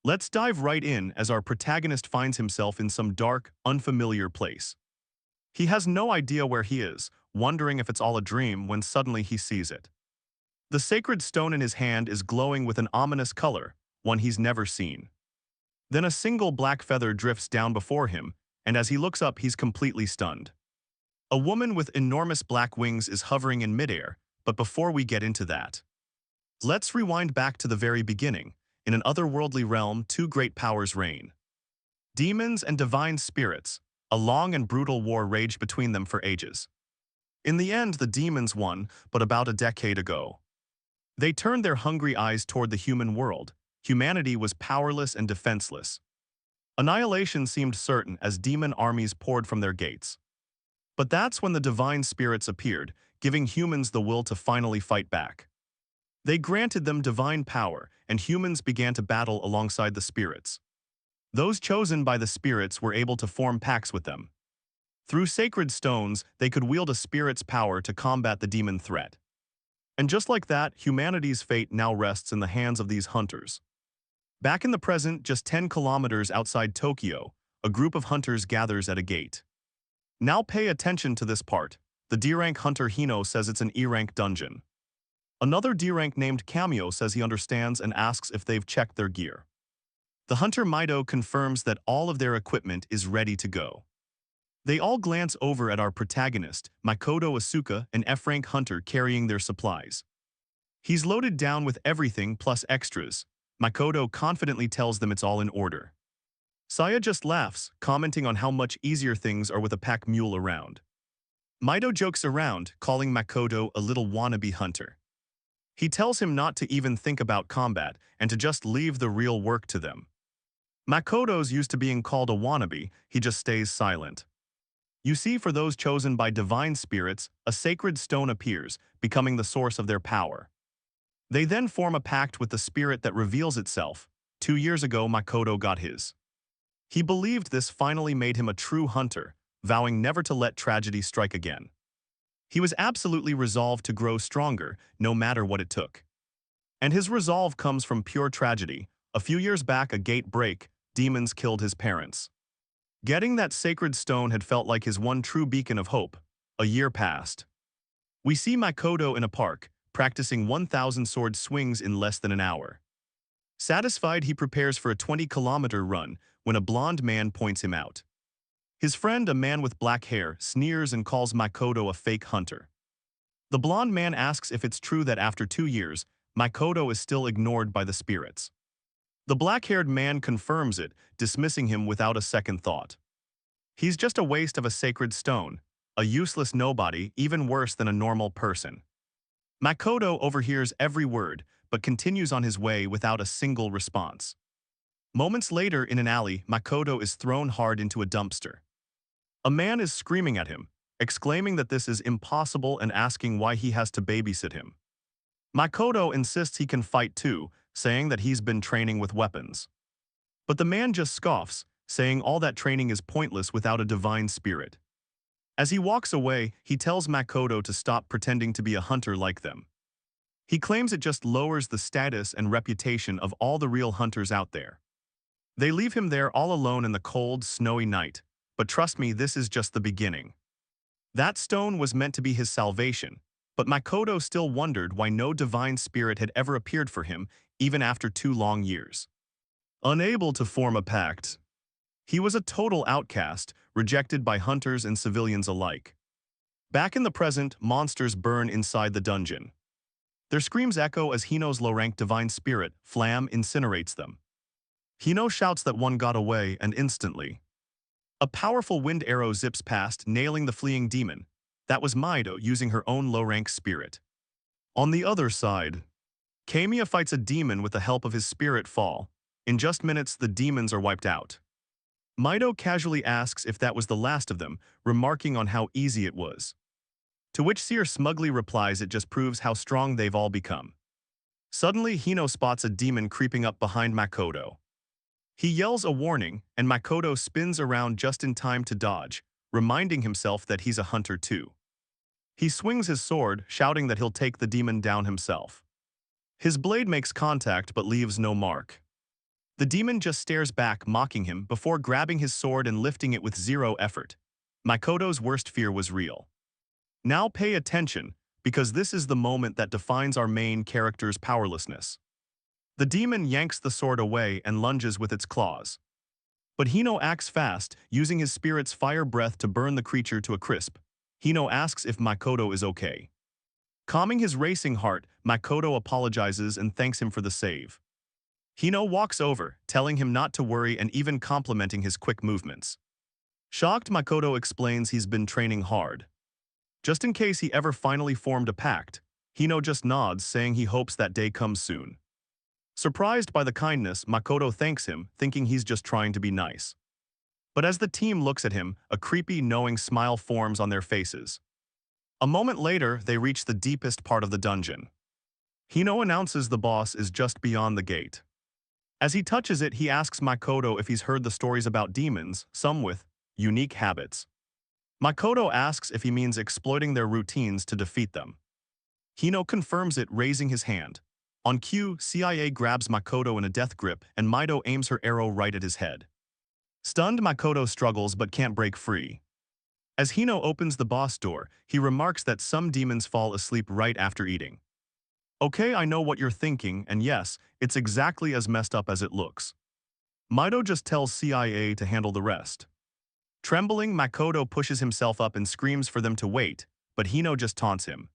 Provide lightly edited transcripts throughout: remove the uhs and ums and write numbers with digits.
Let's dive right in as our protagonist finds himself in some dark, unfamiliar place. He has no idea where he is, wondering if it's all a dream when suddenly he sees it. The sacred stone in his hand is glowing with an ominous color, one he's never seen. Then a single black feather drifts down before him, and as he looks up, he's completely stunned. A woman with enormous black wings is hovering in midair, but before we get into that, let's rewind back to the very beginning. In an otherworldly realm, two great powers reign. Demons and divine spirits. A long and brutal war raged between them for ages. In the end, the demons won, but about a decade ago. They turned their hungry eyes toward the human world. Humanity was powerless and defenseless. Annihilation seemed certain as demon armies poured from their gates. But that's when the divine spirits appeared, giving humans the will to finally fight back. They granted them divine power, and humans began to battle alongside the spirits. Those chosen by the spirits were able to form pacts with them. Through sacred stones, they could wield a spirit's power to combat the demon threat. And just like that, humanity's fate now rests in the hands of these hunters. Back in the present, just 10 kilometers outside Tokyo, a group of hunters gathers at a gate. Now pay attention to this part. The D-rank hunter Hino says it's an E-rank dungeon. Another D-rank named Kamio says he understands and asks if they've checked their gear. The hunter Mido confirms that all of their equipment is ready to go. They all glance over at our protagonist, Makoto Asuka, an F-rank hunter carrying their supplies. He's loaded down with everything plus extras. Makoto confidently tells them it's all in order. Saya just laughs, commenting on how much easier things are with a pack mule around. Mido jokes around, calling Makoto a little wannabe hunter. He tells him not to even think about combat and to just leave the real work to them. Makoto's used to being called a wannabe, he just stays silent. You see, for those chosen by divine spirits, a sacred stone appears, becoming the source of their power. They then form a pact with the spirit that reveals itself. 2 years ago, Makoto got his. He believed this finally made him a true hunter, vowing never to let tragedy strike again. He was absolutely resolved to grow stronger, no matter what it took. And his resolve comes from pure tragedy. A few years back, a gate break, demons killed his parents. Getting that sacred stone had felt like his one true beacon of hope. A year passed. We see Makoto in a park, practicing 1,000 sword swings in less than an hour. Satisfied, he prepares for a 20-kilometer run when a blonde man points him out. His friend, a man with black hair, sneers and calls Makoto a fake hunter. The blonde man asks if it's true that after 2 years, Makoto is still ignored by the spirits. The black-haired man confirms it, dismissing him without a second thought. He's just a waste of a sacred stone, a useless nobody, even worse than a normal person. Makoto overhears every word, but continues on his way without a single response. Moments later, in an alley, Makoto is thrown hard into a dumpster. A man is screaming at him, exclaiming that this is impossible and asking why he has to babysit him. Makoto insists he can fight too, saying that he's been training with weapons. But the man just scoffs, saying all that training is pointless without a divine spirit. As he walks away, he tells Makoto to stop pretending to be a hunter like them. He claims it just lowers the status and reputation of all the real hunters out there. They leave him there all alone in the cold, snowy night, but trust me, this is just the beginning. That stone was meant to be his salvation, but Makoto still wondered why no divine spirit had ever appeared for him, even after 2 long years. Unable to form a pact, he was a total outcast, rejected by hunters and civilians alike. Back in the present, monsters burn inside the dungeon. Their screams echo as Hino's low-ranked divine spirit, Flam, incinerates them. Hino shouts that one got away, and instantly, a powerful wind arrow zips past, nailing the fleeing demon. That was Mido using her own low-rank spirit. On the other side, Kamiya fights a demon with the help of his spirit Fall. In just minutes, the demons are wiped out. Mido casually asks if that was the last of them, remarking on how easy it was. To which Seer smugly replies it just proves how strong they've all become. Suddenly, Hino spots a demon creeping up behind Makoto. He yells a warning, and Makoto spins around just in time to dodge, reminding himself that he's a hunter too. He swings his sword, shouting that he'll take the demon down himself. His blade makes contact but leaves no mark. The demon just stares back, mocking him, before grabbing his sword and lifting it with zero effort. Makoto's worst fear was real. Now pay attention, because this is the moment that defines our main character's powerlessness. The demon yanks the sword away and lunges with its claws. But Hino acts fast, using his spirit's fire breath to burn the creature to a crisp. Hino asks if Makoto is okay. Calming his racing heart, Makoto apologizes and thanks him for the save. Hino walks over, telling him not to worry and even complimenting his quick movements. Shocked, Makoto explains he's been training hard. Just in case he ever finally formed a pact, Hino just nods, saying he hopes that day comes soon. Surprised by the kindness, Makoto thanks him, thinking he's just trying to be nice. But as the team looks at him, a creepy, knowing smile forms on their faces. A moment later, they reach the deepest part of the dungeon. Hino announces the boss is just beyond the gate. As he touches it, he asks Makoto if he's heard the stories about demons, some with unique habits. Makoto asks if he means exploiting their routines to defeat them. Hino confirms it, raising his hand. On cue, CIA grabs Makoto in a death grip and Mido aims her arrow right at his head. Stunned, Makoto struggles but can't break free. As Hino opens the boss door, he remarks that some demons fall asleep right after eating. Okay, I know what you're thinking, and yes, it's exactly as messed up as it looks. Mido just tells CIA to handle the rest. Trembling, Makoto pushes himself up and screams for them to wait, but Hino just taunts him.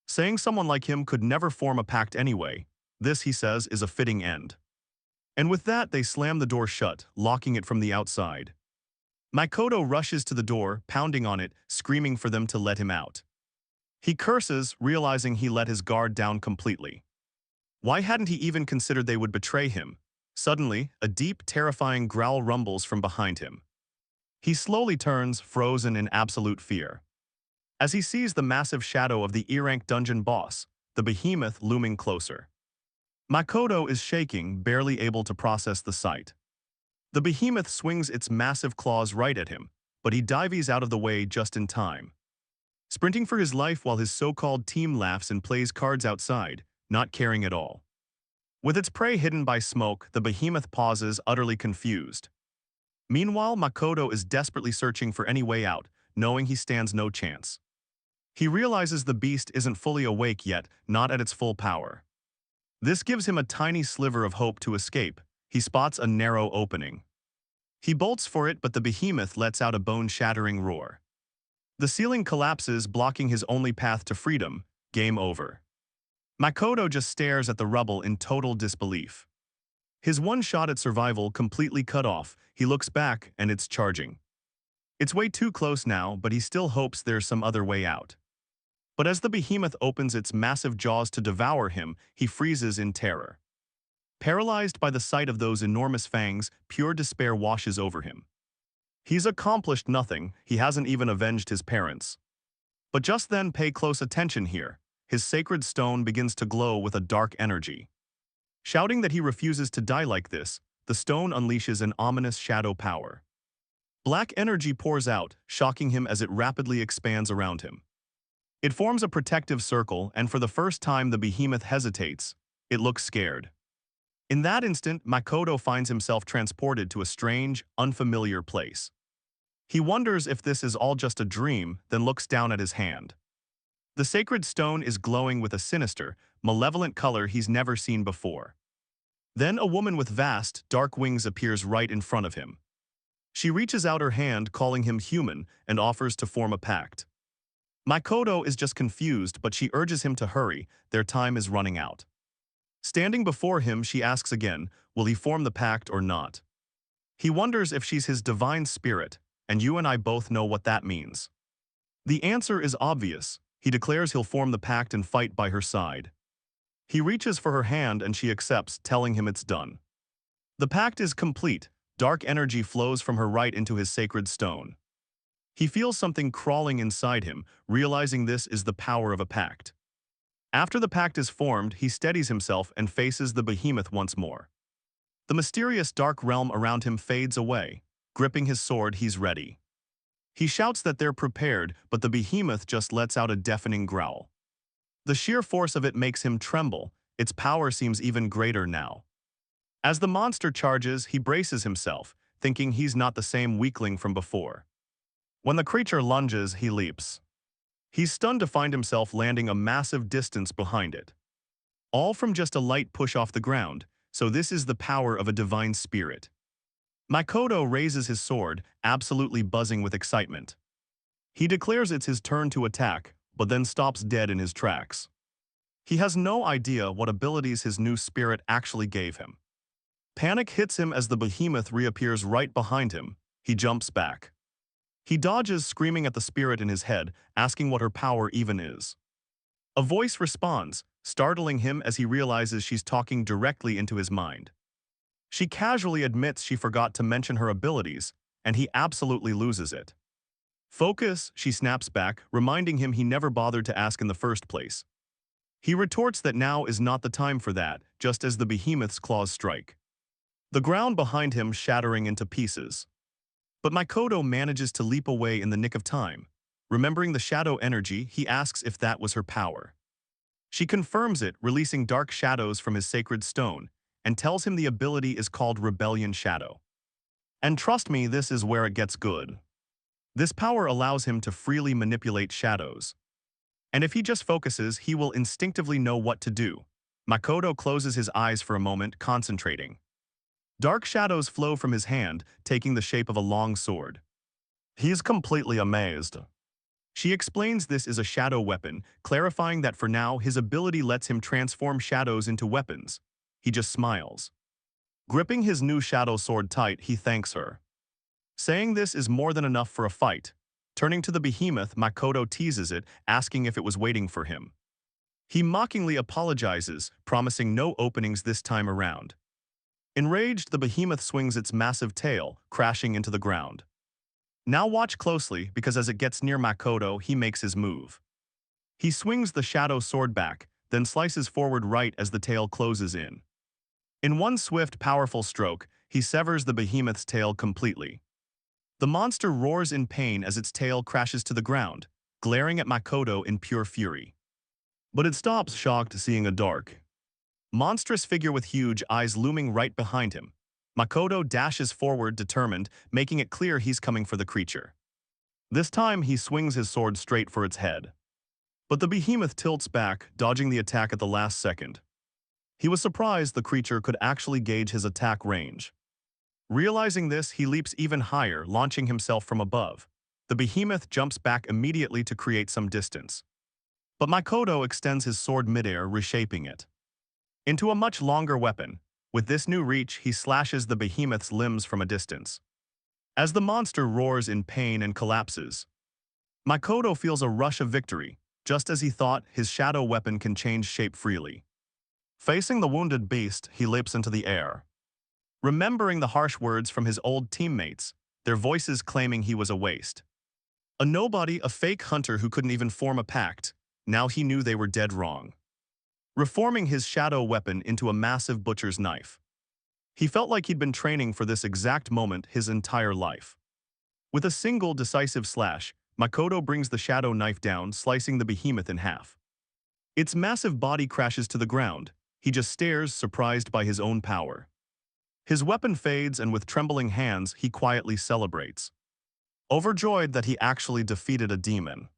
Saying someone like him could never form a pact anyway, this, he says, is a fitting end. And with that, they slam the door shut, locking it from the outside. Makoto rushes to the door, pounding on it, screaming for them to let him out. He curses, realizing he let his guard down completely. Why hadn't he even considered they would betray him? Suddenly, a deep, terrifying growl rumbles from behind him. He slowly turns, frozen in absolute fear. As he sees the massive shadow of the E-rank dungeon boss, the Behemoth, looming closer. Makoto is shaking, barely able to process the sight. The Behemoth swings its massive claws right at him, but he dives out of the way just in time. Sprinting for his life while his so-called team laughs and plays cards outside, not caring at all. With its prey hidden by smoke, the Behemoth pauses, utterly confused. Meanwhile, Makoto is desperately searching for any way out, knowing he stands no chance. He realizes the beast isn't fully awake yet, not at its full power. This gives him a tiny sliver of hope to escape. He spots a narrow opening. He bolts for it, but the Behemoth lets out a bone-shattering roar. The ceiling collapses, blocking his only path to freedom. Game over. Makoto just stares at the rubble in total disbelief. His one shot at survival completely cut off, he looks back and it's charging. It's way too close now, but he still hopes there's some other way out. But as the Behemoth opens its massive jaws to devour him, he freezes in terror. Paralyzed by the sight of those enormous fangs, pure despair washes over him. He's accomplished nothing, he hasn't even avenged his parents. But just then, pay close attention here. His sacred stone begins to glow with a dark energy. Shouting that he refuses to die like this, the stone unleashes an ominous shadow power. Black energy pours out, shocking him as it rapidly expands around him. It forms a protective circle, and for the first time the Behemoth hesitates. It looks scared. In that instant, Makoto finds himself transported to a strange, unfamiliar place. He wonders if this is all just a dream, then looks down at his hand. The sacred stone is glowing with a sinister, malevolent color he's never seen before. Then a woman with vast, dark wings appears right in front of him. She reaches out her hand, calling him human, and offers to form a pact. Makoto is just confused, but she urges him to hurry, their time is running out. Standing before him, she asks again, will he form the pact or not? He wonders if she's his divine spirit, and you and I both know what that means. The answer is obvious. He declares he'll form the pact and fight by her side. He reaches for her hand and she accepts, telling him it's done. The pact is complete. Dark energy flows from her right into his sacred stone. He feels something crawling inside him, realizing this is the power of a pact. After the pact is formed, he steadies himself and faces the Behemoth once more. The mysterious dark realm around him fades away. Gripping his sword, he's ready. He shouts that they're prepared, but the Behemoth just lets out a deafening growl. The sheer force of it makes him tremble. Its power seems even greater now. As the monster charges, he braces himself, thinking he's not the same weakling from before. When the creature lunges, he leaps. He's stunned to find himself landing a massive distance behind it. All from just a light push off the ground, so this is the power of a divine spirit. Makoto raises his sword, absolutely buzzing with excitement. He declares it's his turn to attack, but then stops dead in his tracks. He has no idea what abilities his new spirit actually gave him. Panic hits him as the behemoth reappears right behind him. He jumps back. He dodges, screaming at the spirit in his head, asking what her power even is. A voice responds, startling him as he realizes she's talking directly into his mind. She casually admits she forgot to mention her abilities, and he absolutely loses it. Focus, she snaps back, reminding him he never bothered to ask in the first place. He retorts that now is not the time for that, just as the behemoth's claws strike. The ground behind him shattering into pieces. But Makoto manages to leap away in the nick of time. Remembering the shadow energy, he asks if that was her power. She confirms it, releasing dark shadows from his sacred stone, and tells him the ability is called Rebellion Shadow. And trust me, this is where it gets good. This power allows him to freely manipulate shadows. And if he just focuses, he will instinctively know what to do. Makoto closes his eyes for a moment, concentrating. Dark shadows flow from his hand, taking the shape of a long sword. He's completely amazed. She explains this is a shadow weapon, clarifying that for now his ability lets him transform shadows into weapons. He just smiles. Gripping his new shadow sword tight, he thanks her. Saying this is more than enough for a fight. Turning to the behemoth, Makoto teases it, asking if it was waiting for him. He mockingly apologizes, promising no openings this time around. Enraged, the behemoth swings its massive tail, crashing into the ground. Now watch closely, because as it gets near Makoto, he makes his move. He swings the shadow sword back, then slices forward right as the tail closes in. In one swift, powerful stroke, he severs the behemoth's tail completely. The monster roars in pain as its tail crashes to the ground, glaring at Makoto in pure fury. But it stops, shocked, seeing a dark, monstrous figure with huge eyes looming right behind him. Makoto dashes forward, determined, making it clear he's coming for the creature. This time, he swings his sword straight for its head. But the behemoth tilts back, dodging the attack at the last second. He was surprised the creature could actually gauge his attack range. Realizing this, he leaps even higher, launching himself from above. The behemoth jumps back immediately to create some distance. But Makoto extends his sword midair, reshaping it into a much longer weapon. With this new reach, he slashes the behemoth's limbs from a distance. As the monster roars in pain and collapses, Makoto feels a rush of victory. Just as he thought, his shadow weapon can change shape freely. Facing the wounded beast, he leaps into the air. Remembering the harsh words from his old teammates, their voices claiming he was a waste. A nobody, a fake hunter who couldn't even form a pact, now he knew they were dead wrong. Reforming his shadow weapon into a massive butcher's knife. He felt like he'd been training for this exact moment his entire life. With a single decisive slash, Makoto brings the shadow knife down, slicing the behemoth in half. Its massive body crashes to the ground. He just stares, surprised by his own power. His weapon fades, and with trembling hands, he quietly celebrates, overjoyed that he actually defeated a demon.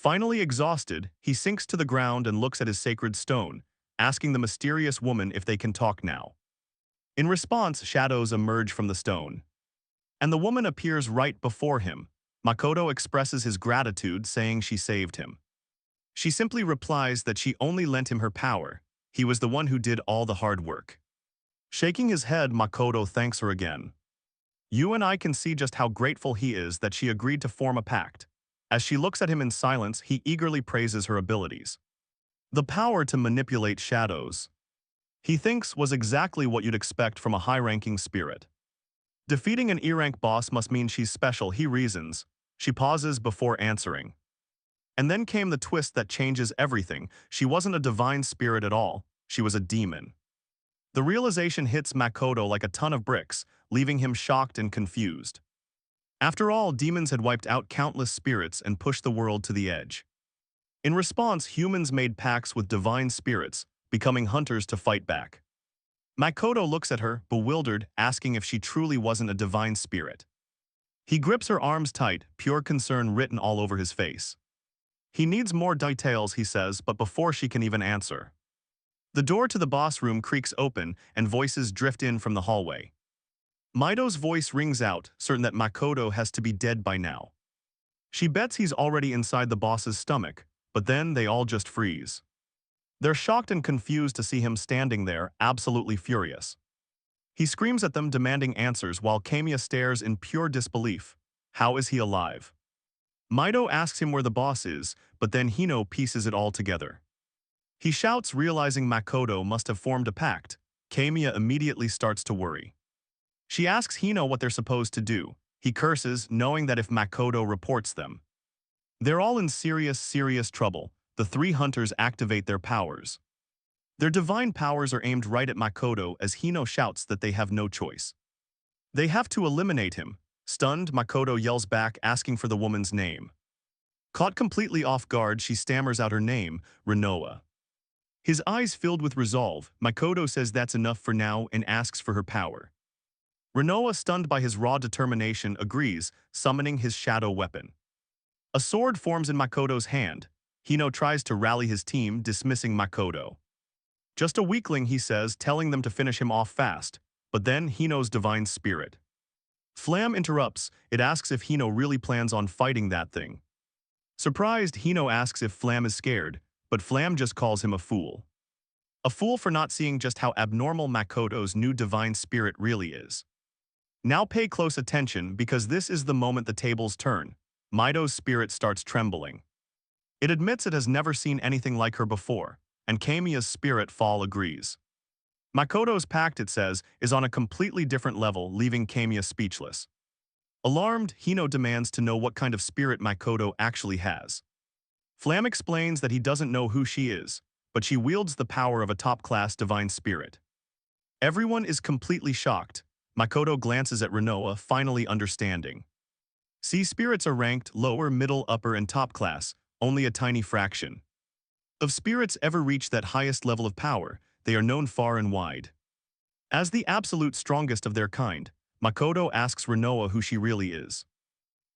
Finally exhausted, he sinks to the ground and looks at his sacred stone, asking the mysterious woman if they can talk now. In response, shadows emerge from the stone, and the woman appears right before him. Makoto expresses his gratitude, saying she saved him. She simply replies that she only lent him her power. He was the one who did all the hard work. Shaking his head, Makoto thanks her again. You and I can see just how grateful he is that she agreed to form a pact. As she looks at him in silence, he eagerly praises her abilities. The power to manipulate shadows, he thinks, was exactly what you'd expect from a high-ranking spirit. Defeating an E-rank boss must mean she's special, he reasons. She pauses before answering. And then came the twist that changes everything. She wasn't a divine spirit at all. She was a demon. The realization hits Makoto like a ton of bricks, leaving him shocked and confused. After all, demons had wiped out countless spirits and pushed the world to the edge. In response, humans made pacts with divine spirits, becoming hunters to fight back. Makoto looks at her, bewildered, asking if she truly wasn't a divine spirit. He grips her arms tight, pure concern written all over his face. He needs more details, he says, but before she can even answer. The door to the boss room creaks open and voices drift in from the hallway. Mido's voice rings out, certain that Makoto has to be dead by now. She bets he's already inside the boss's stomach, but then they all just freeze. They're shocked and confused to see him standing there, absolutely furious. He screams at them, demanding answers, while Kamiya stares in pure disbelief. How is he alive? Mido asks him where the boss is, but then Hino pieces it all together. He shouts, realizing Makoto must have formed a pact. Kamiya immediately starts to worry. She asks Hino what they're supposed to do. He curses, knowing that if Makoto reports them, they're all in serious trouble. The three hunters activate their powers. Their divine powers are aimed right at Makoto as Hino shouts that they have no choice. They have to eliminate him. Stunned, Makoto yells back, asking for the woman's name. Caught completely off guard, she stammers out her name, Renoa. His eyes filled with resolve, Makoto says that's enough for now and asks for her power. Renoa, stunned by his raw determination, agrees, summoning his shadow weapon. A sword forms in Makoto's hand. Hino tries to rally his team, dismissing Makoto. Just a weakling, he says, telling them to finish him off fast, but then Hino's divine spirit. Flam interrupts. It asks if Hino really plans on fighting that thing. Surprised, Hino asks if Flam is scared, but Flam just calls him a fool. A fool for not seeing just how abnormal Makoto's new divine spirit really is. Now pay close attention, because this is the moment the tables turn. Mido's spirit starts trembling. It admits it has never seen anything like her before, and Kamiya's spirit fall agrees. Makoto's pact, it says, is on a completely different level, leaving Kamiya speechless. Alarmed, Hino demands to know what kind of spirit Makoto actually has. Flam explains that he doesn't know who she is, but she wields the power of a top-class divine spirit. Everyone is completely shocked. Makoto glances at Renoa, finally understanding. See, spirits are ranked lower, middle, upper, and top class, only a tiny fraction of spirits ever reach that highest level of power. They are known far and wide as the absolute strongest of their kind. Makoto asks Renoa who she really is,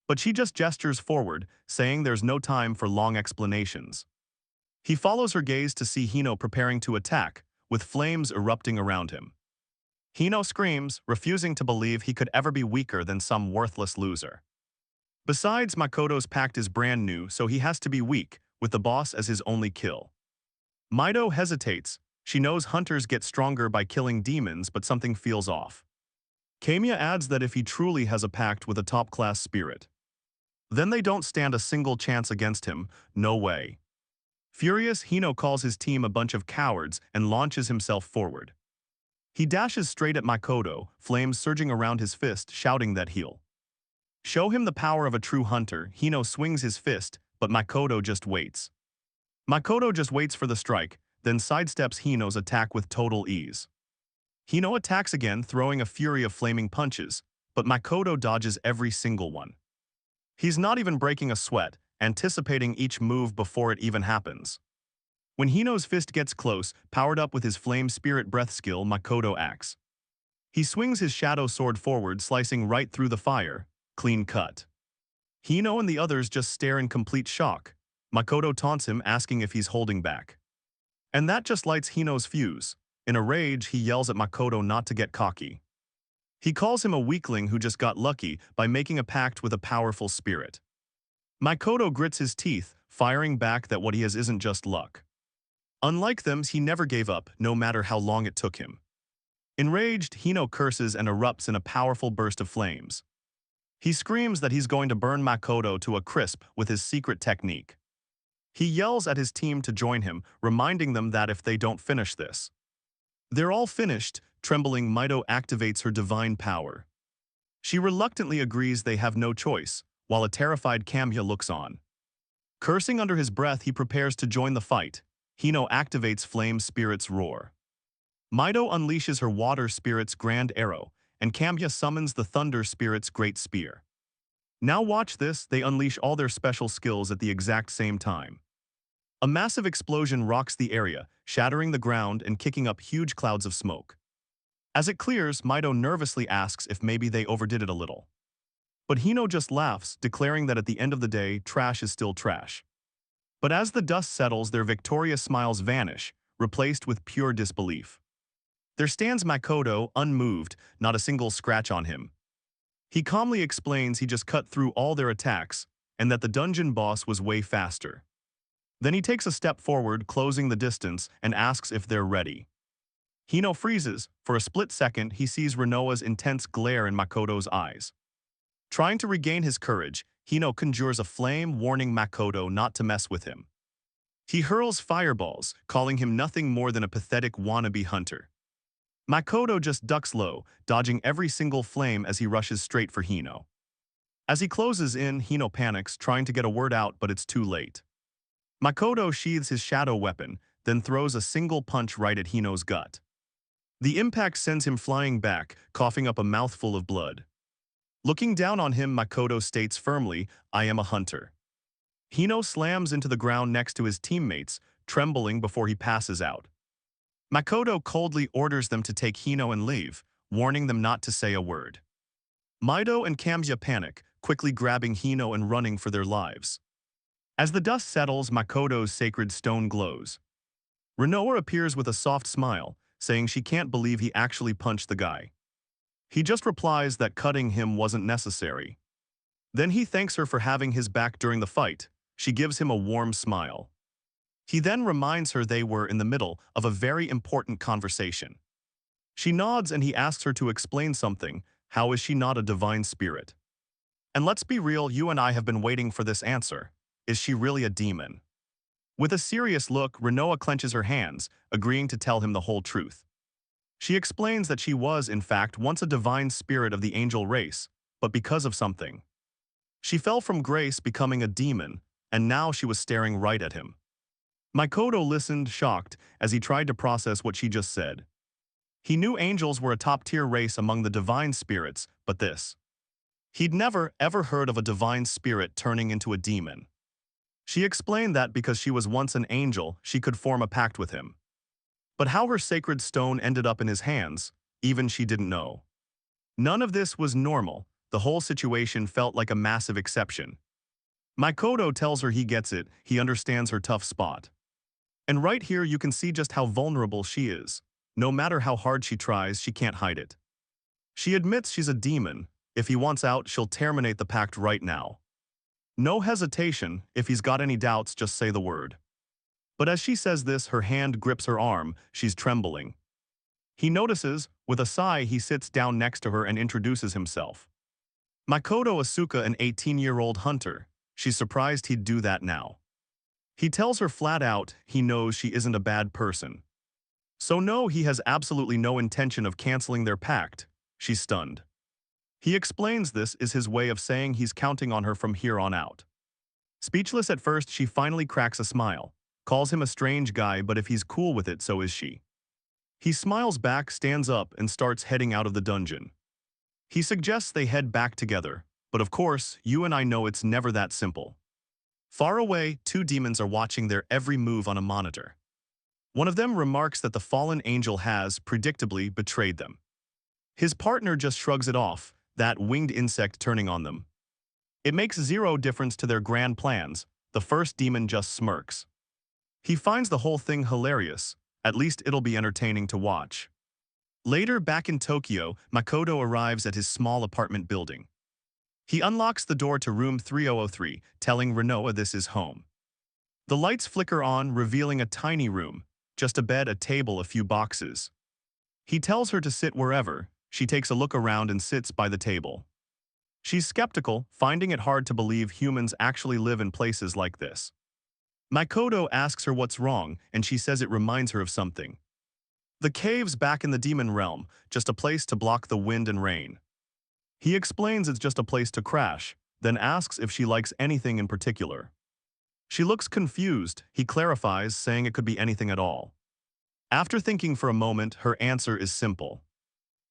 but she just gestures forward, saying there's no time for long explanations. He follows her gaze to see Hino preparing to attack, with flames erupting around him. Hino screams, refusing to believe he could ever be weaker than some worthless loser. Besides, Makoto's pact is brand new, so he has to be weak, with the boss as his only kill. Mido hesitates. She knows hunters get stronger by killing demons, but something feels off. Kamiya adds that if he truly has a pact with a top-class spirit, then they don't stand a single chance against him. No way. Furious, Hino calls his team a bunch of cowards and launches himself forward. He dashes straight at Makoto, flames surging around his fist, shouting that he'll show him the power of a true hunter. Hino swings his fist, but Makoto just waits. Makoto just waits for the strike, then sidesteps Hino's attack with total ease. Hino attacks again, throwing a fury of flaming punches, but Makoto dodges every single one. He's not even breaking a sweat, anticipating each move before it even happens. When Hino's fist gets close, powered up with his flame spirit breath skill, Makoto acts. He swings his shadow sword forward, slicing right through the fire. Clean cut. Hino and the others just stare in complete shock. Makoto taunts him, asking if he's holding back. And that just lights Hino's fuse. In a rage, he yells at Makoto not to get cocky. He calls him a weakling who just got lucky by making a pact with a powerful spirit. Makoto grits his teeth, firing back that what he has isn't just luck. Unlike them, he never gave up, no matter how long it took him. Enraged, Hino curses and erupts in a powerful burst of flames. He screams that he's going to burn Makoto to a crisp with his secret technique. He yells at his team to join him, reminding them that if they don't finish this, they're all finished. Trembling, Mido activates her divine power. She reluctantly agrees they have no choice, while a terrified Kamiya looks on. Cursing under his breath, he prepares to join the fight. Hino activates Flame Spirit's roar. Mido unleashes her Water Spirit's grand arrow, and Kamiya summons the Thunder Spirit's great spear. Now watch this, they unleash all their special skills at the exact same time. A massive explosion rocks the area, shattering the ground and kicking up huge clouds of smoke. As it clears, Mido nervously asks if maybe they overdid it a little. But Hino just laughs, declaring that at the end of the day, trash is still trash. But as the dust settles, their victorious smiles vanish, replaced with pure disbelief. There stands Makoto, unmoved, not a single scratch on him. He calmly explains he just cut through all their attacks, and that the dungeon boss was way faster. Then he takes a step forward, closing the distance, and asks if they're ready. Hino freezes. For a split second, he sees Renoa's intense glare in Makoto's eyes. Trying to regain his courage, Hino conjures a flame, warning Makoto not to mess with him. He hurls fireballs, calling him nothing more than a pathetic wannabe hunter. Makoto just ducks low, dodging every single flame as he rushes straight for Hino. As he closes in, Hino panics, trying to get a word out, but it's too late. Makoto sheathes his shadow weapon, then throws a single punch right at Hino's gut. The impact sends him flying back, coughing up a mouthful of blood. Looking down on him, Makoto states firmly, "I am a hunter." Hino slams into the ground next to his teammates, trembling before he passes out. Makoto coldly orders them to take Hino and leave, warning them not to say a word. Mido and Kambya panic, quickly grabbing Hino and running for their lives. As the dust settles, Makoto's sacred stone glows. Renoa appears with a soft smile, saying she can't believe he actually punched the guy. He just replies that cutting him wasn't necessary. Then he thanks her for having his back during the fight. She gives him a warm smile. He then reminds her they were in the middle of a very important conversation. She nods and he asks her to explain something. How is she not a divine spirit? And let's be real, you and I have been waiting for this answer. Is she really a demon? With a serious look, Renoa clenches her hands, agreeing to tell him the whole truth. She explains that she was, in fact, once a divine spirit of the angel race, but because of something. She fell from grace, becoming a demon, and now she was staring right at him. Makoto listened, shocked, as he tried to process what she just said. He knew angels were a top-tier race among the divine spirits, but this. He'd never, ever heard of a divine spirit turning into a demon. She explained that because she was once an angel, she could form a pact with him. But how her sacred stone ended up in his hands, even she didn't know. None of this was normal. The whole situation felt like a massive exception. Makoto tells her he gets it, he understands her tough spot. And right here you can see just how vulnerable she is. No matter how hard she tries, she can't hide it. She admits she's a demon. If he wants out, she'll terminate the pact right now. No hesitation. If he's got any doubts, just say the word. But as she says this, her hand grips her arm. She's trembling. He notices. With a sigh, he sits down next to her and introduces himself. Makoto Asuka, an 18-year-old hunter. She's surprised he'd do that now. He tells her flat out he knows she isn't a bad person. So no, he has absolutely no intention of canceling their pact. She's stunned. He explains this is his way of saying he's counting on her from here on out. Speechless at first, she finally cracks a smile. Calls him a strange guy, but if he's cool with it, so is she. He smiles back, stands up, and starts heading out of the dungeon. He suggests they head back together, but of course, you and I know it's never that simple. Far away, two demons are watching their every move on a monitor. One of them remarks that the fallen angel has, predictably, betrayed them. His partner just shrugs it off, that winged insect turning on them. It makes zero difference to their grand plans. The first demon just smirks. He finds the whole thing hilarious. At least it'll be entertaining to watch. Later, back in Tokyo, Makoto arrives at his small apartment building. He unlocks the door to room 3003, telling Renoa this is home. The lights flicker on, revealing a tiny room. Just a bed, a table, a few boxes. He tells her to sit wherever. She takes a look around and sits by the table. She's skeptical, finding it hard to believe humans actually live in places like this. Makoto asks her what's wrong, and she says it reminds her of something. The caves back in the demon realm, just a place to block the wind and rain. He explains it's just a place to crash, then asks if she likes anything in particular. She looks confused. He clarifies, saying it could be anything at all. After thinking for a moment, her answer is simple.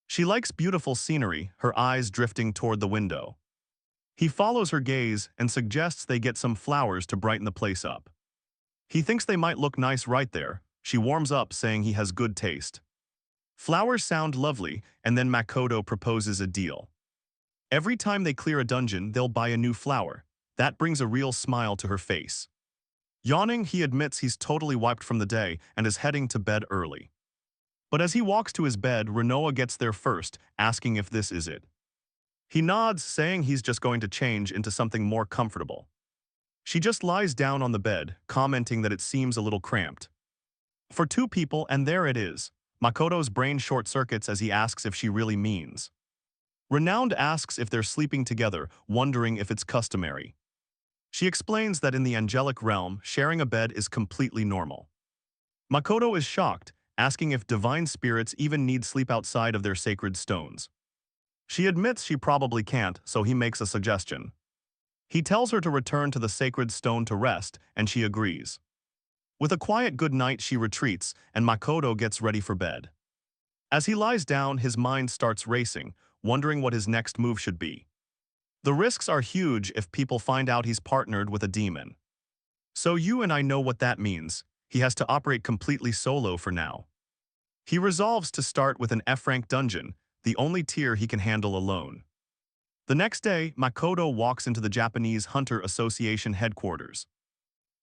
She likes beautiful scenery, her eyes drifting toward the window. He follows her gaze and suggests they get some flowers to brighten the place up. He thinks they might look nice right there. She warms up, saying he has good taste. Flowers sound lovely, and then Makoto proposes a deal. Every time they clear a dungeon, they'll buy a new flower. That brings a real smile to her face. Yawning, he admits he's totally wiped from the day and is heading to bed early. But as he walks to his bed, Renoa gets there first, asking if this is it. He nods, saying he's just going to change into something more comfortable. She just lies down on the bed, commenting that it seems a little cramped. For two people, and there it is. Makoto's brain short-circuits as he asks if she really means. Renowned asks if they're sleeping together, wondering if it's customary. She explains that in the angelic realm, sharing a bed is completely normal. Makoto is shocked, asking if divine spirits even need sleep outside of their sacred stones. She admits she probably can't, so he makes a suggestion. He tells her to return to the sacred stone to rest, and she agrees. With a quiet good night, she retreats, and Makoto gets ready for bed. As he lies down, his mind starts racing, wondering what his next move should be. The risks are huge if people find out he's partnered with a demon. So you and I know what that means. He has to operate completely solo for now. He resolves to start with an F-rank dungeon, the only tier he can handle alone. The next day, Makoto walks into the Japanese Hunter Association headquarters.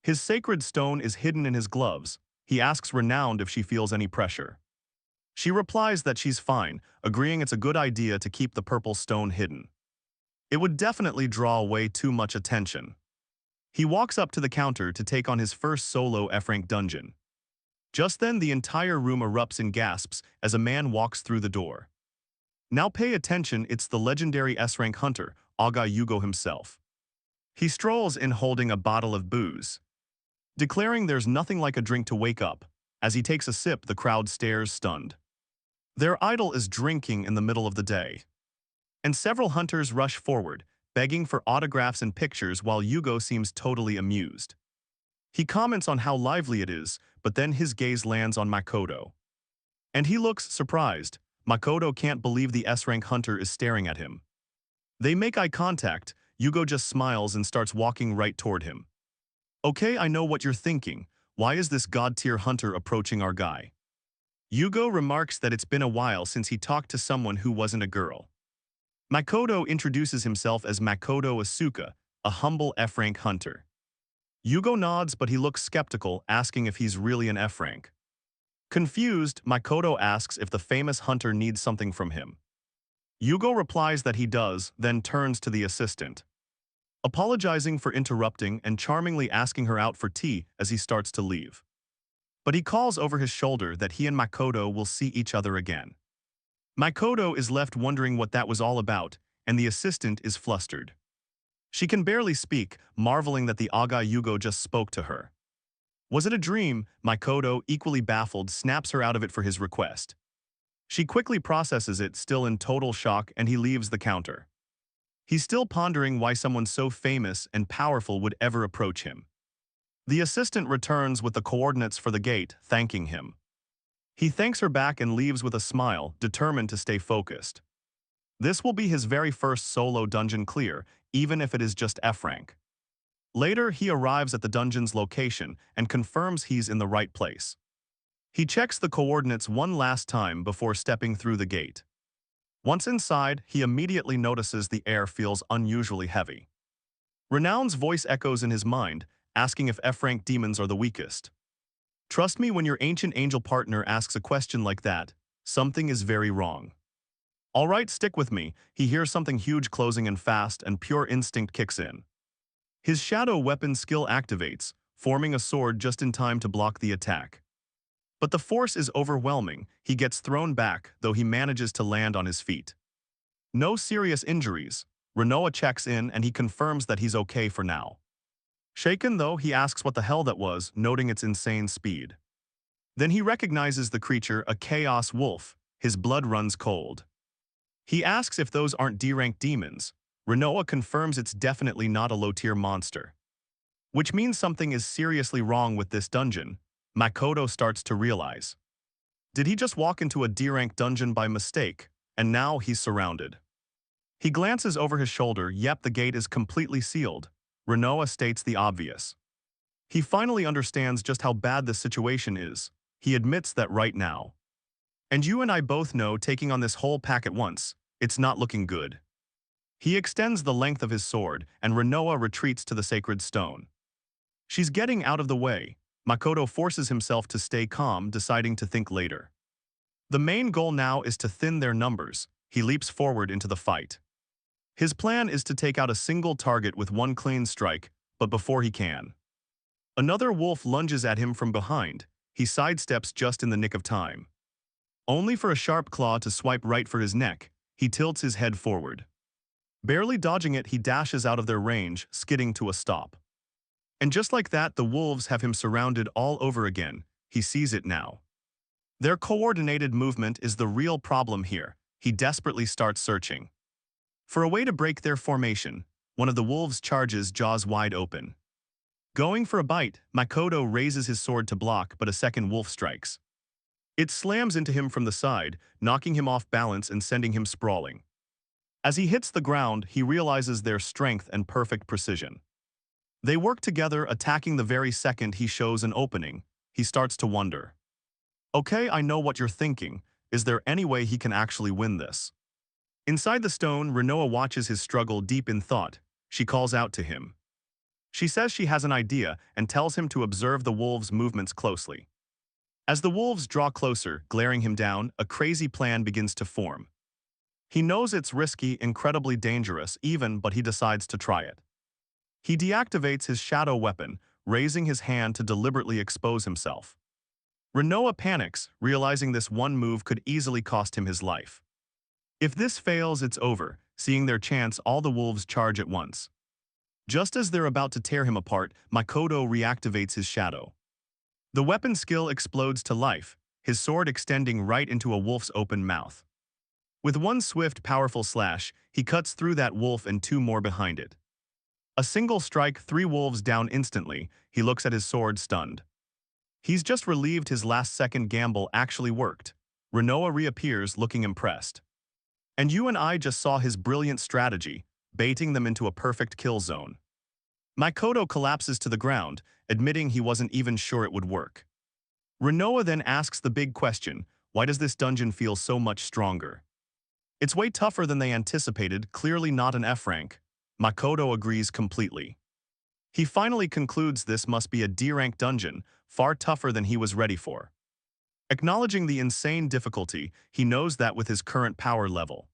His sacred stone is hidden in his gloves. He asks Renowned if she feels any pressure. She replies that she's fine, agreeing it's a good idea to keep the purple stone hidden. It would definitely draw away too much attention. He walks up to the counter to take on his first solo F-rank dungeon. Just then, the entire room erupts in gasps as a man walks through the door. Now pay attention, it's the legendary S-rank hunter, Aga Yugo himself. He strolls in holding a bottle of booze. Declaring there's nothing like a drink to wake up. As he takes a sip, the crowd stares stunned. Their idol is drinking in the middle of the day. And several hunters rush forward, begging for autographs and pictures while Yugo seems totally amused. He comments on how lively it is, but then his gaze lands on Makoto. And he looks surprised. Makoto can't believe the S-rank hunter is staring at him. They make eye contact. Yugo just smiles and starts walking right toward him. Okay, I know what you're thinking. Why is this god-tier hunter approaching our guy? Yugo remarks that it's been a while since he talked to someone who wasn't a girl. Makoto introduces himself as Makoto Asuka, a humble F-rank hunter. Yugo nods, but he looks skeptical, asking if he's really an F-rank. Confused, Makoto asks if the famous hunter needs something from him. Yugo replies that he does, then turns to the assistant, apologizing for interrupting and charmingly asking her out for tea as he starts to leave. But he calls over his shoulder that he and Makoto will see each other again. Makoto is left wondering what that was all about, and the assistant is flustered. She can barely speak, marveling that the Aga Yugo just spoke to her. Was it a dream? Makoto, equally baffled, snaps her out of it for his request. She quickly processes it, still in total shock, and he leaves the counter. He's still pondering why someone so famous and powerful would ever approach him. The assistant returns with the coordinates for the gate, thanking him. He thanks her back and leaves with a smile, determined to stay focused. This will be his very first solo dungeon clear, even if it is just F-rank. Later, he arrives at the dungeon's location and confirms he's in the right place. He checks the coordinates one last time before stepping through the gate. Once inside, he immediately notices the air feels unusually heavy. Renown's voice echoes in his mind, asking if F-rank demons are the weakest. Trust me, when your ancient angel partner asks a question like that, something is very wrong. All right, stick with me. He hears something huge closing in fast, and pure instinct kicks in. His shadow weapon skill activates, forming a sword just in time to block the attack. But the force is overwhelming. He gets thrown back, though he manages to land on his feet. No serious injuries. Renoa checks in and he confirms that he's okay for now. Shaken though, he asks what the hell that was, noting its insane speed. Then he recognizes the creature, a chaos wolf. His blood runs cold. He asks if those aren't D-rank demons. Renoa confirms it's definitely not a low-tier monster. Which means something is seriously wrong with this dungeon. Makoto starts to realize. Did he just walk into a D-rank dungeon by mistake, and now he's surrounded? He glances over his shoulder. Yep, the gate is completely sealed. Renoa states the obvious. He finally understands just how bad this situation is. He admits that right now. And you and I both know taking on this whole pack at once, it's not looking good. He extends the length of his sword, and Rinoa retreats to the sacred stone. She's getting out of the way. Makoto forces himself to stay calm, deciding to think later. The main goal now is to thin their numbers. He leaps forward into the fight. His plan is to take out a single target with one clean strike, but before he can, another wolf lunges at him from behind. He sidesteps just in the nick of time. Only for a sharp claw to swipe right for his neck, he tilts his head forward. Barely dodging it, he dashes out of their range, skidding to a stop. And just like that, the wolves have him surrounded all over again. He sees it now. Their coordinated movement is the real problem here. He desperately starts searching for a way to break their formation. One of the wolves charges, jaws wide open. Going for a bite, Makoto raises his sword to block, but a second wolf strikes. It slams into him from the side, knocking him off balance and sending him sprawling. As he hits the ground, he realizes their strength and perfect precision. They work together, attacking the very second he shows an opening. He starts to wonder. Okay, I know what you're thinking. Is there any way he can actually win this? Inside the stone, Rinoa watches his struggle deep in thought. She calls out to him. She says she has an idea and tells him to observe the wolves' movements closely. As the wolves draw closer, glaring him down, a crazy plan begins to form. He knows it's risky, incredibly dangerous even, but he decides to try it. He deactivates his shadow weapon, raising his hand to deliberately expose himself. Rinoa panics, realizing this one move could easily cost him his life. If this fails, it's over. Seeing their chance, all the wolves charge at once. Just as they're about to tear him apart, Makoto reactivates his shadow. The weapon skill explodes to life, his sword extending right into a wolf's open mouth. With one swift, powerful slash, he cuts through that wolf and two more behind it. A single strike, 3 wolves down instantly. He looks at his sword, stunned. He's just relieved his last-second gamble actually worked. Rinoa reappears, looking impressed. And you and I just saw his brilliant strategy, baiting them into a perfect kill zone. Makoto collapses to the ground, admitting he wasn't even sure it would work. Rinoa then asks the big question, why does this dungeon feel so much stronger? It's way tougher than they anticipated, clearly not an F rank. Makoto agrees completely. He finally concludes this must be a D-rank dungeon, far tougher than he was ready for. Acknowledging the insane difficulty, he knows that with his current power level.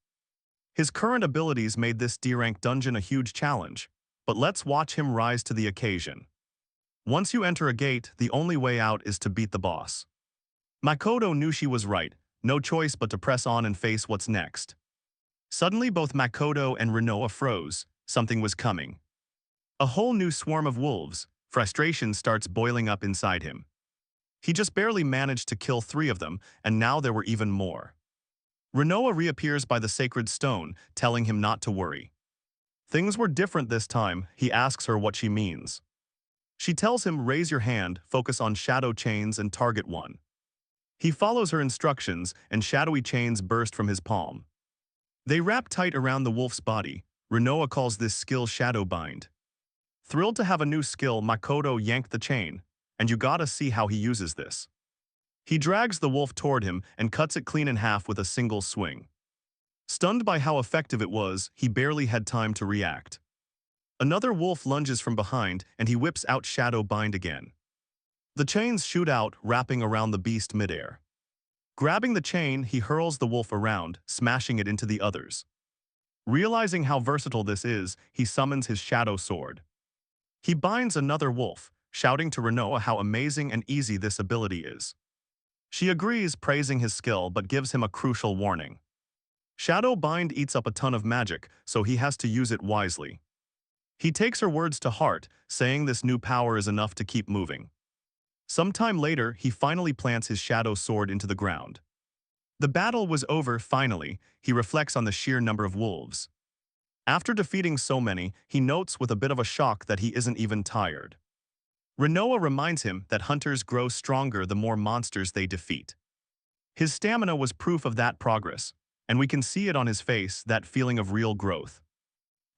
His current abilities made this D-rank dungeon a huge challenge, but let's watch him rise to the occasion. Once you enter a gate, the only way out is to beat the boss. Makoto knew she was right, no choice but to press on and face what's next. Suddenly both Makoto and Rinoa froze. Something was coming. A whole new swarm of wolves. Frustration starts boiling up inside him. He just barely managed to kill 3 of them, and now there were even more. Rinoa reappears by the sacred stone, telling him not to worry. Things were different this time. He asks her what she means. She tells him, raise your hand, focus on shadow chains and target one. He follows her instructions, and shadowy chains burst from his palm. They wrap tight around the wolf's body. Rinoa calls this skill Shadow Bind. Thrilled to have a new skill, Makoto yanked the chain, and you gotta see how he uses this. He drags the wolf toward him and cuts it clean in half with a single swing. Stunned by how effective it was, he barely had time to react. Another wolf lunges from behind, and he whips out Shadow Bind again. The chains shoot out, wrapping around the beast midair. Grabbing the chain, he hurls the wolf around, smashing it into the others. Realizing how versatile this is, he summons his shadow sword. He binds another wolf, shouting to Rinoa how amazing and easy this ability is. She agrees, praising his skill, but gives him a crucial warning. Shadow Bind eats up a ton of magic, so he has to use it wisely. He takes her words to heart, saying this new power is enough to keep moving. Sometime later, he finally plants his shadow sword into the ground. The battle was over finally. He reflects on the sheer number of wolves. After defeating so many, he notes with a bit of a shock that he isn't even tired. Rinoa reminds him that hunters grow stronger the more monsters they defeat. His stamina was proof of that progress, and we can see it on his face, that feeling of real growth.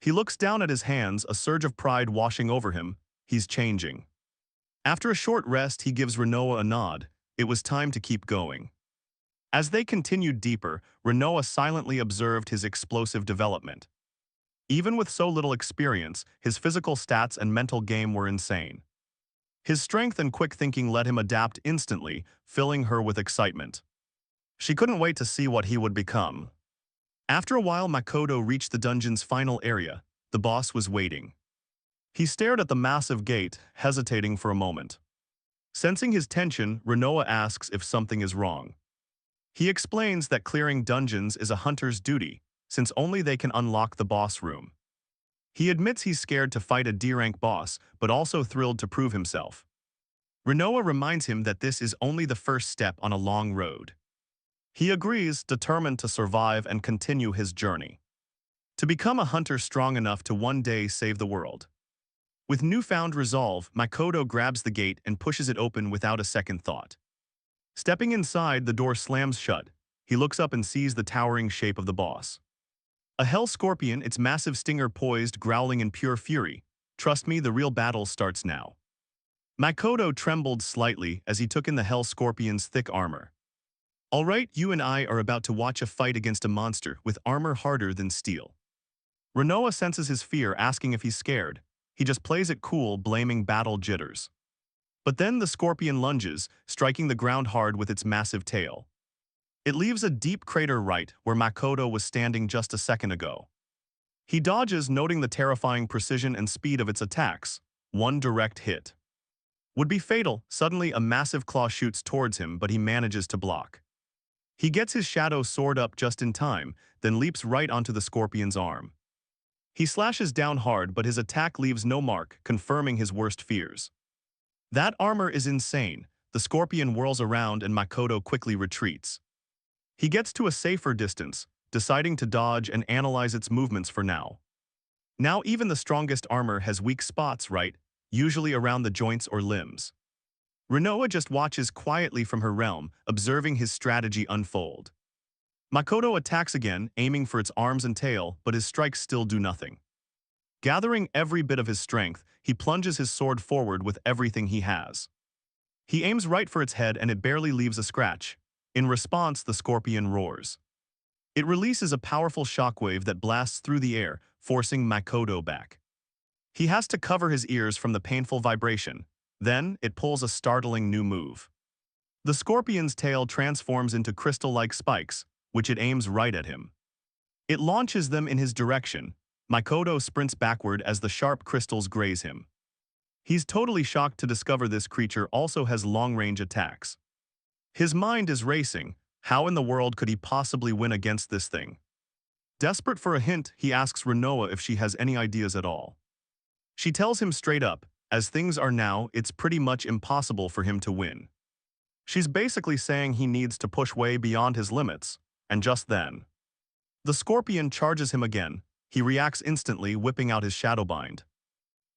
He looks down at his hands, a surge of pride washing over him. He's changing. After a short rest, he gives Rinoa a nod. It was time to keep going. As they continued deeper, Renoa silently observed his explosive development. Even with so little experience, his physical stats and mental game were insane. His strength and quick thinking let him adapt instantly, filling her with excitement. She couldn't wait to see what he would become. After a while, Makoto reached the dungeon's final area. The boss was waiting. He stared at the massive gate, hesitating for a moment. Sensing his tension, Renoa asks if something is wrong. He explains that clearing dungeons is a hunter's duty, since only they can unlock the boss room. He admits he's scared to fight a D-rank boss, but also thrilled to prove himself. Renoa reminds him that this is only the first step on a long road. He agrees, determined to survive and continue his journey. To become a hunter strong enough to one day save the world. With newfound resolve, Makoto grabs the gate and pushes it open without a second thought. Stepping inside, the door slams shut. He looks up and sees the towering shape of the boss. A hell scorpion, its massive stinger poised, growling in pure fury. Trust me, the real battle starts now. Makoto trembled slightly as he took in the hell scorpion's thick armor. All right, you and I are about to watch a fight against a monster with armor harder than steel. Renoa senses his fear, asking if he's scared. He just plays it cool, blaming battle jitters. But then the scorpion lunges, striking the ground hard with its massive tail. It leaves a deep crater right where Makoto was standing just a second ago. He dodges, noting the terrifying precision and speed of its attacks. One direct hit would be fatal. Suddenly, a massive claw shoots towards him, but he manages to block. He gets his shadow sword up just in time, then leaps right onto the scorpion's arm. He slashes down hard, but his attack leaves no mark, confirming his worst fears. That armor is insane. The scorpion whirls around and Makoto quickly retreats. He gets to a safer distance, deciding to dodge and analyze its movements for now. Now even the strongest armor has weak spots, right? Usually around the joints or limbs. Renoa just watches quietly from her realm, observing his strategy unfold. Makoto attacks again, aiming for its arms and tail, but his strikes still do nothing. Gathering every bit of his strength, he plunges his sword forward with everything he has. He aims right for its head and it barely leaves a scratch. In response, the scorpion roars. It releases a powerful shockwave that blasts through the air, forcing Makoto back. He has to cover his ears from the painful vibration. Then, it pulls a startling new move. The scorpion's tail transforms into crystal-like spikes, which it aims right at him. It launches them in his direction. Makoto sprints backward as the sharp crystals graze him. He's totally shocked to discover this creature also has long-range attacks. His mind is racing. How in the world could he possibly win against this thing? Desperate for a hint, he asks Renoa if she has any ideas at all. She tells him straight up, as things are now, it's pretty much impossible for him to win. She's basically saying he needs to push way beyond his limits, and just then, the scorpion charges him again. He reacts instantly, whipping out his shadowbind.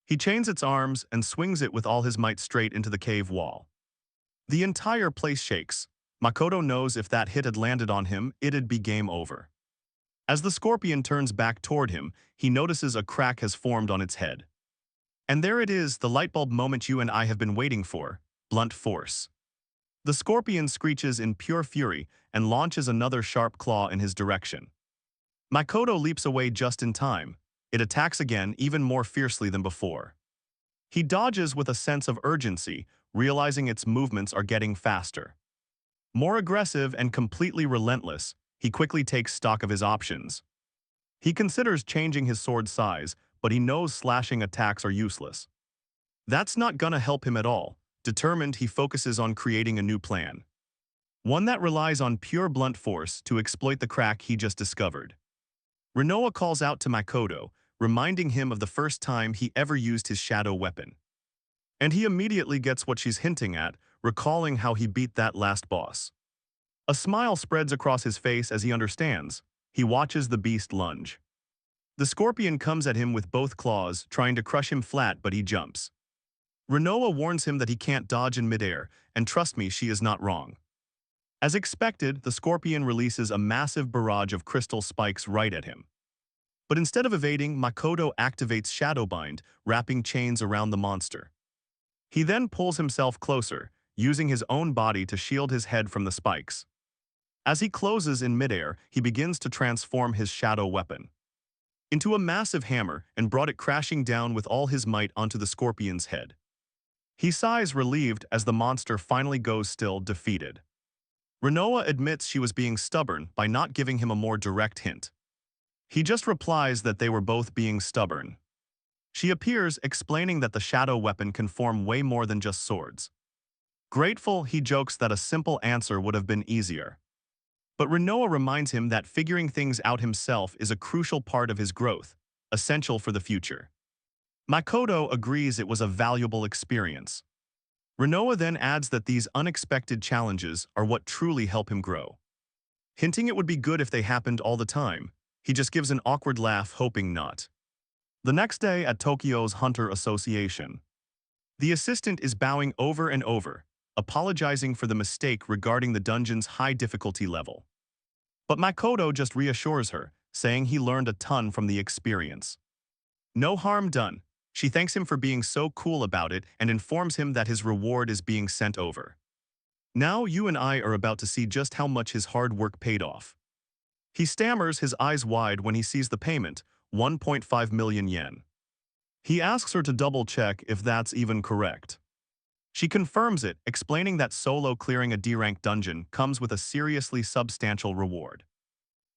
He chains its arms and swings it with all his might straight into the cave wall. The entire place shakes. Makoto knows if that hit had landed on him, it'd be game over. As the scorpion turns back toward him, he notices a crack has formed on its head. And there it is, the lightbulb moment you and I have been waiting for, blunt force. The scorpion screeches in pure fury and launches another sharp claw in his direction. Makoto leaps away just in time. It attacks again, even more fiercely than before. He dodges with a sense of urgency, realizing its movements are getting faster. More aggressive and completely relentless, he quickly takes stock of his options. He considers changing his sword size, but he knows slashing attacks are useless. That's not gonna help him at all. Determined, he focuses on creating a new plan. One that relies on pure blunt force to exploit the crack he just discovered. Renoa calls out to Makoto, reminding him of the first time he ever used his shadow weapon. And he immediately gets what she's hinting at, recalling how he beat that last boss. A smile spreads across his face as he understands. He watches the beast lunge. The scorpion comes at him with both claws, trying to crush him flat, but he jumps. Renoa warns him that he can't dodge in midair, and trust me, she is not wrong. As expected, the scorpion releases a massive barrage of crystal spikes right at him. But instead of evading, Makoto activates Shadowbind, wrapping chains around the monster. He then pulls himself closer, using his own body to shield his head from the spikes. As he closes in midair, he begins to transform his shadow weapon into a massive hammer and brought it crashing down with all his might onto the scorpion's head. He sighs relieved as the monster finally goes still, defeated. Renoa admits she was being stubborn by not giving him a more direct hint. He just replies that they were both being stubborn. She appears, explaining that the shadow weapon can form way more than just swords. Grateful, he jokes that a simple answer would have been easier. But Renoa reminds him that figuring things out himself is a crucial part of his growth, essential for the future. Makoto agrees it was a valuable experience. Renoa then adds that these unexpected challenges are what truly help him grow. Hinting it would be good if they happened all the time, he just gives an awkward laugh, hoping not. The next day at Tokyo's Hunter Association, the assistant is bowing over and over, apologizing for the mistake regarding the dungeon's high difficulty level. But Makoto just reassures her, saying he learned a ton from the experience. No harm done. She thanks him for being so cool about it and informs him that his reward is being sent over. Now you and I are about to see just how much his hard work paid off. He stammers, his eyes wide when he sees the payment, 1.5 million yen. He asks her to double-check if that's even correct. She confirms it, explaining that solo clearing a D-rank dungeon comes with a seriously substantial reward.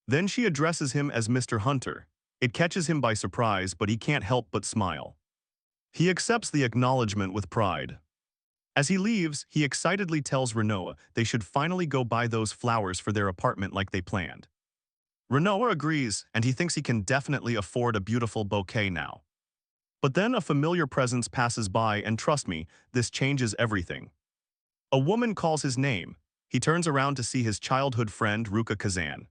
Then she addresses him as Mr. Hunter. It catches him by surprise, but he can't help but smile. He accepts the acknowledgement with pride. As he leaves, he excitedly tells Renoa they should finally go buy those flowers for their apartment like they planned. Renoa agrees, and he thinks he can definitely afford a beautiful bouquet now. But then a familiar presence passes by, and trust me, this changes everything. A woman calls his name. He turns around to see his childhood friend Ruka Kazan.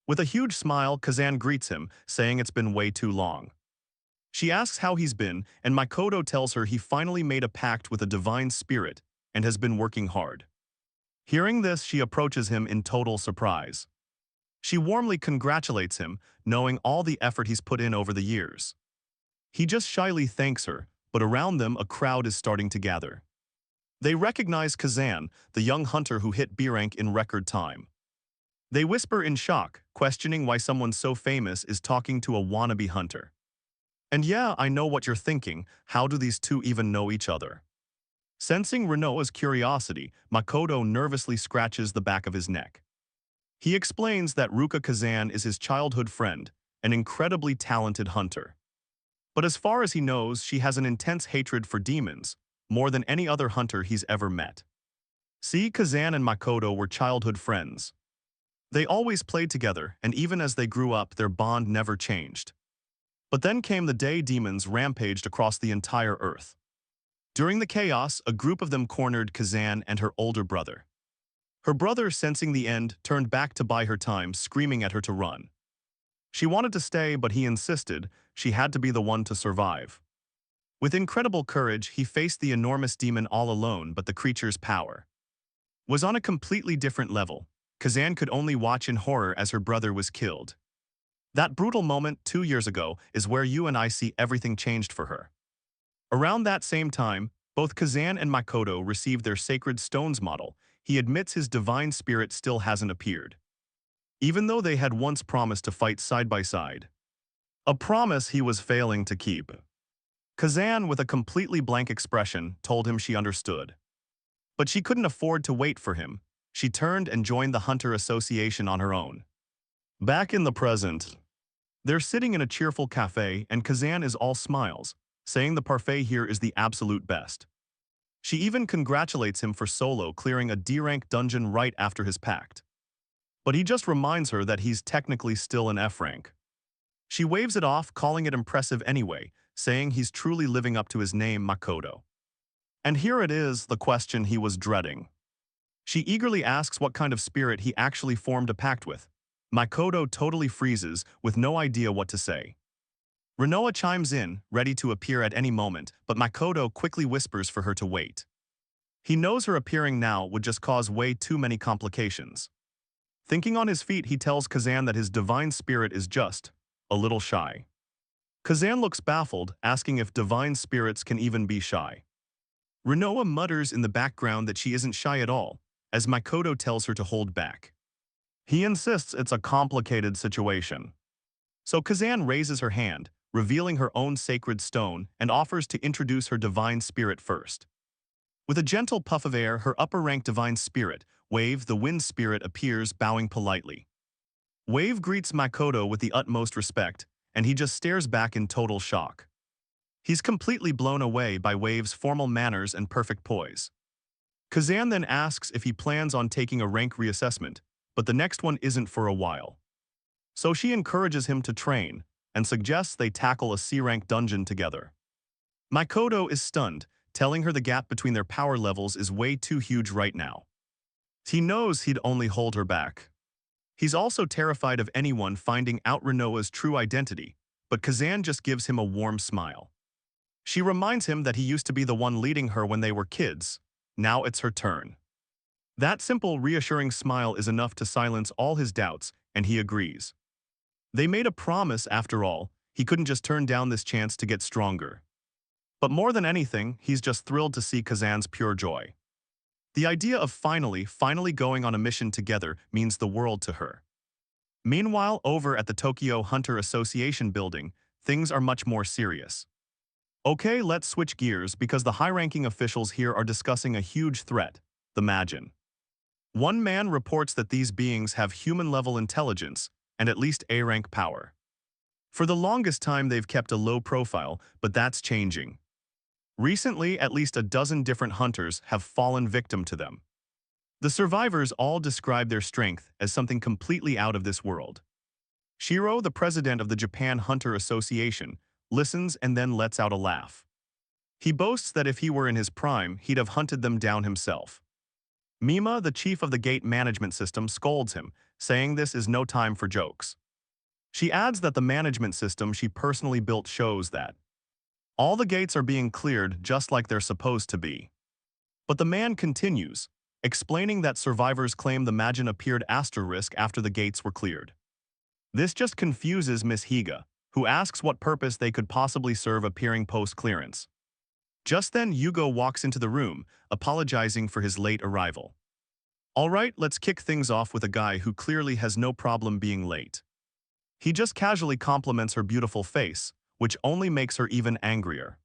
With a huge smile, Kazan greets him, saying it's been way too long. She asks how he's been, and Makoto tells her he finally made a pact with a divine spirit and has been working hard. Hearing this, she approaches him in total surprise. She warmly congratulates him, knowing all the effort he's put in over the years. He just shyly thanks her, but around them a crowd is starting to gather. They recognize Kazan, the young hunter who hit B rank in record time. They whisper in shock, questioning why someone so famous is talking to a wannabe hunter. And yeah, I know what you're thinking, how do these two even know each other? Sensing Renoa's curiosity, Makoto nervously scratches the back of his neck. He explains that Ruka Kazan is his childhood friend, an incredibly talented hunter. But as far as he knows, she has an intense hatred for demons, more than any other hunter he's ever met. See, Kazan and Makoto were childhood friends. They always played together, and even as they grew up, their bond never changed. But then came the day demons rampaged across the entire Earth. During the chaos, a group of them cornered Kazan and her older brother. Her brother, sensing the end, turned back to buy her time, screaming at her to run. She wanted to stay, but he insisted she had to be the one to survive. With incredible courage, he faced the enormous demon all alone, but the creature's power was on a completely different level. Kazan could only watch in horror as her brother was killed. That brutal moment 2 years ago is where you and I see everything changed for her. Around that same time, both Kazan and Makoto received their sacred stones model. He admits his divine spirit still hasn't appeared, even though they had once promised to fight side by side. A promise he was failing to keep. Kazan, with a completely blank expression, told him she understood. But she couldn't afford to wait for him. She turned and joined the Hunter Association on her own. Back in the present, they're sitting in a cheerful cafe, and Kazan is all smiles, saying the parfait here is the absolute best. She even congratulates him for solo clearing a D-rank dungeon right after his pact. But he just reminds her that he's technically still an F rank. She waves it off, calling it impressive anyway, saying he's truly living up to his name, Makoto. And here it is, the question he was dreading. She eagerly asks what kind of spirit he actually formed a pact with. Makoto totally freezes, with no idea what to say. Renoa chimes in, ready to appear at any moment, but Makoto quickly whispers for her to wait. He knows her appearing now would just cause way too many complications. Thinking on his feet, he tells Kazan that his divine spirit is just a little shy. Kazan looks baffled, asking if divine spirits can even be shy. Renoa mutters in the background that she isn't shy at all, as Makoto tells her to hold back. He insists it's a complicated situation. So Kazan raises her hand, revealing her own sacred stone, and offers to introduce her divine spirit first. With a gentle puff of air, her upper-rank divine spirit, Wave, the wind spirit, appears, bowing politely. Wave greets Makoto with the utmost respect, and he just stares back in total shock. He's completely blown away by Wave's formal manners and perfect poise. Kazan then asks if he plans on taking a rank reassessment, but the next one isn't for a while. So she encourages him to train, and suggests they tackle a C-rank dungeon together. Makoto is stunned, telling her the gap between their power levels is way too huge right now. He knows he'd only hold her back. He's also terrified of anyone finding out Renoa's true identity, but Kazan just gives him a warm smile. She reminds him that he used to be the one leading her when they were kids. Now it's her turn. That simple, reassuring smile is enough to silence all his doubts, and he agrees. They made a promise, after all. He couldn't just turn down this chance to get stronger. But more than anything, he's just thrilled to see Kazan's pure joy. The idea of finally going on a mission together means the world to her. Meanwhile, over at the Tokyo Hunter Association building, things are much more serious. Okay, let's switch gears because the high-ranking officials here are discussing a huge threat, the Majin. One man reports that these beings have human-level intelligence and at least A-rank power. For the longest time they've kept a low profile, but that's changing. Recently, at least a dozen different hunters have fallen victim to them. The survivors all describe their strength as something completely out of this world. Shiro, the president of the Japan Hunter Association, listens and then lets out a laugh. He boasts that if he were in his prime, he'd have hunted them down himself. Mima, the chief of the gate management system, scolds him, saying this is no time for jokes. She adds that the management system she personally built shows that all the gates are being cleared just like they're supposed to be. But the man continues, explaining that survivors claim the Majin appeared asterisk after the gates were cleared. This just confuses Miss Higa, who asks what purpose they could possibly serve appearing post-clearance. Just then Yugo walks into the room, apologizing for his late arrival. Alright, let's kick things off with a guy who clearly has no problem being late. He just casually compliments her beautiful face, which only makes her even angrier.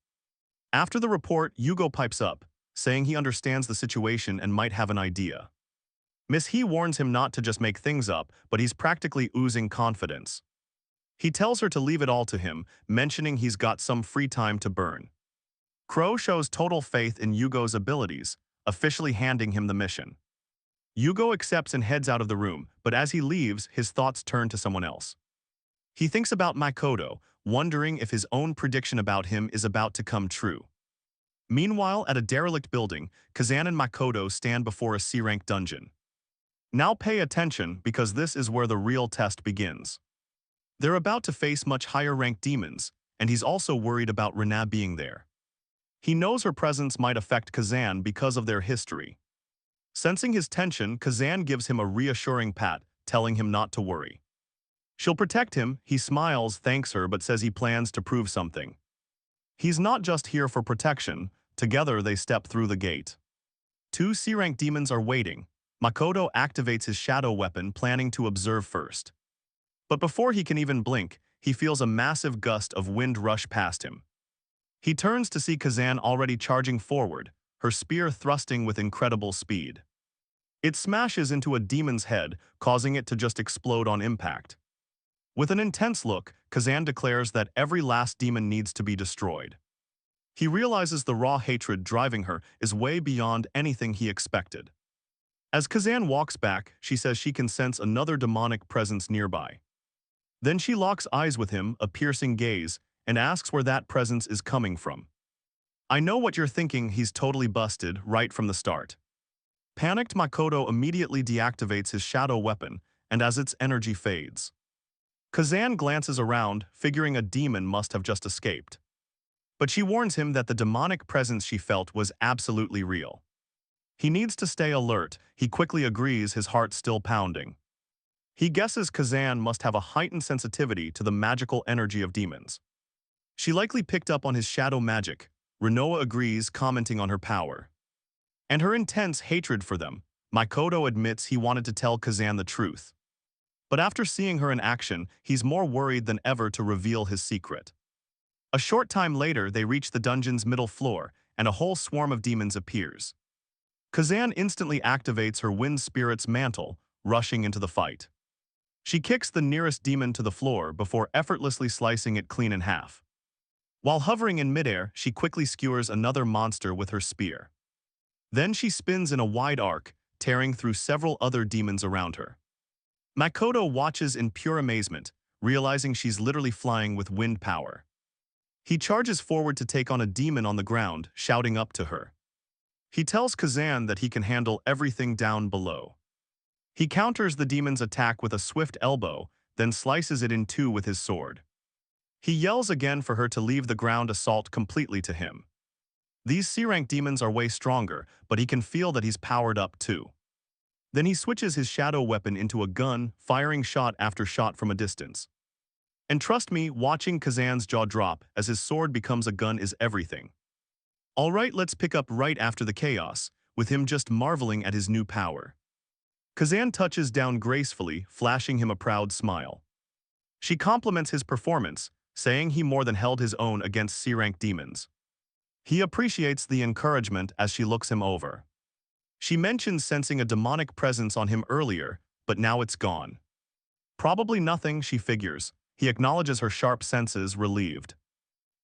After the report, Yugo pipes up, saying he understands the situation and might have an idea. Miss He warns him not to just make things up, but he's practically oozing confidence. He tells her to leave it all to him, mentioning he's got some free time to burn. Crow shows total faith in Yugo's abilities, officially handing him the mission. Yugo accepts and heads out of the room, but as he leaves, his thoughts turn to someone else. He thinks about Makoto, wondering if his own prediction about him is about to come true. Meanwhile, at a derelict building, Kazan and Makoto stand before a C-rank dungeon. Now pay attention because this is where the real test begins. They're about to face much higher-ranked demons, and he's also worried about Rena being there. He knows her presence might affect Kazan because of their history. Sensing his tension, Kazan gives him a reassuring pat, telling him not to worry. She'll protect him. He smiles, thanks her, but says he plans to prove something. He's not just here for protection. Together they step through the gate. Two C-rank demons are waiting. Makoto activates his shadow weapon, planning to observe first. But before he can even blink, he feels a massive gust of wind rush past him. He turns to see Kazan already charging forward, her spear thrusting with incredible speed. It smashes into a demon's head, causing it to just explode on impact. With an intense look, Kazan declares that every last demon needs to be destroyed. He realizes the raw hatred driving her is way beyond anything he expected. As Kazan walks back, she says she can sense another demonic presence nearby. Then she locks eyes with him, a piercing gaze, and asks where that presence is coming from. I know what you're thinking, he's totally busted right from the start. Panicked, Makoto immediately deactivates his shadow weapon, and as its energy fades. Kazan glances around, figuring a demon must have just escaped. But she warns him that the demonic presence she felt was absolutely real. He needs to stay alert. He quickly agrees, his heart still pounding. He guesses Kazan must have a heightened sensitivity to the magical energy of demons. She likely picked up on his shadow magic. Renoa agrees, commenting on her power. And her intense hatred for them. Makoto admits he wanted to tell Kazan the truth. But after seeing her in action, he's more worried than ever to reveal his secret. A short time later, they reach the dungeon's middle floor, and a whole swarm of demons appears. Kazan instantly activates her wind spirit's mantle, rushing into the fight. She kicks the nearest demon to the floor before effortlessly slicing it clean in half. While hovering in midair, she quickly skewers another monster with her spear. Then she spins in a wide arc, tearing through several other demons around her. Makoto watches in pure amazement, realizing she's literally flying with wind power. He charges forward to take on a demon on the ground, shouting up to her. He tells Kazan that he can handle everything down below. He counters the demon's attack with a swift elbow, then slices it in two with his sword. He yells again for her to leave the ground assault completely to him. These C-rank demons are way stronger, but he can feel that he's powered up too. Then he switches his shadow weapon into a gun, firing shot after shot from a distance. And trust me, watching Kazan's jaw drop as his sword becomes a gun is everything. Alright, let's pick up right after the chaos, with him just marveling at his new power. Kazan touches down gracefully, flashing him a proud smile. She compliments his performance, saying he more than held his own against C-rank demons. He appreciates the encouragement as she looks him over. She mentions sensing a demonic presence on him earlier, but now it's gone. Probably nothing, she figures. He acknowledges her sharp senses, relieved.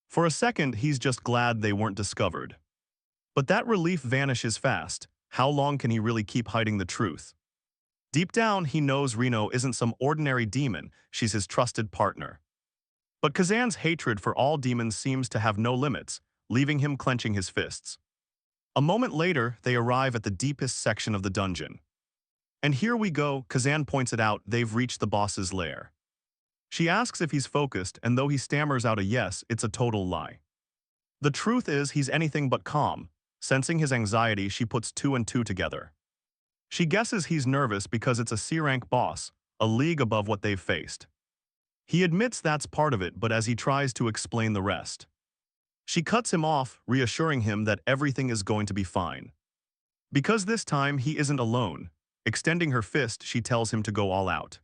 For a second, he's just glad they weren't discovered. But that relief vanishes fast. How long can he really keep hiding the truth? Deep down, he knows Reno isn't some ordinary demon, she's his trusted partner. But Kazan's hatred for all demons seems to have no limits, leaving him clenching his fists. A moment later, they arrive at the deepest section of the dungeon. And here we go, Kazan points it out, they've reached the boss's lair. She asks if he's focused, and though he stammers out a yes, it's a total lie. The truth is he's anything but calm. Sensing his anxiety, she puts two and two together. She guesses he's nervous because it's a C-rank boss, a league above what they've faced. He admits that's part of it, but as he tries to explain the rest, she cuts him off, reassuring him that everything is going to be fine. Because this time he isn't alone. Extending her fist, she tells him to go all out.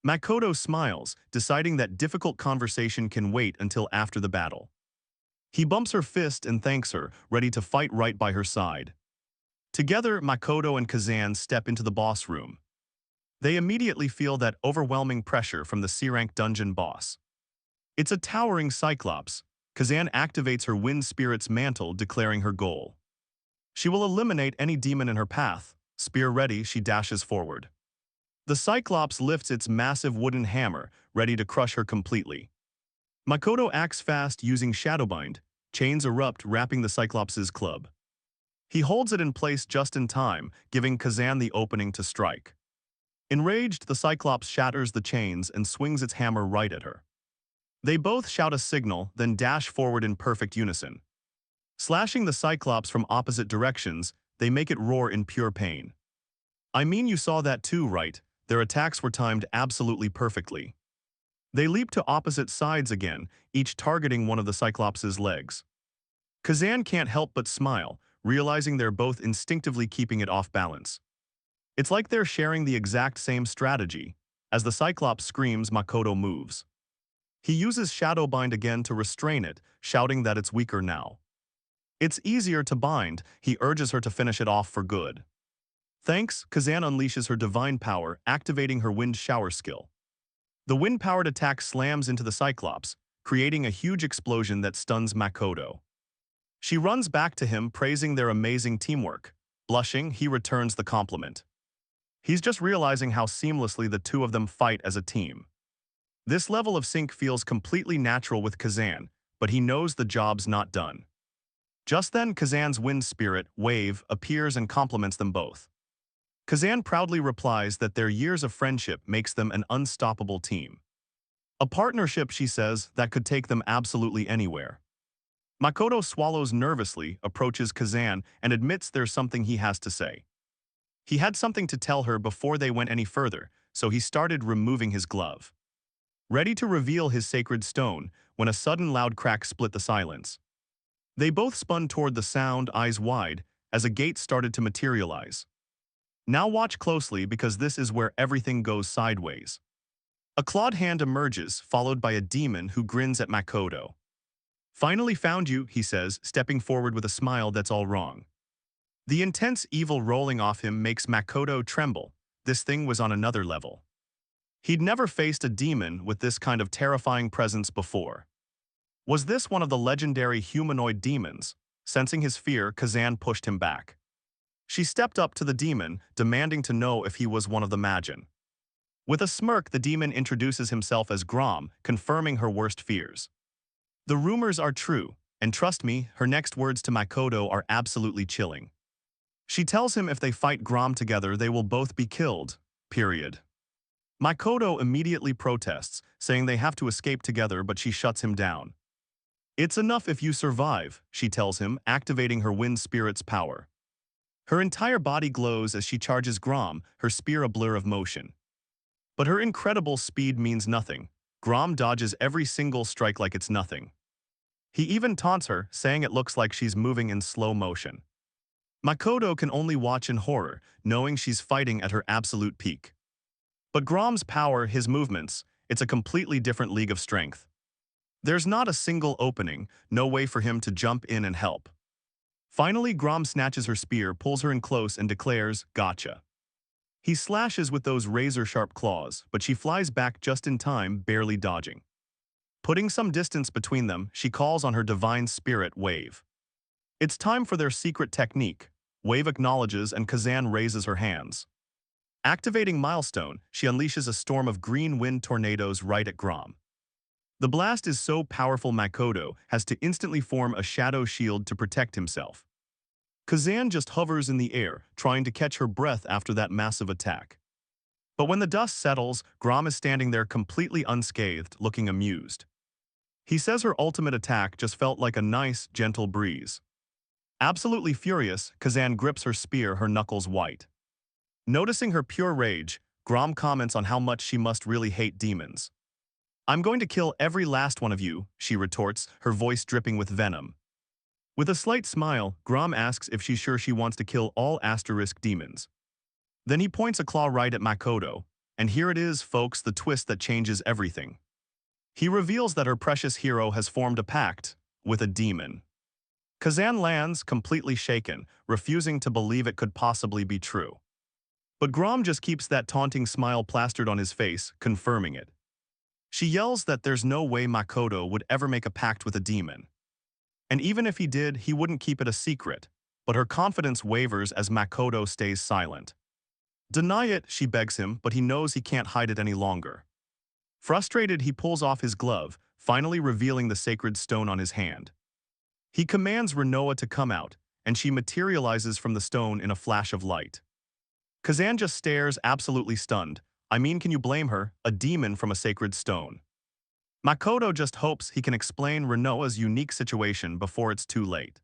Makoto smiles, deciding that difficult conversation can wait until after the battle. He bumps her fist and thanks her, ready to fight right by her side. Together, Makoto and Kazan step into the boss room. They immediately feel that overwhelming pressure from the C-rank dungeon boss. It's a towering cyclops. Kazan activates her wind spirit's mantle, declaring her goal. She will eliminate any demon in her path. Spear ready, she dashes forward. The cyclops lifts its massive wooden hammer, ready to crush her completely. Makoto acts fast using Shadowbind. Chains erupt, wrapping the cyclops' club. He holds it in place just in time, giving Kazan the opening to strike. Enraged, the cyclops shatters the chains and swings its hammer right at her. They both shout a signal, then dash forward in perfect unison. Slashing the cyclops from opposite directions, they make it roar in pure pain. I mean, you saw that too, right? Their attacks were timed absolutely perfectly. They leap to opposite sides again, each targeting one of the cyclops' legs. Kazan can't help but smile, realizing they're both instinctively keeping it off balance. It's like they're sharing the exact same strategy. As the cyclops screams, Makoto moves. He uses Shadowbind again to restrain it, shouting that it's weaker now. It's easier to bind, he urges her to finish it off for good. Thanks, Kazan unleashes her divine power, activating her wind shower skill. The wind-powered attack slams into the cyclops, creating a huge explosion that stuns Makoto. She runs back to him, praising their amazing teamwork. Blushing, he returns the compliment. He's just realizing how seamlessly the two of them fight as a team. This level of sync feels completely natural with Kazan, but he knows the job's not done. Just then, Kazan's wind spirit, Wave, appears and compliments them both. Kazan proudly replies that their years of friendship makes them an unstoppable team. A partnership, she says, that could take them absolutely anywhere. Makoto swallows nervously, approaches Kazan, and admits there's something he has to say. He had something to tell her before they went any further, so he started removing his glove. Ready to reveal his sacred stone, when a sudden loud crack split the silence. They both spun toward the sound, eyes wide, as a gate started to materialize. Now watch closely because this is where everything goes sideways. A clawed hand emerges, followed by a demon who grins at Makoto. "Finally found you," he says, stepping forward with a smile that's all wrong. The intense evil rolling off him makes Makoto tremble. This thing was on another level. He'd never faced a demon with this kind of terrifying presence before. Was this one of the legendary humanoid demons? Sensing his fear, Kazan pushed him back. She stepped up to the demon, demanding to know if he was one of the Majin. With a smirk, the demon introduces himself as Grom, confirming her worst fears. "The rumors are true, and trust me, her next words to Makoto are absolutely chilling. She tells him if they fight Grom together, they will both be killed. Period." Makoto immediately protests, saying they have to escape together, but she shuts him down. "It's enough if you survive," she tells him, activating her wind spirit's power. Her entire body glows as she charges Grom, her spear a blur of motion. But her incredible speed means nothing. Grom dodges every single strike like it's nothing. He even taunts her, saying it looks like she's moving in slow motion. Makoto can only watch in horror, knowing she's fighting at her absolute peak. But Grom's power, his movements, it's a completely different league of strength. There's not a single opening, no way for him to jump in and help. Finally, Grom snatches her spear, pulls her in close, and declares, "Gotcha." He slashes with those razor-sharp claws, but she flies back just in time, barely dodging. Putting some distance between them, she calls on her divine spirit, Wave. It's time for their secret technique. Wave acknowledges and Kazan raises her hands. Activating Milestone, she unleashes a storm of green wind tornadoes right at Grom. The blast is so powerful Makoto has to instantly form a shadow shield to protect himself. Kazan just hovers in the air, trying to catch her breath after that massive attack. But when the dust settles, Grom is standing there completely unscathed, looking amused. He says her ultimate attack just felt like a nice, gentle breeze. Absolutely furious, Kazan grips her spear, her knuckles white. Noticing her pure rage, Grom comments on how much she must really hate demons. "I'm going to kill every last one of you," she retorts, her voice dripping with venom. With a slight smile, Grom asks if she's sure she wants to kill all asterisk demons. Then he points a claw right at Makoto, and here it is, folks, the twist that changes everything. He reveals that her precious hero has formed a pact with a demon. Kazan lands, completely shaken, refusing to believe it could possibly be true. But Grom just keeps that taunting smile plastered on his face, confirming it. She yells that there's no way Makoto would ever make a pact with a demon. And even if he did, he wouldn't keep it a secret, but her confidence wavers as Makoto stays silent. "Deny it," she begs him, but he knows he can't hide it any longer. Frustrated, he pulls off his glove, finally revealing the sacred stone on his hand. He commands Renoa to come out, and she materializes from the stone in a flash of light. Kazan just stares, absolutely stunned. I mean, can you blame her? A demon from a sacred stone. Makoto just hopes he can explain Renoa's unique situation before it's too late.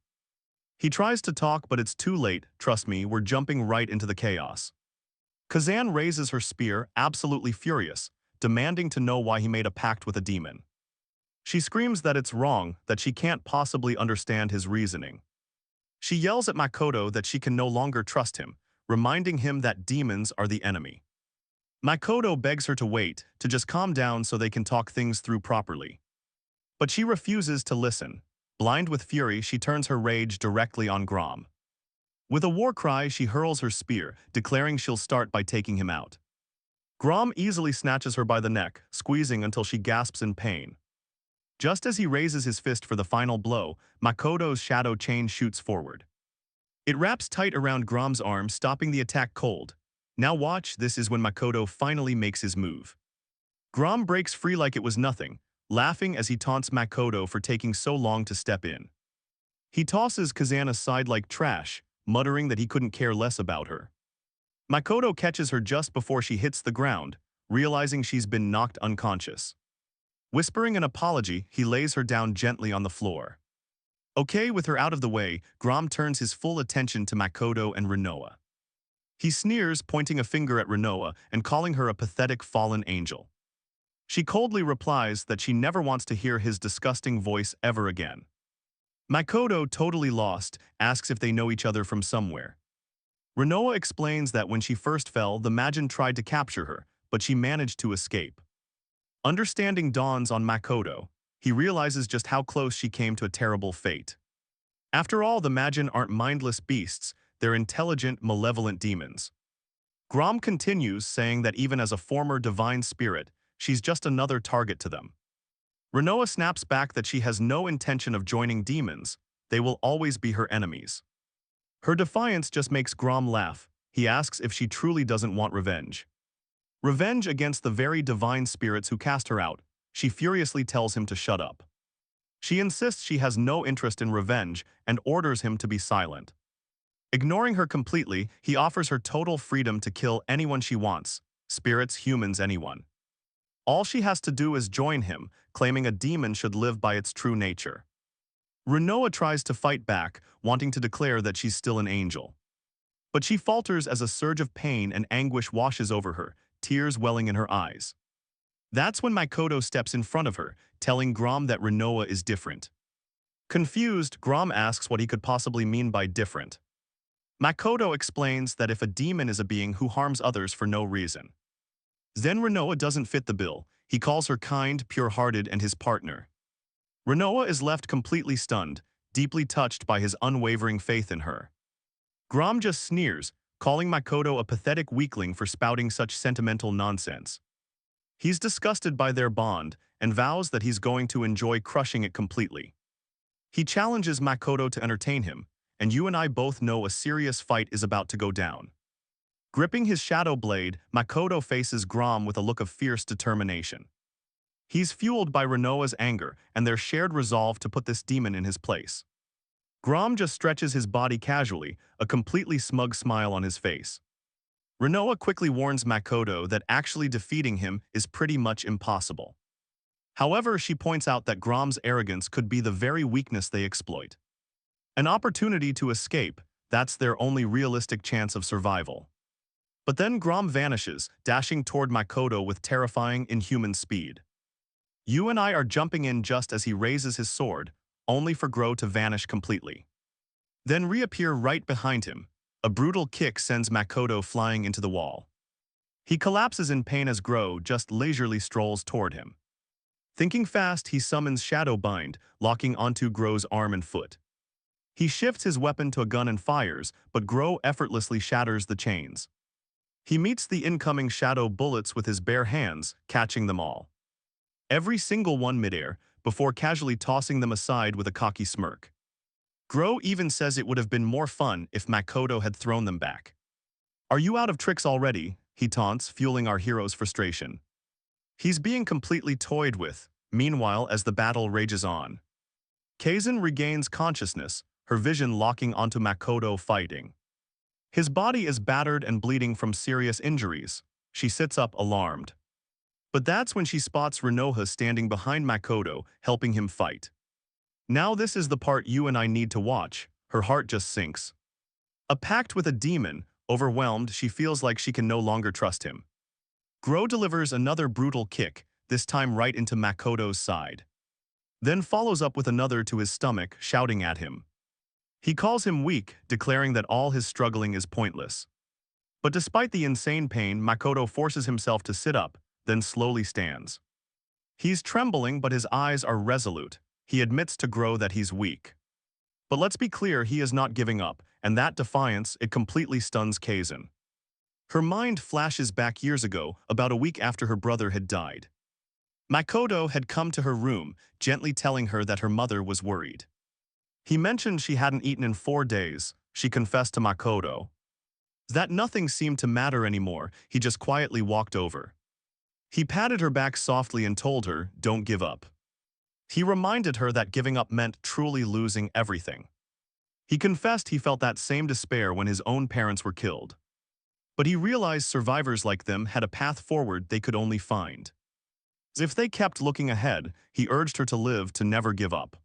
He tries to talk, but it's too late. Trust me, we're jumping right into the chaos. Kazan raises her spear, absolutely furious, demanding to know why he made a pact with a demon. She screams that it's wrong, that she can't possibly understand his reasoning. She yells at Makoto that she can no longer trust him, reminding him that demons are the enemy. Makoto begs her to wait, to just calm down so they can talk things through properly. But she refuses to listen. Blind with fury, she turns her rage directly on Grom. With a war cry, she hurls her spear, declaring she'll start by taking him out. Grom easily snatches her by the neck, squeezing until she gasps in pain. Just as he raises his fist for the final blow, Makoto's shadow chain shoots forward. It wraps tight around Grom's arm, stopping the attack cold. Now watch, this is when Makoto finally makes his move. Grom breaks free like it was nothing, laughing as he taunts Makoto for taking so long to step in. He tosses Kazan aside like trash, muttering that he couldn't care less about her. Makoto catches her just before she hits the ground, realizing she's been knocked unconscious. Whispering an apology, he lays her down gently on the floor. Okay, with her out of the way, Grom turns his full attention to Makoto and Renoa. He sneers, pointing a finger at Renoa and calling her a pathetic fallen angel. She coldly replies that she never wants to hear his disgusting voice ever again. Makoto, totally lost, asks if they know each other from somewhere. Renoa explains that when she first fell, the Majin tried to capture her, but she managed to escape. Understanding dawns on Makoto. He realizes just how close she came to a terrible fate. After all, the Majin aren't mindless beasts, they're intelligent, malevolent demons. Grom continues, saying that even as a former divine spirit, she's just another target to them. Renoa snaps back that she has no intention of joining demons, they will always be her enemies. Her defiance just makes Grom laugh. He asks if she truly doesn't want revenge. Revenge against the very divine spirits who cast her out. She furiously tells him to shut up. She insists she has no interest in revenge and orders him to be silent. Ignoring her completely, he offers her total freedom to kill anyone she wants, spirits, humans, anyone. All she has to do is join him, claiming a demon should live by its true nature. Renoa tries to fight back, wanting to declare that she's still an angel. But she falters as a surge of pain and anguish washes over her, tears welling in her eyes. That's when Makoto steps in front of her, telling Grom that Renoa is different. Confused, Grom asks what he could possibly mean by different. Makoto explains that if a demon is a being who harms others for no reason, then Renoa doesn't fit the bill. He calls her kind, pure-hearted, and his partner. Renoa is left completely stunned, deeply touched by his unwavering faith in her. Grom just sneers, calling Makoto a pathetic weakling for spouting such sentimental nonsense. He's disgusted by their bond and vows that he's going to enjoy crushing it completely. He challenges Makoto to entertain him, and you and I both know a serious fight is about to go down. Gripping his shadow blade, Makoto faces Grom with a look of fierce determination. He's fueled by Renoa's anger and their shared resolve to put this demon in his place. Grom just stretches his body casually, a completely smug smile on his face. Renoa quickly warns Makoto that actually defeating him is pretty much impossible. However, she points out that Grom's arrogance could be the very weakness they exploit. An opportunity to escape, that's their only realistic chance of survival. But then Grom vanishes, dashing toward Makoto with terrifying, inhuman speed. You and I are jumping in just as he raises his sword, only for Gro to vanish completely. Then reappear right behind him. A brutal kick sends Makoto flying into the wall. He collapses in pain as Gro just leisurely strolls toward him. Thinking fast, he summons Shadow Bind, locking onto Gro's arm and foot. He shifts his weapon to a gun and fires, but Gro effortlessly shatters the chains. He meets the incoming shadow bullets with his bare hands, catching them all. Every single one midair, before casually tossing them aside with a cocky smirk. Gro even says it would have been more fun if Makoto had thrown them back. Are you out of tricks already? He taunts, fueling our hero's frustration. He's being completely toyed with, meanwhile as the battle rages on. Kaizen regains consciousness, her vision locking onto Makoto fighting. His body is battered and bleeding from serious injuries. She sits up alarmed. But that's when she spots Renoha standing behind Makoto, helping him fight. Now this is the part you and I need to watch. Her heart just sinks. A pact with a demon, overwhelmed, she feels like she can no longer trust him. Gro delivers another brutal kick, this time right into Makoto's side. Then follows up with another to his stomach, shouting at him. He calls him weak, declaring that all his struggling is pointless. But despite the insane pain, Makoto forces himself to sit up, then slowly stands. He's trembling, but his eyes are resolute. He admits to Gro that he's weak. But let's be clear, he is not giving up, and that defiance, it completely stuns Kaizen. Her mind flashes back years ago, about a week after her brother had died. Makoto had come to her room, gently telling her that her mother was worried. He mentioned she hadn't eaten in 4 days. She confessed to Makoto that nothing seemed to matter anymore. He just quietly walked over. He patted her back softly and told her, "Don't give up." He reminded her that giving up meant truly losing everything. He confessed he felt that same despair when his own parents were killed. But he realized survivors like them had a path forward they could only find. If they kept looking ahead, he urged her to live, to never give up.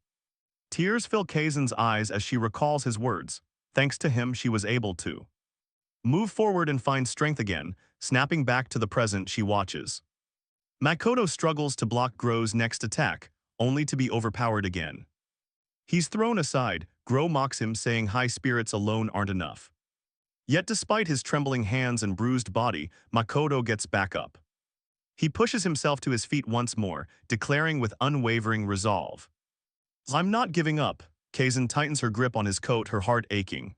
Tears fill Kaizen's eyes as she recalls his words. Thanks to him, she was able to move forward and find strength again. Snapping back to the present, she watches. Makoto struggles to block Gro's next attack, only to be overpowered again. He's thrown aside. Gro mocks him, saying high spirits alone aren't enough. Yet despite his trembling hands and bruised body, Makoto gets back up. He pushes himself to his feet once more, declaring with unwavering resolve. I'm not giving up. Kazan tightens her grip on his coat, her heart aching.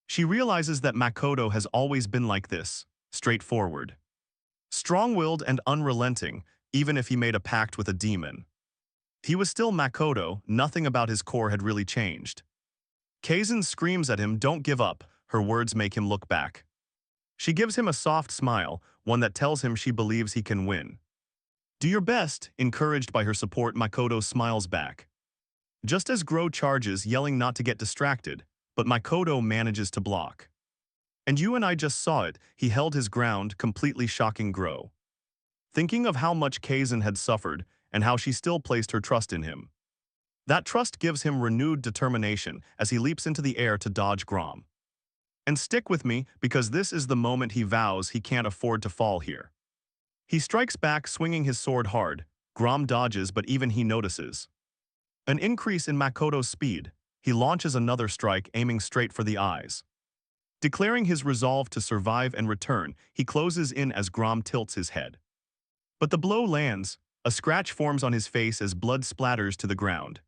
She realizes that Makoto has always been like this, straightforward. Strong-willed and unrelenting, even if he made a pact with a demon. He was still Makoto, nothing about his core had really changed. Kazan screams at him, "Don't give up," her words make him look back. She gives him a soft smile, one that tells him she believes he can win. "Do your best," encouraged by her support, Makoto smiles back. Just as Gro charges, yelling not to get distracted, but Makoto manages to block. And you and I just saw it, he held his ground, completely shocking Gro. Thinking of how much Kazan had suffered, and how she still placed her trust in him. That trust gives him renewed determination as he leaps into the air to dodge Grom. And stick with me, because this is the moment he vows he can't afford to fall here. He strikes back, swinging his sword hard. Grom dodges, but even he notices an increase in Makoto's speed. He launches another strike, aiming straight for the eyes. Declaring his resolve to survive and return, he closes in as Grom tilts his head. But the blow lands. A scratch forms on his face as blood splatters to the ground.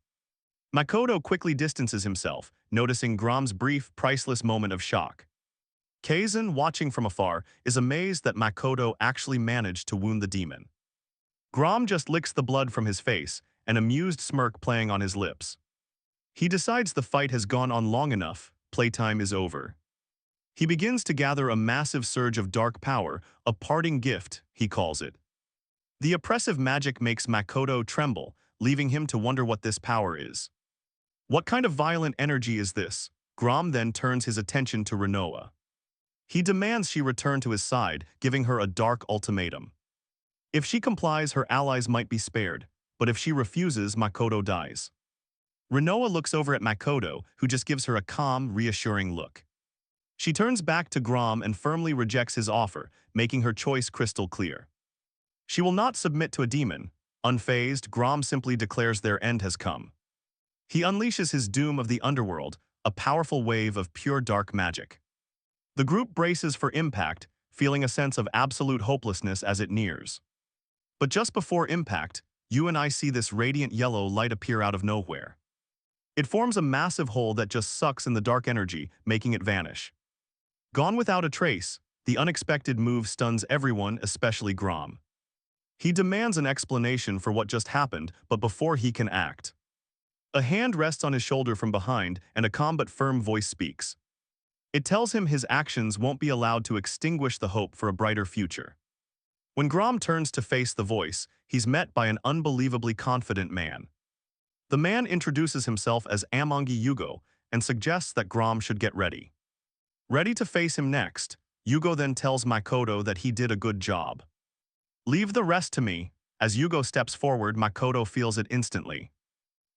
Makoto quickly distances himself, noticing Grom's brief, priceless moment of shock. Kazan, watching from afar, is amazed that Makoto actually managed to wound the demon. Grom just licks the blood from his face, an amused smirk playing on his lips. He decides the fight has gone on long enough, playtime is over. He begins to gather a massive surge of dark power, a parting gift, he calls it. The oppressive magic makes Makoto tremble, leaving him to wonder what this power is. What kind of violent energy is this? Grom then turns his attention to Rinoa. He demands she return to his side, giving her a dark ultimatum. If she complies, her allies might be spared, but if she refuses, Makoto dies. Rinoa looks over at Makoto, who just gives her a calm, reassuring look. She turns back to Grom and firmly rejects his offer, making her choice crystal clear. She will not submit to a demon. Unfazed, Grom simply declares their end has come. He unleashes his doom of the underworld, a powerful wave of pure dark magic. The group braces for impact, feeling a sense of absolute hopelessness as it nears. But just before impact, you and I see this radiant yellow light appear out of nowhere. It forms a massive hole that just sucks in the dark energy, making it vanish. Gone without a trace, the unexpected move stuns everyone, especially Grom. He demands an explanation for what just happened, but before he can act, a hand rests on his shoulder from behind, and a calm but firm voice speaks. It tells him his actions won't be allowed to extinguish the hope for a brighter future. When Grom turns to face the voice, he's met by an unbelievably confident man. The man introduces himself as Amongi Yugo and suggests that Grom should get ready. Ready to face him next, Yugo then tells Makoto that he did a good job. Leave the rest to me. As Yugo steps forward, Makoto feels it instantly.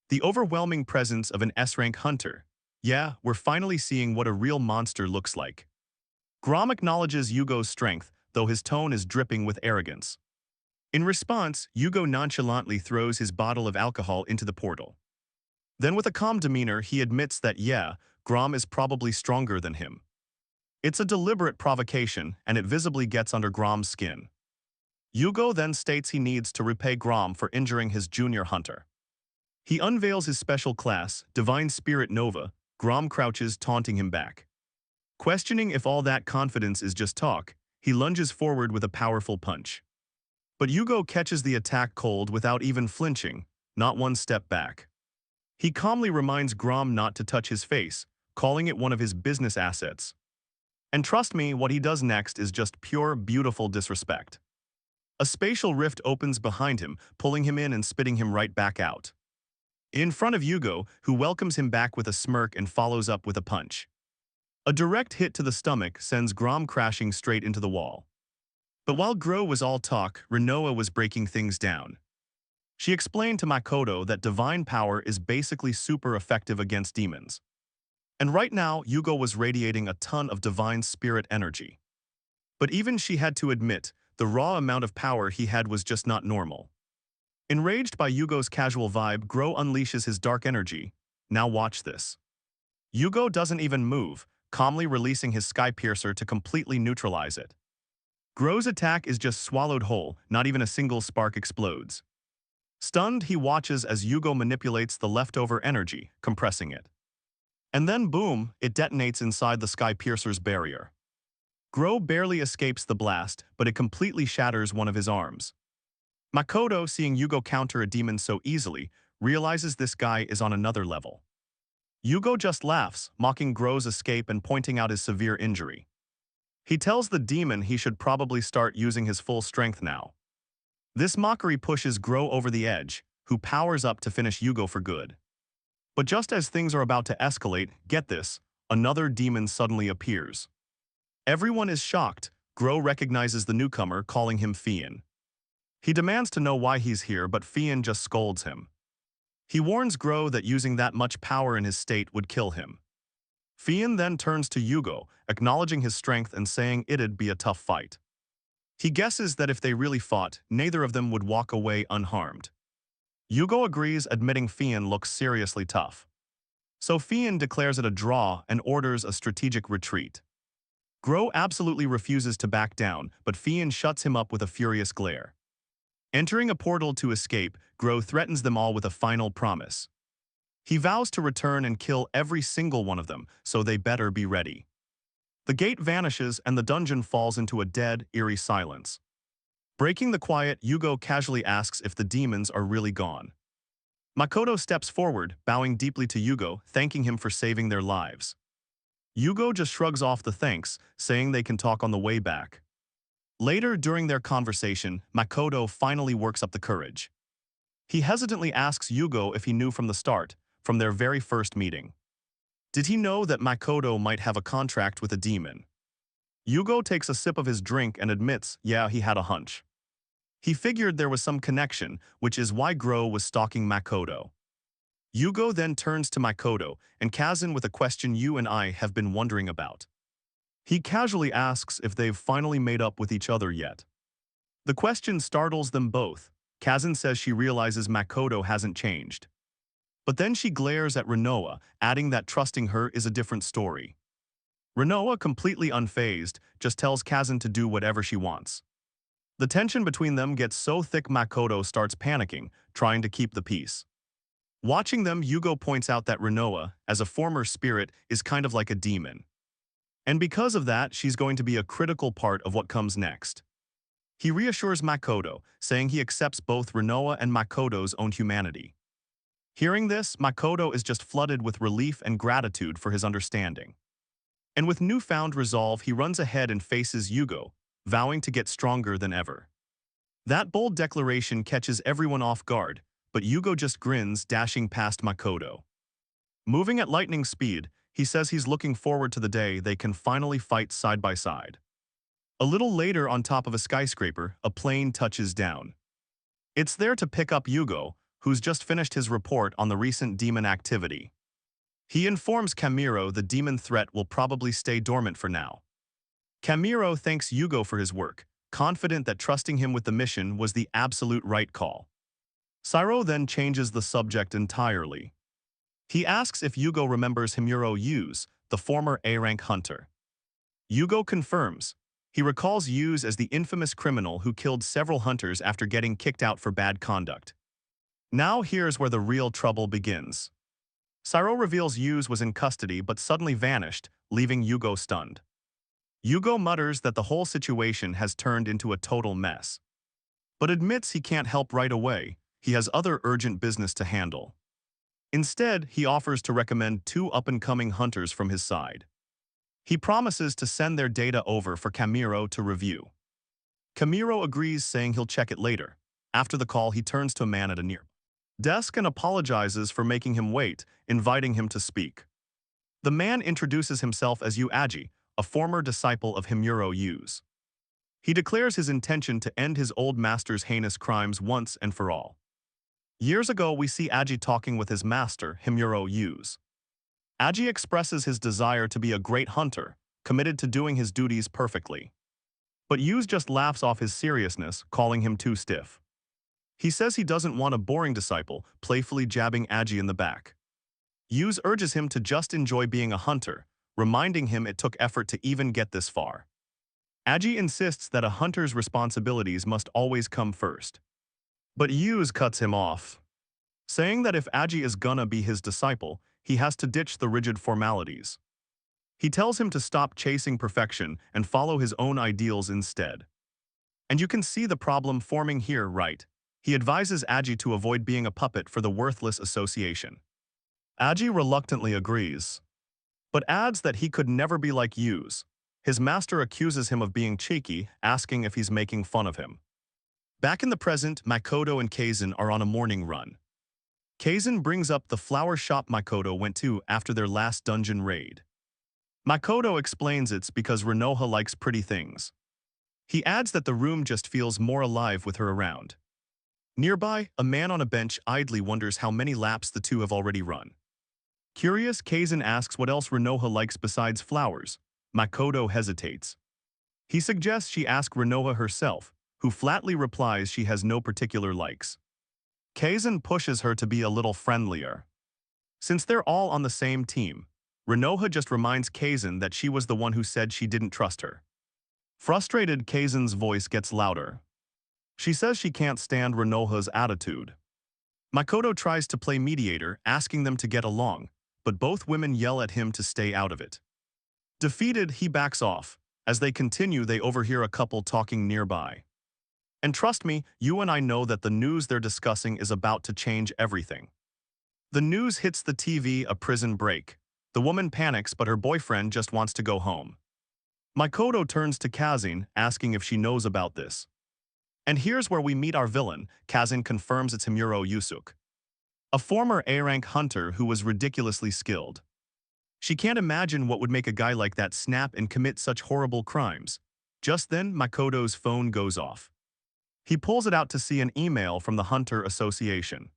The overwhelming presence of an S-rank hunter. Yeah, we're finally seeing what a real monster looks like. Grom acknowledges Yugo's strength, though his tone is dripping with arrogance. In response, Yugo nonchalantly throws his bottle of alcohol into the portal. Then with a calm demeanor, he admits that yeah, Grom is probably stronger than him. It's a deliberate provocation, and it visibly gets under Grom's skin. Yugo then states he needs to repay Grom for injuring his junior hunter. He unveils his special class, Divine Spirit Nova. Grom crouches, taunting him back. Questioning if all that confidence is just talk, he lunges forward with a powerful punch. But Yugo catches the attack cold without even flinching, not one step back. He calmly reminds Grom not to touch his face, calling it one of his business assets. And trust me, what he does next is just pure, beautiful disrespect. A spatial rift opens behind him, pulling him in and spitting him right back out. In front of Yugo, who welcomes him back with a smirk and follows up with a punch. A direct hit to the stomach sends Grom crashing straight into the wall. But while Gro was all talk, Rinoa was breaking things down. She explained to Makoto that divine power is basically super effective against demons. And right now, Yugo was radiating a ton of divine spirit energy. But even she had to admit, the raw amount of power he had was just not normal. Enraged by Yugo's casual vibe, Gro unleashes his dark energy. Now watch this. Yugo doesn't even move, calmly releasing his sky piercer to completely neutralize it. Gro's attack is just swallowed whole, not even a single spark explodes. Stunned, he watches as Yugo manipulates the leftover energy, compressing it. And then boom, it detonates inside the sky piercer's barrier. Gro barely escapes the blast, but it completely shatters one of his arms. Makoto, seeing Yugo counter a demon so easily, realizes this guy is on another level. Yugo just laughs, mocking Gro's escape and pointing out his severe injury. He tells the demon he should probably start using his full strength now. This mockery pushes Gro over the edge, who powers up to finish Yugo for good. But just as things are about to escalate, get this, another demon suddenly appears. Everyone is shocked. Gro recognizes the newcomer, calling him Fian. He demands to know why he's here, but Fian just scolds him. He warns Gro that using that much power in his state would kill him. Fian then turns to Yugo, acknowledging his strength and saying it'd be a tough fight. He guesses that if they really fought, neither of them would walk away unharmed. Yugo agrees, admitting Fian looks seriously tough. So Fian declares it a draw and orders a strategic retreat. Gro absolutely refuses to back down, but Fian shuts him up with a furious glare. Entering a portal to escape, Gro threatens them all with a final promise. He vows to return and kill every single one of them, so they better be ready. The gate vanishes and the dungeon falls into a dead, eerie silence. Breaking the quiet, Yugo casually asks if the demons are really gone. Makoto steps forward, bowing deeply to Yugo, thanking him for saving their lives. Yugo just shrugs off the thanks, saying they can talk on the way back. Later, during their conversation, Makoto finally works up the courage. He hesitantly asks Yugo if he knew from the start, from their very first meeting. Did he know that Makoto might have a contract with a demon? Yugo takes a sip of his drink and admits, yeah, he had a hunch. He figured there was some connection, which is why Gro was stalking Makoto. Yugo then turns to Makoto and Kazan with a question you and I have been wondering about. He casually asks if they've finally made up with each other yet. The question startles them both. Kazan says she realizes Makoto hasn't changed. But then she glares at Rinoa, adding that trusting her is a different story. Rinoa, completely unfazed, just tells Kazan to do whatever she wants. The tension between them gets so thick Makoto starts panicking, trying to keep the peace. Watching them, Yugo points out that Rinoa, as a former spirit, is kind of like a demon. And because of that, she's going to be a critical part of what comes next. He reassures Makoto, saying he accepts both Rinoa and Makoto's own humanity. Hearing this, Makoto is just flooded with relief and gratitude for his understanding. And with newfound resolve, he runs ahead and faces Yugo, vowing to get stronger than ever. That bold declaration catches everyone off guard, but Yugo just grins, dashing past Makoto. Moving at lightning speed, he says he's looking forward to the day they can finally fight side by side. A little later, on top of a skyscraper, a plane touches down. It's there to pick up Yugo, who's just finished his report on the recent demon activity. He informs Kamiro the demon threat will probably stay dormant for now. Kamiro thanks Yugo for his work, confident that trusting him with the mission was the absolute right call. Sairo then changes the subject entirely. He asks if Yugo remembers Himuro Yu's, the former A-rank hunter. Yugo confirms. He recalls Yu's as the infamous criminal who killed several hunters after getting kicked out for bad conduct. Now here's where the real trouble begins. Sairo reveals Yu's was in custody but suddenly vanished, leaving Yugo stunned. Yugo mutters that the whole situation has turned into a total mess. But admits he can't help right away, he has other urgent business to handle. Instead, he offers to recommend 2 up-and-coming hunters from his side. He promises to send their data over for Kamiro to review. Kamiro agrees, saying he'll check it later. After the call, he turns to a man at a near desk and apologizes for making him wait, inviting him to speak. The man introduces himself as Yu Aji, a former disciple of Himuro Yu's. He declares his intention to end his old master's heinous crimes once and for all. Years ago, we see Aji talking with his master, Himuro Yu's. Aji expresses his desire to be a great hunter, committed to doing his duties perfectly. But Yu's just laughs off his seriousness, calling him too stiff. He says he doesn't want a boring disciple, playfully jabbing Aji in the back. Yu's urges him to just enjoy being a hunter, reminding him it took effort to even get this far. Aji insists that a hunter's responsibilities must always come first. But Yuz cuts him off, saying that if Aji is gonna be his disciple, he has to ditch the rigid formalities. He tells him to stop chasing perfection and follow his own ideals instead. And you can see the problem forming here, right? He advises Aji to avoid being a puppet for the worthless association. Aji reluctantly agrees, but adds that he could never be like Yuz. His master accuses him of being cheeky, asking if he's making fun of him. Back in the present, Makoto and Kazan are on a morning run. Kazan brings up the flower shop Makoto went to after their last dungeon raid. Makoto explains it's because Renoha likes pretty things. He adds that the room just feels more alive with her around. Nearby, a man on a bench idly wonders how many laps the two have already run. Curious, Kazan asks what else Renoha likes besides flowers. Makoto hesitates. He suggests she ask Renoha herself, who flatly replies she has no particular likes. Kazan pushes her to be a little friendlier. Since they're all on the same team, Renoha just reminds Kazan that she was the one who said she didn't trust her. Frustrated, Kazan's voice gets louder. She says she can't stand Renoha's attitude. Makoto tries to play mediator, asking them to get along, but both women yell at him to stay out of it. Defeated, he backs off. As they continue, they overhear a couple talking nearby. And trust me, you and I know that the news they're discussing is about to change everything. The news hits the TV, a prison break. The woman panics, but her boyfriend just wants to go home. Makoto turns to Kazan, asking if she knows about this. And here's where we meet our villain. Kazan confirms it's Himuro Yusuke, a former A-rank hunter who was ridiculously skilled. She can't imagine what would make a guy like that snap and commit such horrible crimes. Just then, Makoto's phone goes off. He pulls it out to see an email from the Hunter Association.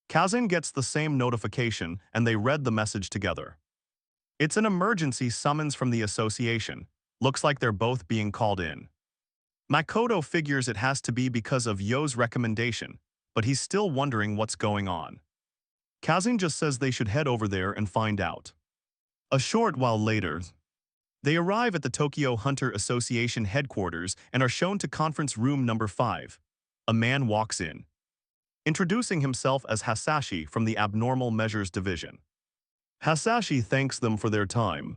Kazan gets the same notification, and they read the message together. It's an emergency summons from the association. Looks like they're both being called in. Makoto figures it has to be because of Yo's recommendation, but he's still wondering what's going on. Kazan just says they should head over there and find out. A short while later, they arrive at the Tokyo Hunter Association headquarters and are shown to conference room number 5. A man walks in, introducing himself as Hasashi from the Abnormal Measures Division. Hasashi thanks them for their time,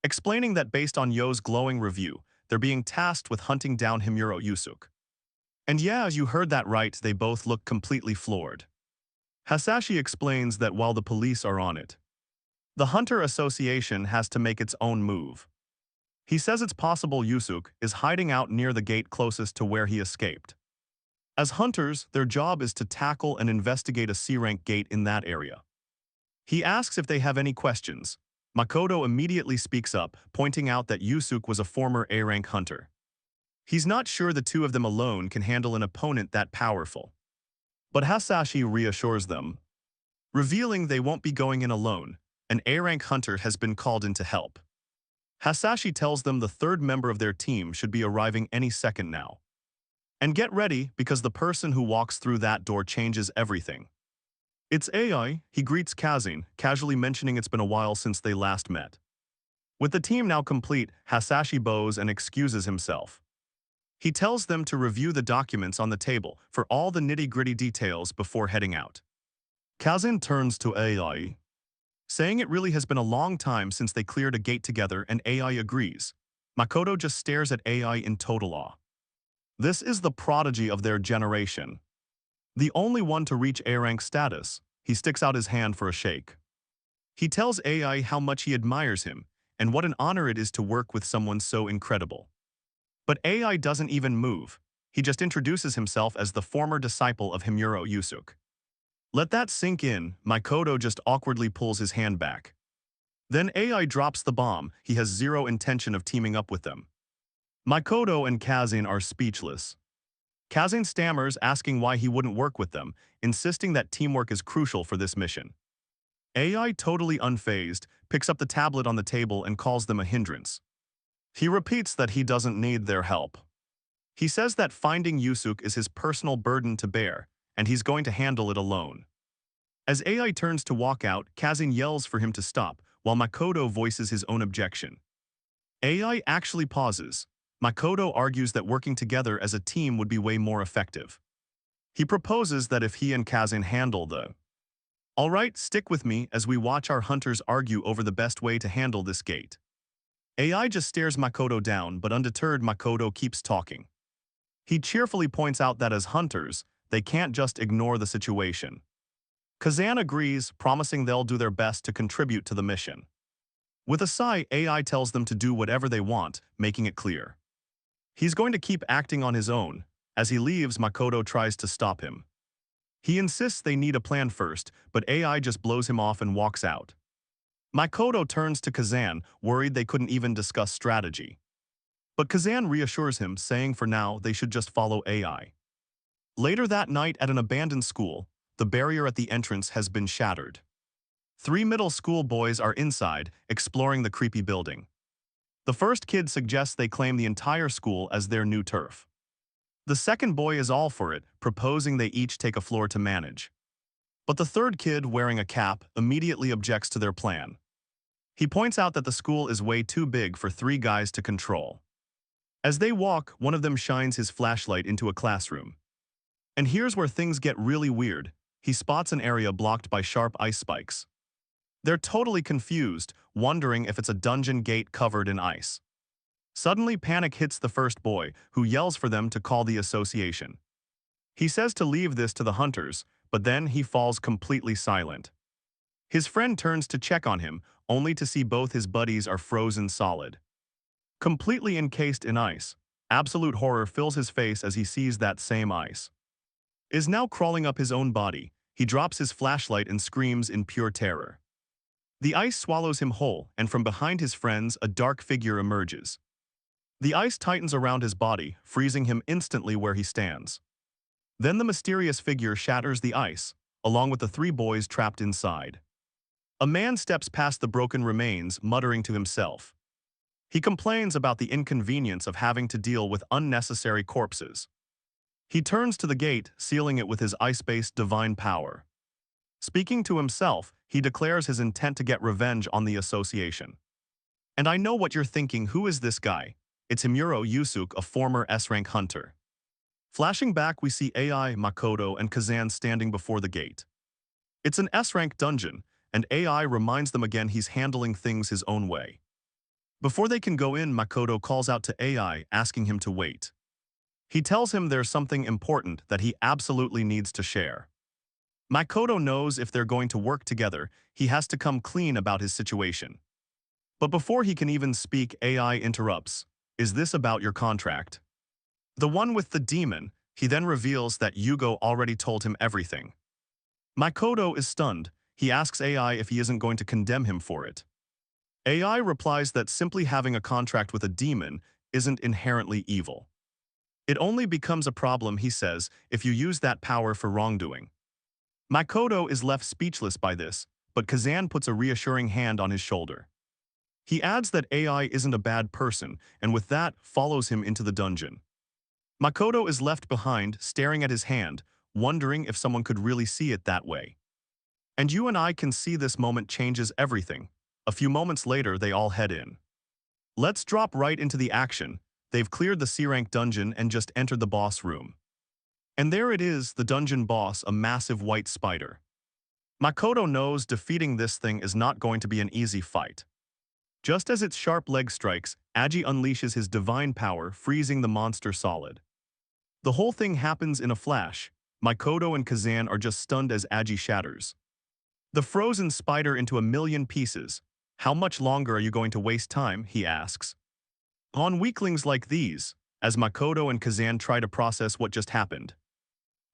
explaining that based on Yo's glowing review, they're being tasked with hunting down Himuro Yusuke. And yeah, you heard that right, they both look completely floored. Hasashi explains that while the police are on it, the Hunter Association has to make its own move. He says it's possible Yusuke is hiding out near the gate closest to where he escaped. As hunters, their job is to tackle and investigate a C-rank gate in that area. He asks if they have any questions. Makoto immediately speaks up, pointing out that Yusuke was a former A-rank hunter. He's not sure the two of them alone can handle an opponent that powerful. But Hasashi reassures them, revealing they won't be going in alone. An A-rank hunter has been called in to help. Hasashi tells them the third member of their team should be arriving any second now. And get ready, because the person who walks through that door changes everything. It's AI, he greets Kazan, casually mentioning it's been a while since they last met. With the team now complete, Hasashi bows and excuses himself. He tells them to review the documents on the table for all the nitty-gritty details before heading out. Kazan turns to AI, saying it really has been a long time since they cleared a gate together, and AI agrees. Makoto just stares at AI in total awe. This is the prodigy of their generation. The only one to reach A-rank status. He sticks out his hand for a shake. He tells AI how much he admires him, and what an honor it is to work with someone so incredible. But AI doesn't even move. He just introduces himself as the former disciple of Himuro Yusuke. Let that sink in. Makoto just awkwardly pulls his hand back. Then AI drops the bomb. He has zero intention of teaming up with them. Makoto and Kazan are speechless. Kazan stammers, asking why he wouldn't work with them, insisting that teamwork is crucial for this mission. AI, totally unfazed, picks up the tablet on the table and calls them a hindrance. He repeats that he doesn't need their help. He says that finding Yusuke is his personal burden to bear, and he's going to handle it alone. As AI turns to walk out, Kazan yells for him to stop, while Makoto voices his own objection. AI actually pauses. Makoto argues that working together as a team would be way more effective. He proposes that if he and Kazan handle the "Alright, stick with me as we watch our hunters argue over the best way to handle this gate." AI just stares Makoto down, but undeterred, Makoto keeps talking. He cheerfully points out that as hunters, they can't just ignore the situation. Kazan agrees, promising they'll do their best to contribute to the mission. With a sigh, AI tells them to do whatever they want, making it clear he's going to keep acting on his own. As he leaves, Makoto tries to stop him. He insists they need a plan first, but AI just blows him off and walks out. Makoto turns to Kazan, worried they couldn't even discuss strategy. But Kazan reassures him, saying for now they should just follow AI. Later that night at an abandoned school, the barrier at the entrance has been shattered. 3 middle school boys are inside, exploring the creepy building. The first kid suggests they claim the entire school as their new turf. The second boy is all for it, proposing they each take a floor to manage. But the third kid, wearing a cap, immediately objects to their plan. He points out that the school is way too big for 3 guys to control. As they walk, one of them shines his flashlight into a classroom. And here's where things get really weird. He spots an area blocked by sharp ice spikes. They're totally confused, wondering if it's a dungeon gate covered in ice. Suddenly, panic hits the first boy, who yells for them to call the association. He says to leave this to the hunters, but then he falls completely silent. His friend turns to check on him, only to see both his buddies are frozen solid. Completely encased in ice, absolute horror fills his face as he sees that same ice is now crawling up his own body. He drops his flashlight and screams in pure terror. The ice swallows him whole, and from behind his friends, a dark figure emerges. The ice tightens around his body, freezing him instantly where he stands. Then the mysterious figure shatters the ice, along with the 3 boys trapped inside. A man steps past the broken remains, muttering to himself. He complains about the inconvenience of having to deal with unnecessary corpses. He turns to the gate, sealing it with his ice-based divine power. Speaking to himself, he declares his intent to get revenge on the association. And I know what you're thinking, who is this guy? It's Himuro Yusuke, a former S-rank hunter. Flashing back, we see AI, Makoto, and Kazan standing before the gate. It's an S-rank dungeon, and AI reminds them again he's handling things his own way. Before they can go in, Makoto calls out to AI, asking him to wait. He tells him there's something important that he absolutely needs to share. Makoto knows if they're going to work together, he has to come clean about his situation. But before he can even speak, AI interrupts. Is this about your contract? The one with the demon. He then reveals that Yugo already told him everything. Makoto is stunned. He asks AI if he isn't going to condemn him for it. AI replies that simply having a contract with a demon isn't inherently evil. It only becomes a problem, he says, if you use that power for wrongdoing. Makoto is left speechless by this, but Kazan puts a reassuring hand on his shoulder. He adds that AI isn't a bad person, and with that, follows him into the dungeon. Makoto is left behind, staring at his hand, wondering if someone could really see it that way. And you and I can see this moment changes everything. A few moments later, they all head in. Let's drop right into the action. They've cleared the C-rank dungeon and just entered the boss room. And there it is, the dungeon boss, a massive white spider. Makoto knows defeating this thing is not going to be an easy fight. Just as its sharp leg strikes, Aji unleashes his divine power, freezing the monster solid. The whole thing happens in a flash. Makoto and Kazan are just stunned as Aji shatters the frozen spider into a million pieces. How much longer are you going to waste time, he asks. On weaklings like these, as Makoto and Kazan try to process what just happened.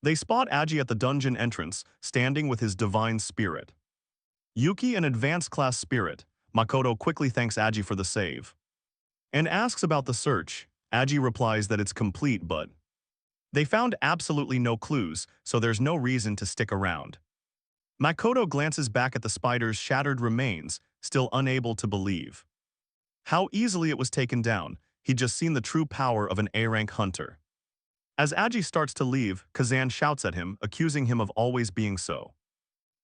They spot Aji at the dungeon entrance, standing with his divine spirit. Yuki, an advanced class spirit. Makoto quickly thanks Aji for the save and asks about the search. Aji replies that it's complete, but they found absolutely no clues, so there's no reason to stick around. Makoto glances back at the spider's shattered remains, still unable to believe how easily it was taken down. He'd just seen the true power of an A-rank hunter. As Aji starts to leave, Kazan shouts at him, accusing him of always being so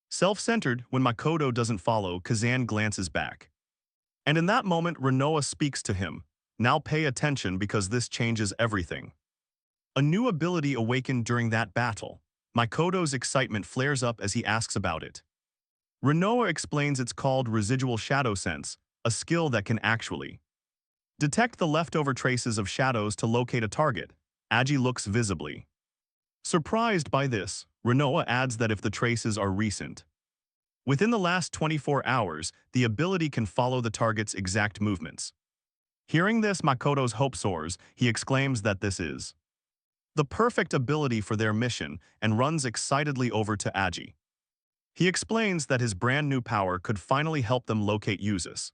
Self-centered, when Makoto doesn't follow, Kazan glances back. And in that moment, Renoa speaks to him. Now pay attention because this changes everything. A new ability awakened during that battle. Makoto's excitement flares up as he asks about it. Renoa explains it's called residual shadow sense, a skill that can actually detect the leftover traces of shadows to locate a target. Aji looks visibly surprised by this. Renoa adds that if the traces are recent, within the last 24 hours, the ability can follow the target's exact movements. Hearing this, Makoto's hope soars. He exclaims that this is the perfect ability for their mission and runs excitedly over to Aji. He explains that his brand new power could finally help them locate Usus.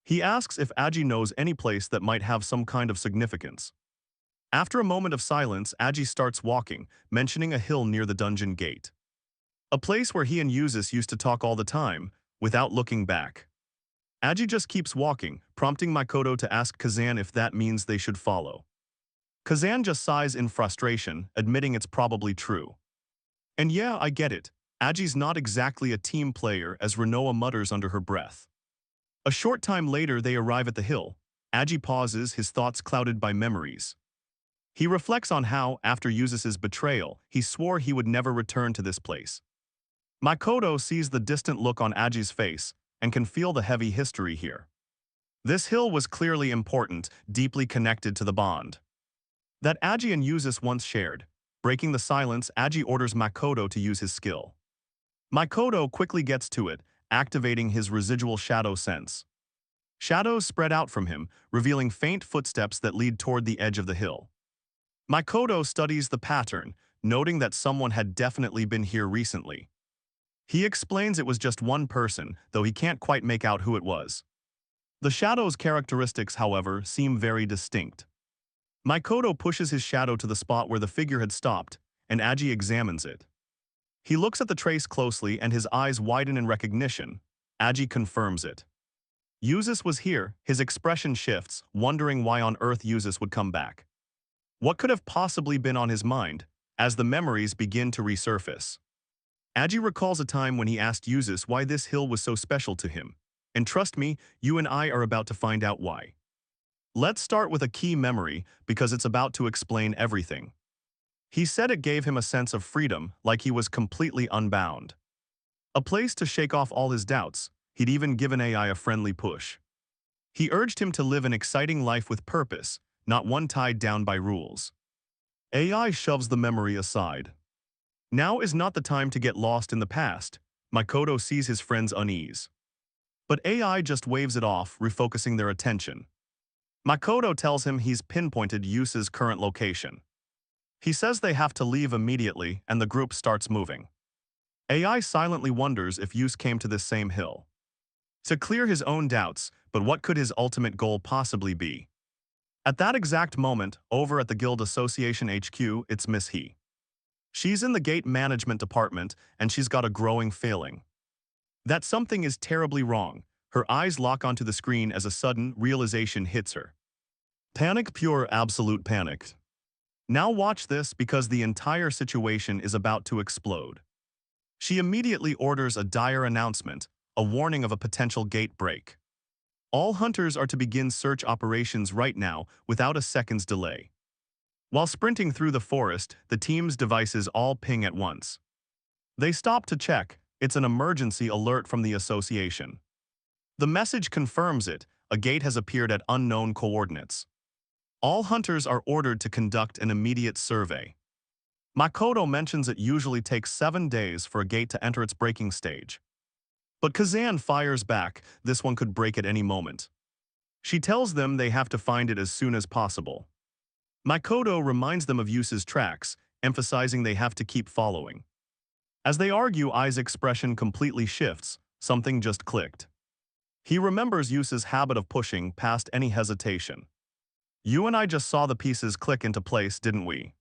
He asks if Aji knows any place that might have some kind of significance. After a moment of silence, Aji starts walking, mentioning a hill near the dungeon gate. A place where he and Usus used to talk all the time, without looking back. Aji just keeps walking, prompting Makoto to ask Kazan if that means they should follow. Kazan just sighs in frustration, admitting it's probably true. And yeah, I get it. Aji's not exactly a team player, as Renoa mutters under her breath. A short time later, they arrive at the hill. Aji pauses, his thoughts clouded by memories. He reflects on how, after Usus's betrayal, he swore he would never return to this place. Makoto sees the distant look on Aji's face and can feel the heavy history here. This hill was clearly important, deeply connected to the bond that Aji and Usus once shared. Breaking the silence, Aji orders Makoto to use his skill. Makoto quickly gets to it, activating his residual shadow sense. Shadows spread out from him, revealing faint footsteps that lead toward the edge of the hill. Makoto studies the pattern, noting that someone had definitely been here recently. He explains it was just one person, though he can't quite make out who it was. The shadow's characteristics, however, seem very distinct. Makoto pushes his shadow to the spot where the figure had stopped, and Aji examines it. He looks at the trace closely and his eyes widen in recognition. Aji confirms it. Usus was here. His expression shifts, wondering why on earth Usus would come back. What could have possibly been on his mind, as the memories begin to resurface? Aji recalls a time when he asked Usus why this hill was so special to him. And trust me, you and I are about to find out why. Let's start with a key memory, because it's about to explain everything. He said it gave him a sense of freedom, like he was completely unbound. A place to shake off all his doubts. He'd even given AI a friendly push. He urged him to live an exciting life with purpose, not one tied down by rules. AI shoves the memory aside. Now is not the time to get lost in the past. Makoto sees his friend's unease. But AI just waves it off, refocusing their attention. Makoto tells him he's pinpointed Usus's current location. He says they have to leave immediately, and the group starts moving. AI silently wonders if Usus came to this same hill to clear his own doubts, but what could his ultimate goal possibly be? At that exact moment, over at the Guild Association HQ, it's Miss He. She's in the gate management department, and she's got a growing feeling that something is terribly wrong. Her eyes lock onto the screen as a sudden realization hits her. Panic, pure absolute panic. Now watch this, because the entire situation is about to explode. She immediately orders a dire announcement, a warning of a potential gate break. All hunters are to begin search operations right now, without a second's delay. While sprinting through the forest, the team's devices all ping at once. They stop to check. It's an emergency alert from the association. The message confirms it. A gate has appeared at unknown coordinates. All hunters are ordered to conduct an immediate survey. Makoto mentions it usually takes 7 days for a gate to enter its breaking stage. But Kazan fires back, this one could break at any moment. She tells them they have to find it as soon as possible. Makoto reminds them of Usus's tracks, emphasizing they have to keep following. As they argue, Ai's expression completely shifts. Something just clicked. He remembers Usus's habit of pushing past any hesitation. You and I just saw the pieces click into place, didn't we?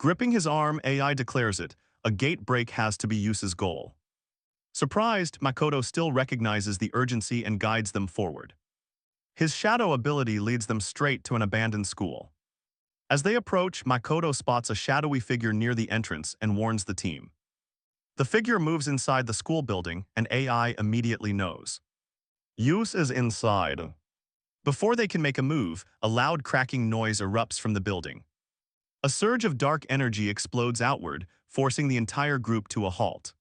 Gripping his arm, AI declares it. A gate break has to be Usus's goal. Surprised, Makoto still recognizes the urgency and guides them forward. His shadow ability leads them straight to an abandoned school. As they approach, Makoto spots a shadowy figure near the entrance and warns the team. The figure moves inside the school building, and AI immediately knows. Use is inside. Before they can make a move, a loud cracking noise erupts from the building. A surge of dark energy explodes outward, forcing the entire group to a halt.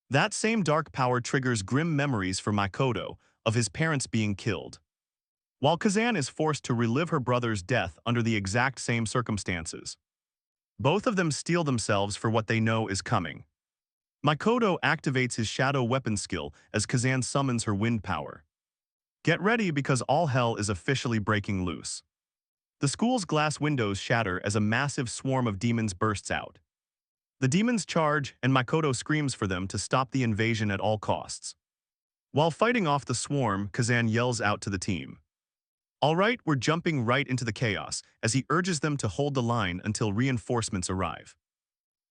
That same dark power triggers grim memories for Makoto of his parents being killed, while Kazan is forced to relive her brother's death under the exact same circumstances. Both of them steel themselves for what they know is coming. Makoto activates his shadow weapon skill as Kazan summons her wind power. Get ready because all hell is officially breaking loose. The school's glass windows shatter as a massive swarm of demons bursts out. The demons charge, and Makoto screams for them to stop the invasion at all costs. While fighting off the swarm, Kazan yells out to the team. All right, we're jumping right into the chaos, as he urges them to hold the line until reinforcements arrive.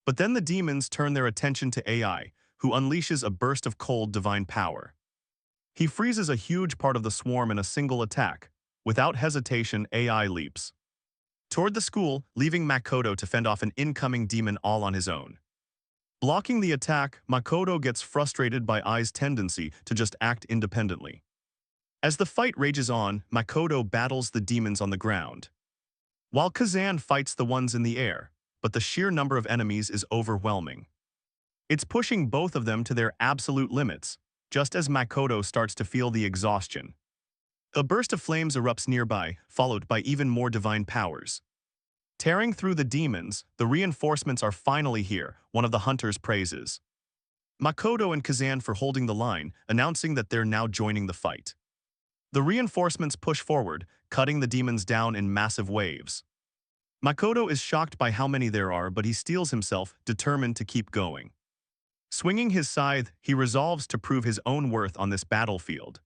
But then the demons turn their attention to AI, who unleashes a burst of cold divine power. He freezes a huge part of the swarm in a single attack. Without hesitation, AI leaps toward the school, leaving Makoto to fend off an incoming demon all on his own. Blocking the attack, Makoto gets frustrated by Ai's tendency to just act independently. As the fight rages on, Makoto battles the demons on the ground, while Kazan fights the ones in the air, but the sheer number of enemies is overwhelming. It's pushing both of them to their absolute limits, just as Makoto starts to feel the exhaustion. A burst of flames erupts nearby, followed by even more divine powers. Tearing through the demons, the reinforcements are finally here, one of the hunters praises Makoto and Kazan for holding the line, announcing that they're now joining the fight. The reinforcements push forward, cutting the demons down in massive waves. Makoto is shocked by how many there are, but he steels himself, determined to keep going. Swinging his scythe, he resolves to prove his own worth on this battlefield.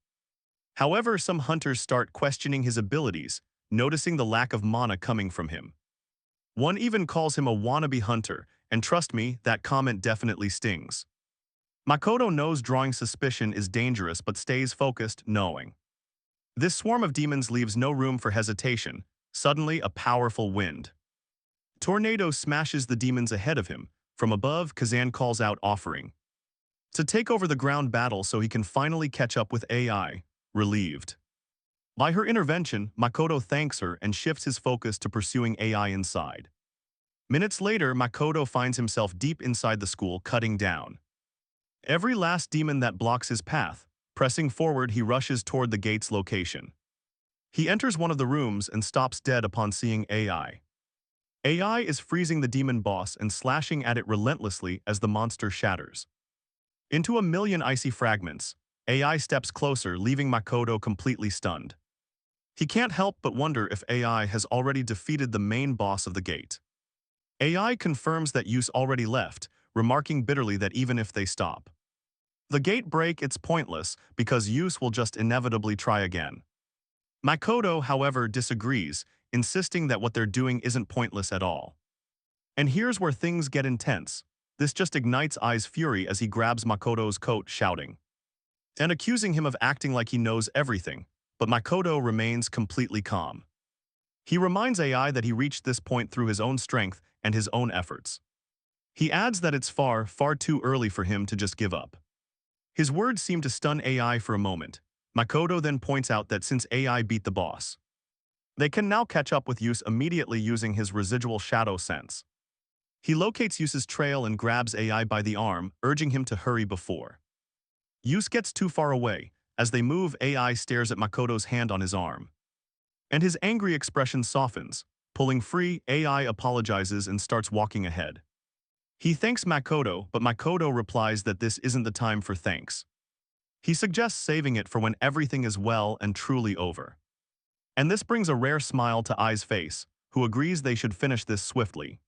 However, some hunters start questioning his abilities, noticing the lack of mana coming from him. One even calls him a wannabe hunter, and trust me, that comment definitely stings. Makoto knows drawing suspicion is dangerous but stays focused, knowing. This swarm of demons leaves no room for hesitation. Suddenly, a powerful wind tornado smashes the demons ahead of him. From above, Kazan calls out, offering to take over the ground battle so he can finally catch up with AI. Relieved by her intervention, Makoto thanks her and shifts his focus to pursuing AI inside. Minutes later, Makoto finds himself deep inside the school, cutting down every last demon that blocks his path. Pressing forward, he rushes toward the gate's location. He enters one of the rooms and stops dead upon seeing AI. AI is freezing the demon boss and slashing at it relentlessly as the monster shatters into a million icy fragments. AI steps closer, leaving Makoto completely stunned. He can't help but wonder if AI has already defeated the main boss of the gate. AI confirms that Use already left, remarking bitterly that even if they stop the gate break, it's pointless because Use will just inevitably try again. Makoto, however, disagrees, insisting that what they're doing isn't pointless at all. And here's where things get intense. This just ignites Ai's fury as he grabs Makoto's coat, shouting and accusing him of acting like he knows everything, but Makoto remains completely calm. He reminds AI that he reached this point through his own strength and his own efforts. He adds that it's far, far too early for him to just give up. His words seem to stun AI for a moment. Makoto then points out that since AI beat the boss, they can now catch up with Use immediately using his residual shadow sense. He locates Use's trail and grabs AI by the arm, urging him to hurry before Use gets too far away. As they move, AI stares at Makoto's hand on his arm, and his angry expression softens. Pulling free, AI apologizes and starts walking ahead. He thanks Makoto, but Makoto replies that this isn't the time for thanks. He suggests saving it for when everything is well and truly over. And this brings a rare smile to Ai's face, who agrees they should finish this swiftly.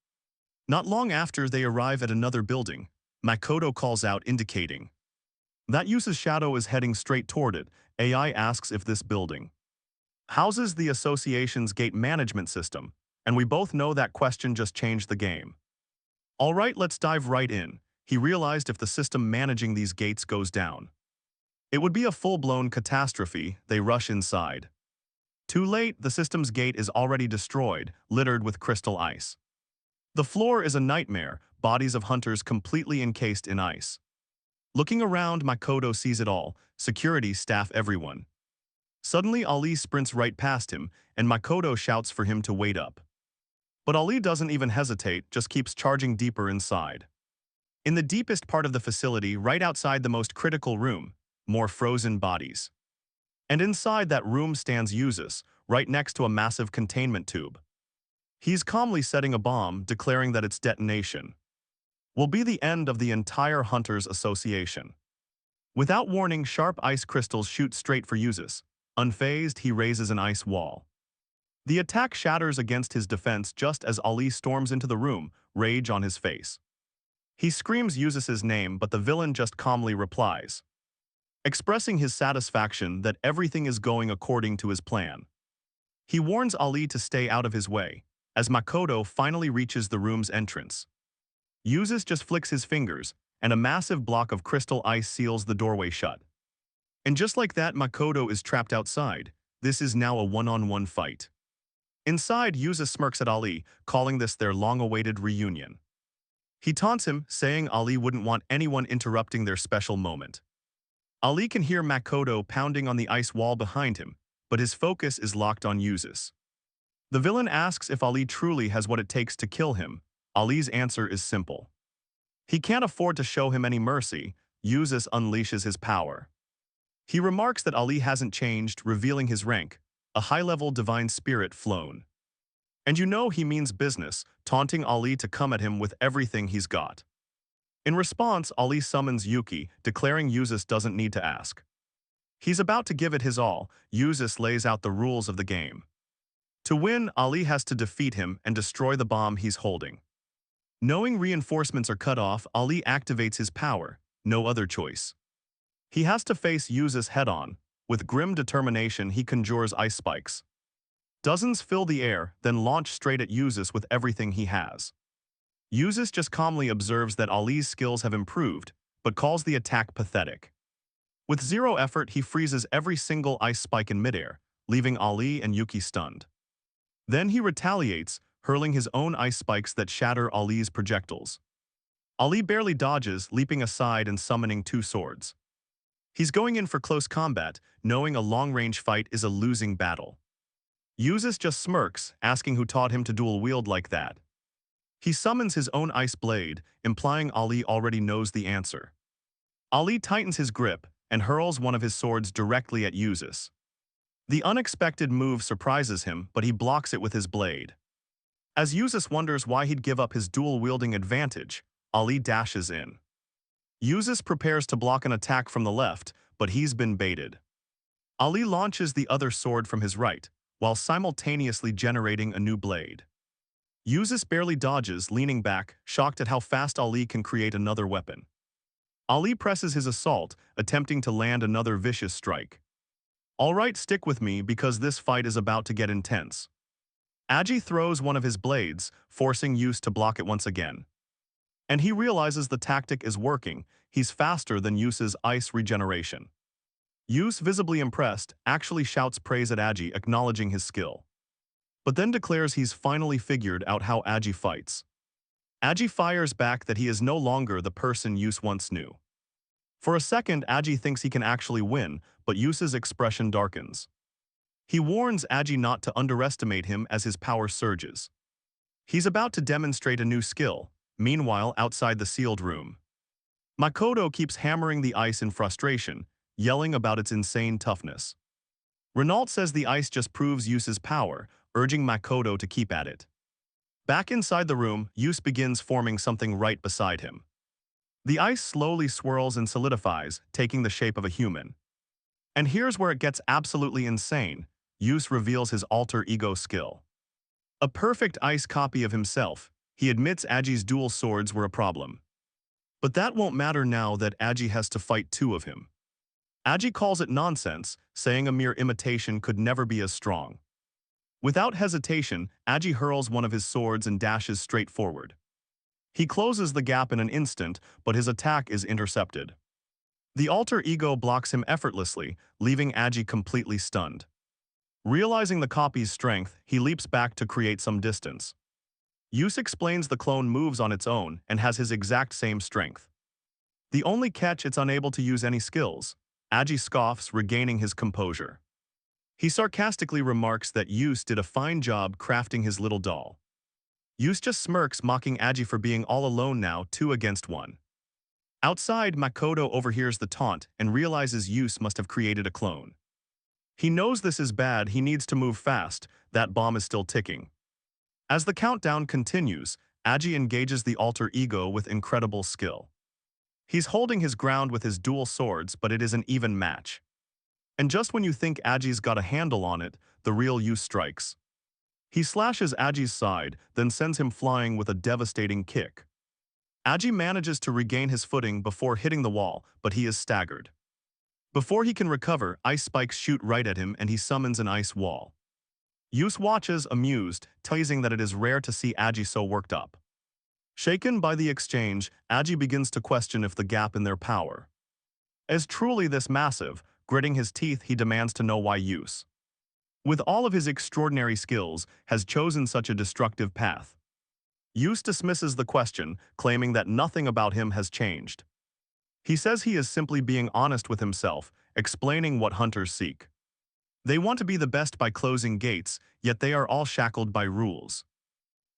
Not long after they arrive at another building, Makoto calls out, indicating that Use's shadow is heading straight toward it. AI asks if this building houses the association's gate management system, and we both know that question just changed the game. All right, let's dive right in. He realized if the system managing these gates goes down, it would be a full-blown catastrophe. They rush inside. Too late, the system's gate is already destroyed, littered with crystal ice. The floor is a nightmare, bodies of hunters completely encased in ice. Looking around, Makoto sees it all, security, staff, everyone. Suddenly, Ali sprints right past him, and Makoto shouts for him to wait up. But Ali doesn't even hesitate, just keeps charging deeper inside. In the deepest part of the facility, right outside the most critical room, more frozen bodies. And inside that room stands Usus, right next to a massive containment tube. He's calmly setting a bomb, declaring that its detonation will be the end of the entire Hunters Association. Without warning, sharp ice crystals shoot straight for Usus. Unfazed, he raises an ice wall. The attack shatters against his defense just as Ali storms into the room, rage on his face. He screams Usus's name, but the villain just calmly replies, expressing his satisfaction that everything is going according to his plan. He warns Ali to stay out of his way, as Makoto finally reaches the room's entrance. Usus just flicks his fingers, and a massive block of crystal ice seals the doorway shut. And just like that, Makoto is trapped outside. This is now a one-on-one fight. Inside, Usus smirks at Ali, calling this their long-awaited reunion. He taunts him, saying Ali wouldn't want anyone interrupting their special moment. Ali can hear Makoto pounding on the ice wall behind him, but his focus is locked on Usus. The villain asks if Ali truly has what it takes to kill him. Ali's answer is simple. He can't afford to show him any mercy. Usus unleashes his power. He remarks that Ali hasn't changed, revealing his rank, a high-level divine spirit flown. And you know he means business, taunting Ali to come at him with everything he's got. In response, Ali summons Yuki, declaring Usus doesn't need to ask. He's about to give it his all. Usus lays out the rules of the game. To win, Ali has to defeat him and destroy the bomb he's holding. Knowing reinforcements are cut off, Ali activates his power, no other choice. He has to face Usus head-on. With grim determination, he conjures ice spikes. Dozens fill the air, then launch straight at Usus with everything he has. Usus just calmly observes that Ali's skills have improved, but calls the attack pathetic. With zero effort, he freezes every single ice spike in midair, leaving Ali and Yuki stunned. Then he retaliates, hurling his own ice spikes that shatter Ali's projectiles. Ali barely dodges, leaping aside and summoning two swords. He's going in for close combat, knowing a long-range fight is a losing battle. Usus just smirks, asking who taught him to dual-wield like that. He summons his own ice blade, implying Ali already knows the answer. Ali tightens his grip and hurls one of his swords directly at Usus. The unexpected move surprises him, but he blocks it with his blade. As Usus wonders why he'd give up his dual-wielding advantage, Ali dashes in. Usus prepares to block an attack from the left, but he's been baited. Ali launches the other sword from his right, while simultaneously generating a new blade. Usus barely dodges, leaning back, shocked at how fast Ali can create another weapon. Ali presses his assault, attempting to land another vicious strike. All right, stick with me because this fight is about to get intense. Agi throws one of his blades, forcing Usus to block it once again. And he realizes the tactic is working. He's faster than Usus' ice regeneration. Usus, visibly impressed, actually shouts praise at Agi, acknowledging his skill. But then declares he's finally figured out how Agi fights. Agi fires back that he is no longer the person Usus once knew. For a second, Agi thinks he can actually win, but Usus' expression darkens. He warns Agi not to underestimate him as his power surges. He's about to demonstrate a new skill. Meanwhile, outside the sealed room, Makoto keeps hammering the ice in frustration, yelling about its insane toughness. Renault says the ice just proves Usus' power, urging Makoto to keep at it. Back inside the room, Usus begins forming something right beside him. The ice slowly swirls and solidifies, taking the shape of a human. And here's where it gets absolutely insane. Usus reveals his alter ego skill. A perfect ice copy of himself. He admits Agi's dual swords were a problem. But that won't matter now that Agi has to fight two of him. Agi calls it nonsense, saying a mere imitation could never be as strong. Without hesitation, Agi hurls one of his swords and dashes straight forward. He closes the gap in an instant, but his attack is intercepted. The alter ego blocks him effortlessly, leaving Agi completely stunned. Realizing the copy's strength, he leaps back to create some distance. Yus explains the clone moves on its own and has his exact same strength. The only catch, it's unable to use any skills. Aji scoffs, regaining his composure. He sarcastically remarks that Yus did a fine job crafting his little doll. Yus just smirks, mocking Aji for being all alone now, 2 against 1. Outside, Makoto overhears the taunt and realizes Yus must have created a clone. He knows this is bad, he needs to move fast, that bomb is still ticking. As the countdown continues, Aji engages the alter ego with incredible skill. He's holding his ground with his dual swords, but it is an even match. And just when you think Aji's got a handle on it, the real Yus strikes. He slashes Aji's side, then sends him flying with a devastating kick. Aji manages to regain his footing before hitting the wall, but he is staggered. Before he can recover, ice spikes shoot right at him and he summons an ice wall. Yus watches, amused, teasing that it is rare to see Aji so worked up. Shaken by the exchange, Aji begins to question if the gap in their power is truly this massive. Gritting his teeth, he demands to know why Yus, with all of his extraordinary skills, has chosen such a destructive path. Yus dismisses the question, claiming that nothing about him has changed. He says he is simply being honest with himself, explaining what hunters seek. They want to be the best by closing gates, yet they are all shackled by rules.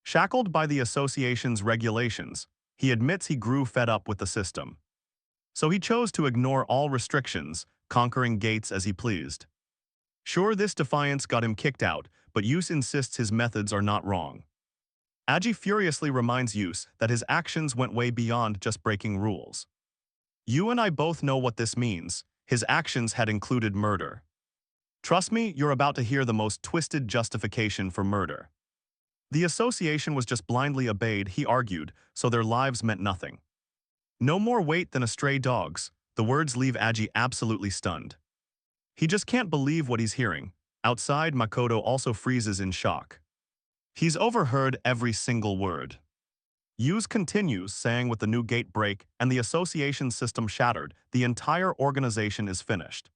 Shackled by the association's regulations, he admits he grew fed up with the system. So he chose to ignore all restrictions, conquering gates as he pleased. Sure, this defiance got him kicked out, but Yus insists his methods are not wrong. Aji furiously reminds Yus that his actions went way beyond just breaking rules. You and I both know what this means. His actions had included murder. Trust me, you're about to hear the most twisted justification for murder. The association was just blindly obeyed, he argued, so their lives meant nothing. No more weight than a stray dog's. The words leave Aji absolutely stunned. He just can't believe what he's hearing. Outside, Makoto also freezes in shock. He's overheard every single word. Yus continues, saying with the new gate break and the association system shattered, the entire organization is finished.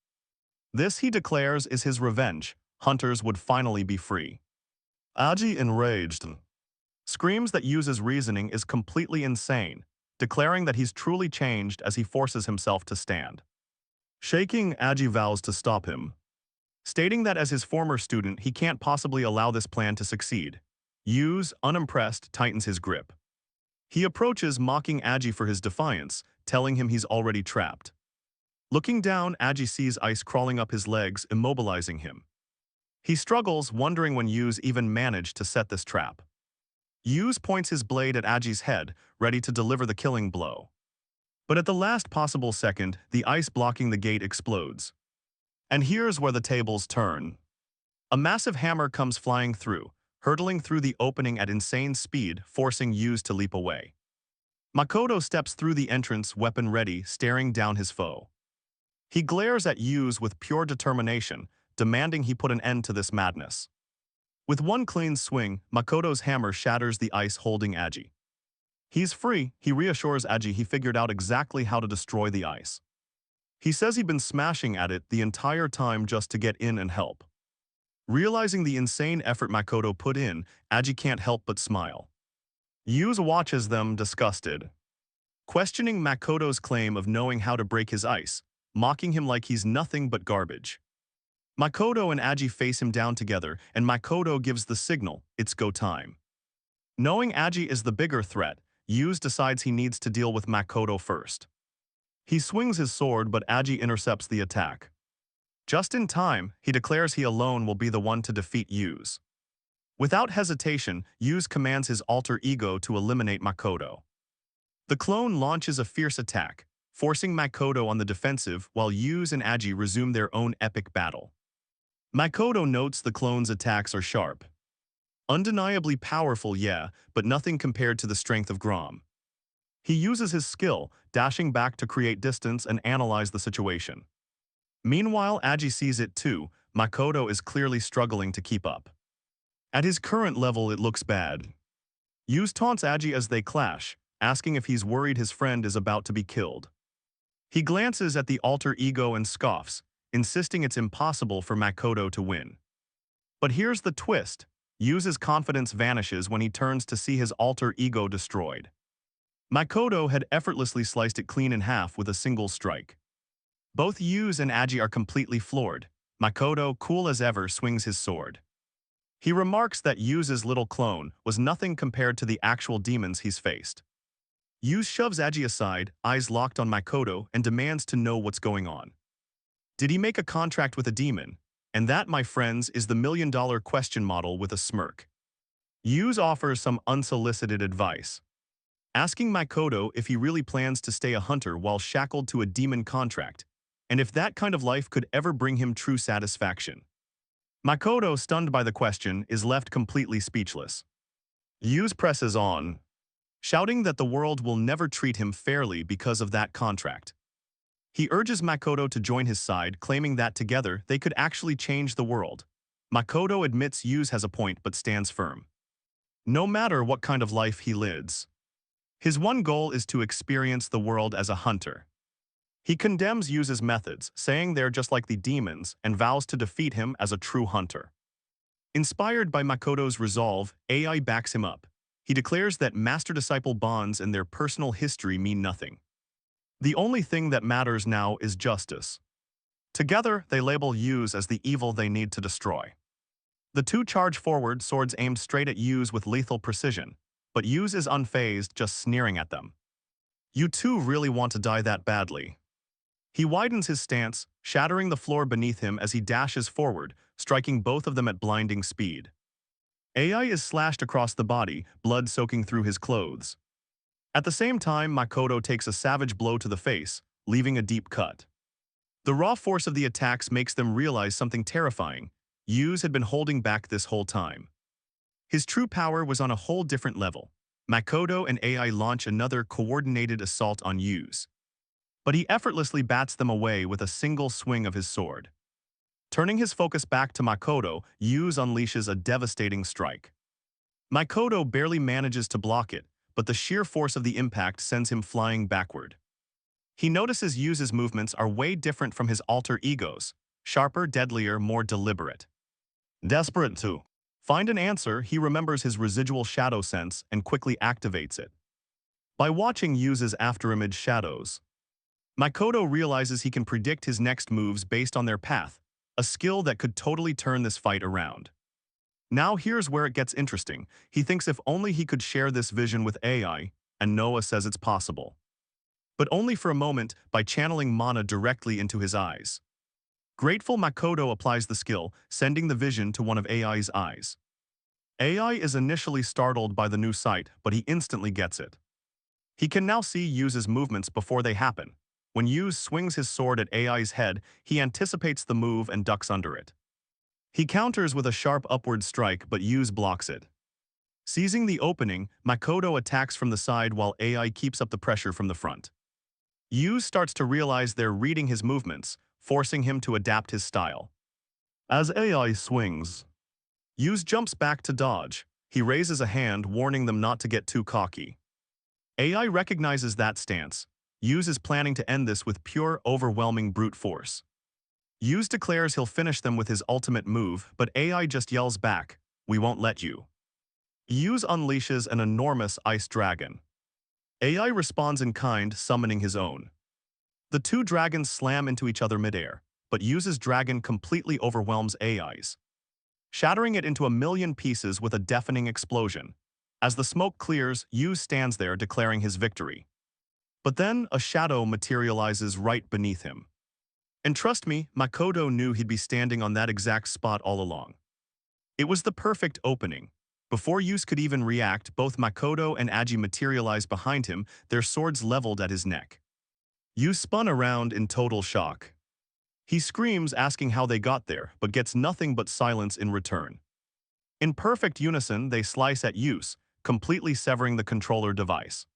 This, he declares, is his revenge. Hunters would finally be free. Aji, enraged, screams that Yus's reasoning is completely insane, declaring that he's truly changed as he forces himself to stand. Shaking, Aji vows to stop him, stating that as his former student he can't possibly allow this plan to succeed. Yus, unimpressed, tightens his grip. He approaches, mocking Aji for his defiance, telling him he's already trapped. Looking down, Aji sees ice crawling up his legs, immobilizing him. He struggles, wondering when Yus even managed to set this trap. Yus points his blade at Aji's head, ready to deliver the killing blow. But at the last possible second, the ice blocking the gate explodes. And here's where the tables turn. A massive hammer comes flying through, hurtling through the opening at insane speed, forcing Yus to leap away. Makoto steps through the entrance, weapon ready, staring down his foe. He glares at Yus with pure determination, demanding he put an end to this madness. With one clean swing, Makoto's hammer shatters the ice holding Aji. He's free, he reassures Aji he figured out exactly how to destroy the ice. He says he'd been smashing at it the entire time just to get in and help. Realizing the insane effort Makoto put in, Aji can't help but smile. Yus watches them, disgusted, questioning Makoto's claim of knowing how to break his ice, mocking him like he's nothing but garbage. Makoto and Aji face him down together, and Makoto gives the signal, it's go time. Knowing Aji is the bigger threat, Yus decides he needs to deal with Makoto first. He swings his sword, but Aji intercepts the attack. Just in time, he declares he alone will be the one to defeat Yus. Without hesitation, Yus commands his alter ego to eliminate Makoto. The clone launches a fierce attack, forcing Makoto on the defensive while Yus and Aji resume their own epic battle. Makoto notes the clone's attacks are sharp. Undeniably powerful, yeah, but nothing compared to the strength of Grom. He uses his skill, dashing back to create distance and analyze the situation. Meanwhile, Aji sees it too. Makoto is clearly struggling to keep up. At his current level, it looks bad. Yus taunts Aji as they clash, asking if he's worried his friend is about to be killed. He glances at the alter ego and scoffs, insisting it's impossible for Makoto to win. But here's the twist. Yu's confidence vanishes when he turns to see his alter ego destroyed. Makoto had effortlessly sliced it clean in half with a single strike. Both Yu's and Aji are completely floored. Makoto, cool as ever, swings his sword. He remarks that Yu's little clone was nothing compared to the actual demons he's faced. Yu shoves Aji aside, eyes locked on Makoto, and demands to know what's going on. Did he make a contract with a demon? And that, my friends, is the million-dollar question model with a smirk. Yu offers some unsolicited advice, asking Makoto if he really plans to stay a hunter while shackled to a demon contract, and if that kind of life could ever bring him true satisfaction. Makoto, stunned by the question, is left completely speechless. Yu presses on, shouting that the world will never treat him fairly because of that contract. He urges Makoto to join his side, claiming that together they could actually change the world. Makoto admits Yu has a point but stands firm. No matter what kind of life he lives, his one goal is to experience the world as a hunter. He condemns Yu's methods, saying they're just like the demons, and vows to defeat him as a true hunter. Inspired by Makoto's resolve, AI backs him up. He declares that master-disciple bonds and their personal history mean nothing. The only thing that matters now is justice. Together, they label Yu as the evil they need to destroy. The two charge forward, swords aimed straight at Yu with lethal precision, but Yu is unfazed, just sneering at them. You two really want to die that badly. He widens his stance, shattering the floor beneath him as he dashes forward, striking both of them at blinding speed. AI is slashed across the body, blood soaking through his clothes. At the same time, Makoto takes a savage blow to the face, leaving a deep cut. The raw force of the attacks makes them realize something terrifying. Yu had been holding back this whole time. His true power was on a whole different level. Makoto and AI launch another coordinated assault on Yu, but he effortlessly bats them away with a single swing of his sword. Turning his focus back to Makoto, Yu unleashes a devastating strike. Makoto barely manages to block it, but the sheer force of the impact sends him flying backward. He notices Yu's movements are way different from his alter ego's, sharper, deadlier, more deliberate. Desperate to find an answer, he remembers his residual shadow sense and quickly activates it. By watching Yu's afterimage shadows, Makoto realizes he can predict his next moves based on their path, a skill that could totally turn this fight around. Now here's where it gets interesting. He thinks if only he could share this vision with AI, and Noah says it's possible. But only for a moment, by channeling mana directly into his eyes. Grateful, Makoto applies the skill, sending the vision to one of AI's eyes. AI is initially startled by the new sight, but he instantly gets it. He can now see Yu's movements before they happen. When Yu swings his sword at AI's head, he anticipates the move and ducks under it. He counters with a sharp upward strike, but Yu blocks it. Seizing the opening, Makoto attacks from the side while AI keeps up the pressure from the front. Yu starts to realize they're reading his movements, forcing him to adapt his style. As AI swings, Yu jumps back to dodge. He raises a hand, warning them not to get too cocky. AI recognizes that stance. Yu is planning to end this with pure, overwhelming brute force. Yu declares he'll finish them with his ultimate move, but AI just yells back, "We won't let you." Yu unleashes an enormous ice dragon. AI responds in kind, summoning his own. The two dragons slam into each other midair, but Yu's dragon completely overwhelms AI's, shattering it into a million pieces with a deafening explosion. As the smoke clears, Yu stands there declaring his victory. But then a shadow materializes right beneath him. And trust me, Makoto knew he'd be standing on that exact spot all along. It was the perfect opening. Before Yu could even react, both Makoto and Aji materialized behind him, their swords leveled at his neck. Yu spun around in total shock. He screams, asking how they got there, but gets nothing but silence in return. In perfect unison, they slice at Yu, completely severing the controller device.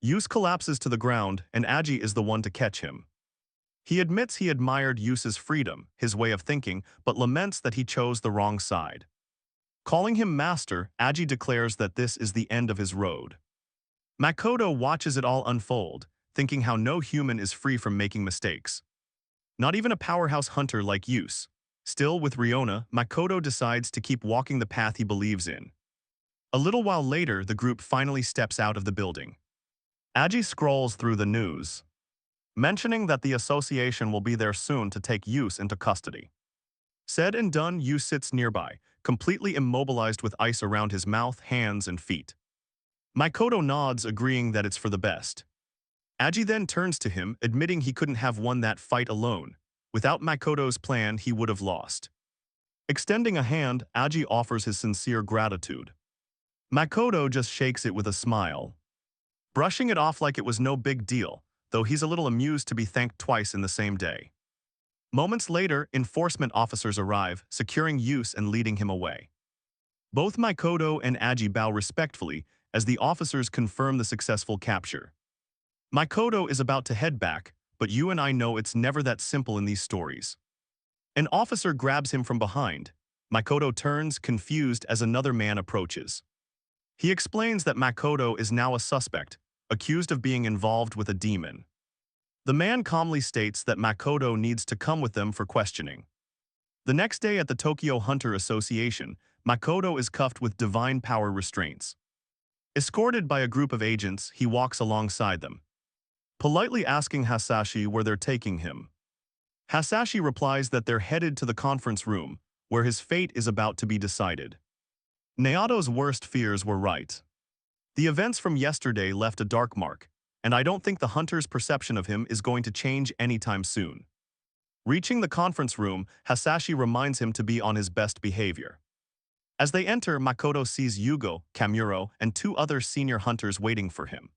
Yu collapses to the ground, and Aji is the one to catch him. He admits he admired Yu's freedom, his way of thinking, but laments that he chose the wrong side. Calling him master, Aji declares that this is the end of his road. Makoto watches it all unfold, thinking how no human is free from making mistakes. Not even a powerhouse hunter like Yu. Still with Riona, Makoto decides to keep walking the path he believes in. A little while later, the group finally steps out of the building. Aji scrolls through the news, mentioning that the association will be there soon to take Yus into custody. Said and done, Yu sits nearby, completely immobilized with ice around his mouth, hands, and feet. Makoto nods, agreeing that it's for the best. Aji then turns to him, admitting he couldn't have won that fight alone. Without Makoto's plan, he would have lost. Extending a hand, Aji offers his sincere gratitude. Makoto just shakes it with a smile, brushing it off like it was no big deal, though he's a little amused to be thanked twice in the same day. Moments later, enforcement officers arrive, securing Yus and leading him away. Both Makoto and Aji bow respectfully as the officers confirm the successful capture. Makoto is about to head back, but you and I know it's never that simple in these stories. An officer grabs him from behind. Makoto turns, confused, as another man approaches. He explains that Makoto is now a suspect, accused of being involved with a demon. The man calmly states that Makoto needs to come with them for questioning. The next day at the Tokyo Hunter Association, Makoto is cuffed with divine power restraints. Escorted by a group of agents, he walks alongside them, politely asking Hasashi where they're taking him. Hasashi replies that they're headed to the conference room, where his fate is about to be decided. Nayato's worst fears were right. The events from yesterday left a dark mark, and I don't think the hunter's perception of him is going to change anytime soon. Reaching the conference room, Hasashi reminds him to be on his best behavior. As they enter, Makoto sees Yugo, Kamuro, and two other senior hunters waiting for him.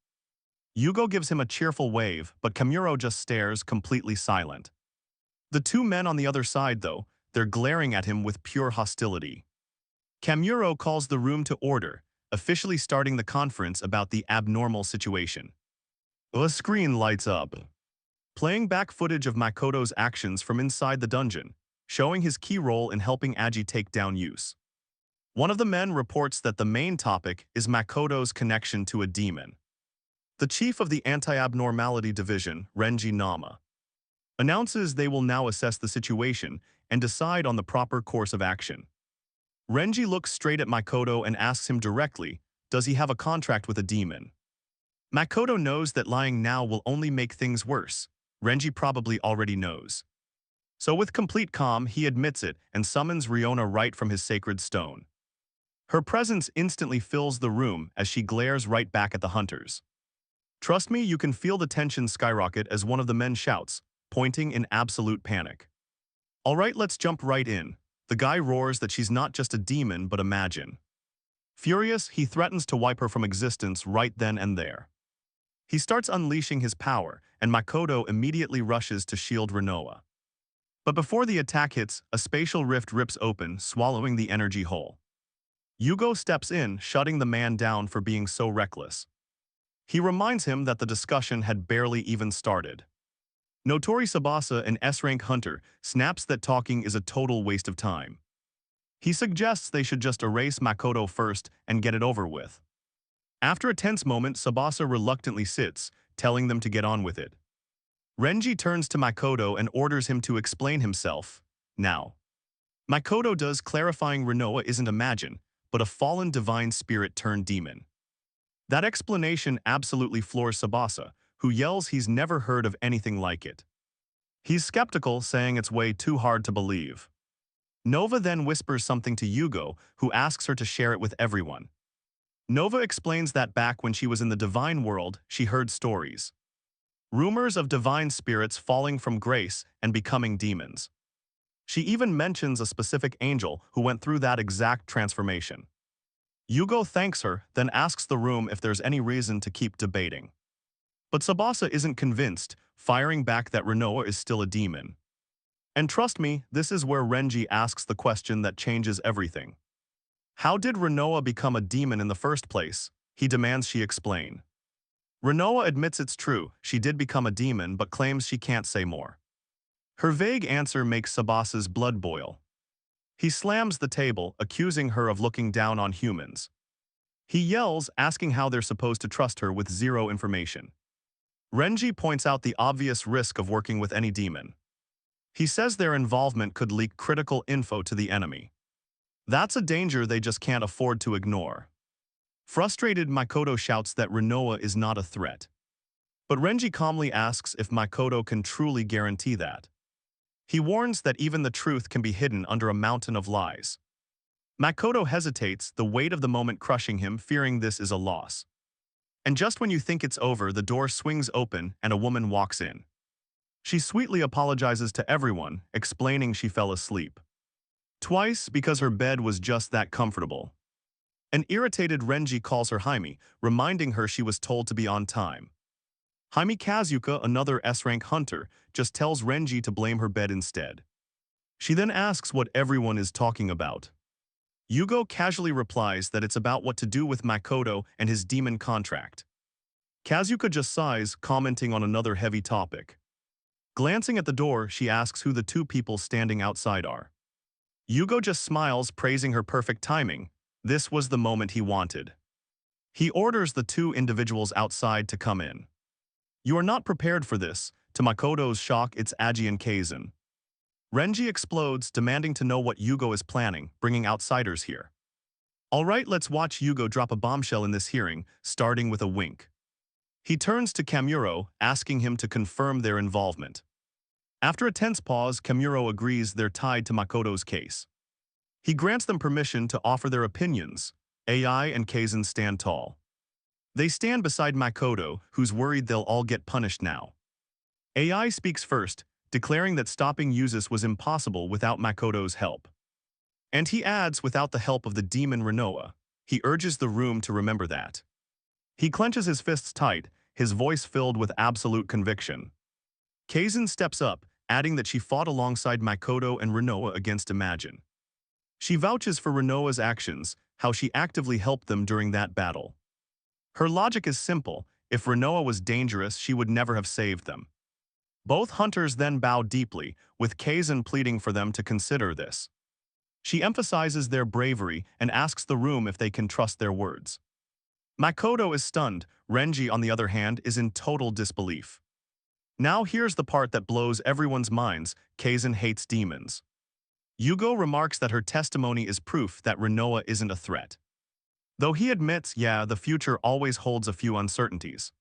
Yugo gives him a cheerful wave, but Kamuro just stares, completely silent. The two men on the other side, though, they're glaring at him with pure hostility. Kamuro calls the room to order, officially starting the conference about the abnormal situation. A screen lights up, playing back footage of Makoto's actions from inside the dungeon, showing his key role in helping Aji take down Yus. One of the men reports that the main topic is Makoto's connection to a demon. The chief of the Anti-Abnormality Division, Renji Nama, announces they will now assess the situation and decide on the proper course of action. Renji looks straight at Makoto and asks him directly, does he have a contract with a demon? Makoto knows that lying now will only make things worse. Renji probably already knows. So with complete calm, he admits it and summons Riona right from his sacred stone. Her presence instantly fills the room as she glares right back at the hunters. Trust me, you can feel the tension skyrocket as one of the men shouts, pointing in absolute panic. All right, let's jump right in. The guy roars that she's not just a demon but a magin. Furious, he threatens to wipe her from existence right then and there. He starts unleashing his power, and Makoto immediately rushes to shield Rinoa. But before the attack hits, a spatial rift rips open, swallowing the energy whole. Yugo steps in, shutting the man down for being so reckless. He reminds him that the discussion had barely even started. Notori Tsubasa, an S-rank hunter, snaps that talking is a total waste of time. He suggests they should just erase Makoto first and get it over with. After a tense moment, Tsubasa reluctantly sits, telling them to get on with it. Renji turns to Makoto and orders him to explain himself, now. Makoto does, clarifying Rinoa isn't a magin, but a fallen divine spirit turned demon. That explanation absolutely floors Tsubasa, who yells he's never heard of anything like it. He's skeptical, saying it's way too hard to believe. Nova then whispers something to Yugo, who asks her to share it with everyone. Nova explains that back when she was in the divine world, she heard stories. Rumors of divine spirits falling from grace and becoming demons. She even mentions a specific angel who went through that exact transformation. Yugo thanks her, then asks the room if there's any reason to keep debating. But Tsubasa isn't convinced, firing back that Rinoa is still a demon. And trust me, this is where Renji asks the question that changes everything. How did Rinoa become a demon in the first place? He demands she explain. Rinoa admits it's true, she did become a demon, but claims she can't say more. Her vague answer makes Tsubasa's blood boil. He slams the table, accusing her of looking down on humans. He yells, asking how they're supposed to trust her with zero information. Renji points out the obvious risk of working with any demon. He says their involvement could leak critical info to the enemy. That's a danger they just can't afford to ignore. Frustrated, Makoto shouts that Rinoa is not a threat. But Renji calmly asks if Makoto can truly guarantee that. He warns that even the truth can be hidden under a mountain of lies. Makoto hesitates, the weight of the moment crushing him, fearing this is a loss. And just when you think it's over, the door swings open and a woman walks in. She sweetly apologizes to everyone, explaining she fell asleep. Twice because her bed was just that comfortable. An irritated Renji calls her Jaime, reminding her she was told to be on time. Jaime Kazuka, another S-rank hunter, just tells Renji to blame her bed instead. She then asks what everyone is talking about. Yugo casually replies that it's about what to do with Makoto and his demon contract. Kazuka just sighs, commenting on another heavy topic. Glancing at the door, she asks who the two people standing outside are. Yugo just smiles, praising her perfect timing. This was the moment he wanted. He orders the two individuals outside to come in. You are not prepared for this. To Makoto's shock, it's Aji and Kazan. Renji explodes, demanding to know what Yugo is planning, bringing outsiders here. Alright, let's watch Yugo drop a bombshell in this hearing, starting with a wink. He turns to Kamuro, asking him to confirm their involvement. After a tense pause, Kamuro agrees they're tied to Makoto's case. He grants them permission to offer their opinions. AI and Kazan stand tall. They stand beside Makoto, who's worried they'll all get punished now. AI speaks first, declaring that stopping Usus was impossible without Makoto's help. And he adds, without the help of the demon Rinoa. He urges the room to remember that. He clenches his fists tight, his voice filled with absolute conviction. Kazan steps up, adding that she fought alongside Makoto and Rinoa against Imagine. She vouches for Rinoa's actions, how she actively helped them during that battle. Her logic is simple: if Rinoa was dangerous, she would never have saved them. Both hunters then bow deeply, with Kazan pleading for them to consider this. She emphasizes their bravery and asks the room if they can trust their words. Makoto is stunned. Renji, on the other hand, is in total disbelief. Now here's the part that blows everyone's minds: Kazan hates demons. Yugo remarks that her testimony is proof that Rinoa isn't a threat. Though he admits, yeah, the future always holds a few uncertainties.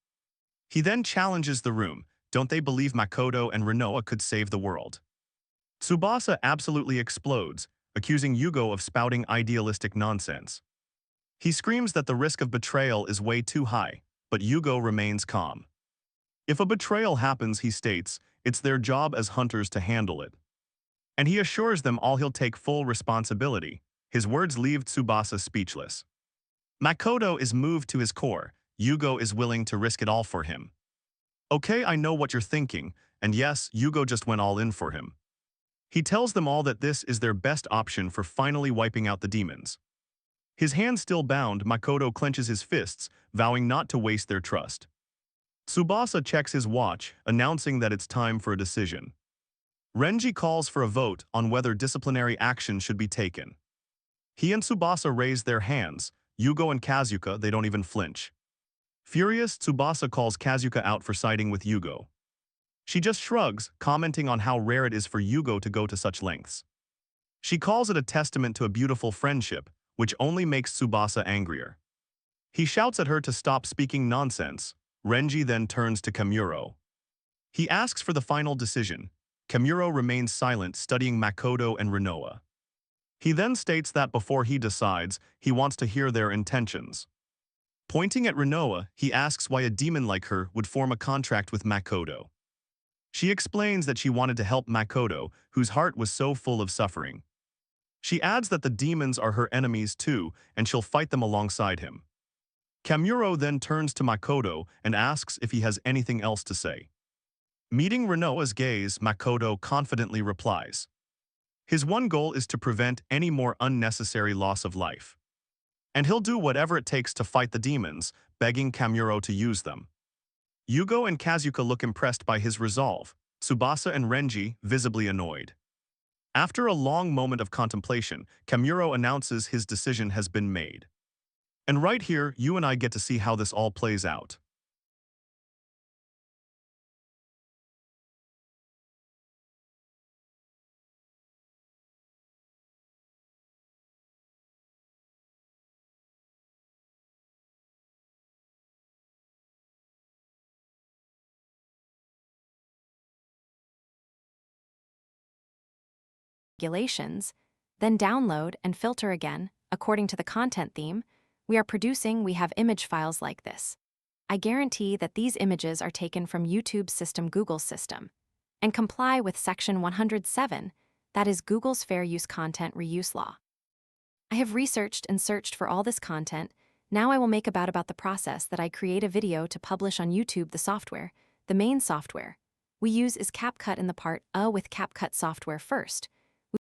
He then challenges the room: don't they believe Makoto and Rinoa could save the world? Tsubasa absolutely explodes, accusing Yugo of spouting idealistic nonsense. He screams that the risk of betrayal is way too high, but Yugo remains calm. If a betrayal happens, he states, it's their job as hunters to handle it. And he assures them all he'll take full responsibility. His words leave Tsubasa speechless. Makoto is moved to his core. Yugo is willing to risk it all for him. Okay, I know what you're thinking, and yes, Yugo just went all in for him. He tells them all that this is their best option for finally wiping out the demons. His hands still bound, Makoto clenches his fists, vowing not to waste their trust. Tsubasa checks his watch, announcing that it's time for a decision. Renji calls for a vote on whether disciplinary action should be taken. He and Tsubasa raise their hands. Yugo and Kazuka, they don't even flinch. Furious, Tsubasa calls Kazuka out for siding with Yugo. She just shrugs, commenting on how rare it is for Yugo to go to such lengths. She calls it a testament to a beautiful friendship, which only makes Tsubasa angrier. He shouts at her to stop speaking nonsense. Renji then turns to Kamuro. He asks for the final decision. Kamuro remains silent, studying Makoto and Rinoa. He then states that before he decides, he wants to hear their intentions. Pointing at Rinoa, he asks why a demon like her would form a contract with Makoto. She explains that she wanted to help Makoto, whose heart was so full of suffering. She adds that the demons are her enemies too, and she'll fight them alongside him. Kamuro then turns to Makoto and asks if he has anything else to say. Meeting Rinoa's gaze, Makoto confidently replies. His one goal is to prevent any more unnecessary loss of life. And he'll do whatever it takes to fight the demons, begging Kamuro to use them. Yugo and Kazuka look impressed by his resolve, Tsubasa and Renji visibly annoyed. After a long moment of contemplation, Kamuro announces his decision has been made. And right here, you and I get to see how this all plays out. regulations, then download and filter again, according to the content theme, we have image files like this. I guarantee that these images are taken from YouTube's system, Google's system, and comply with Section 107, that is Google's Fair Use Content Reuse Law. I have researched and searched for all this content. Now I will make about the process that I create a video to publish on YouTube. The main software we use is CapCut in the part with CapCut software first.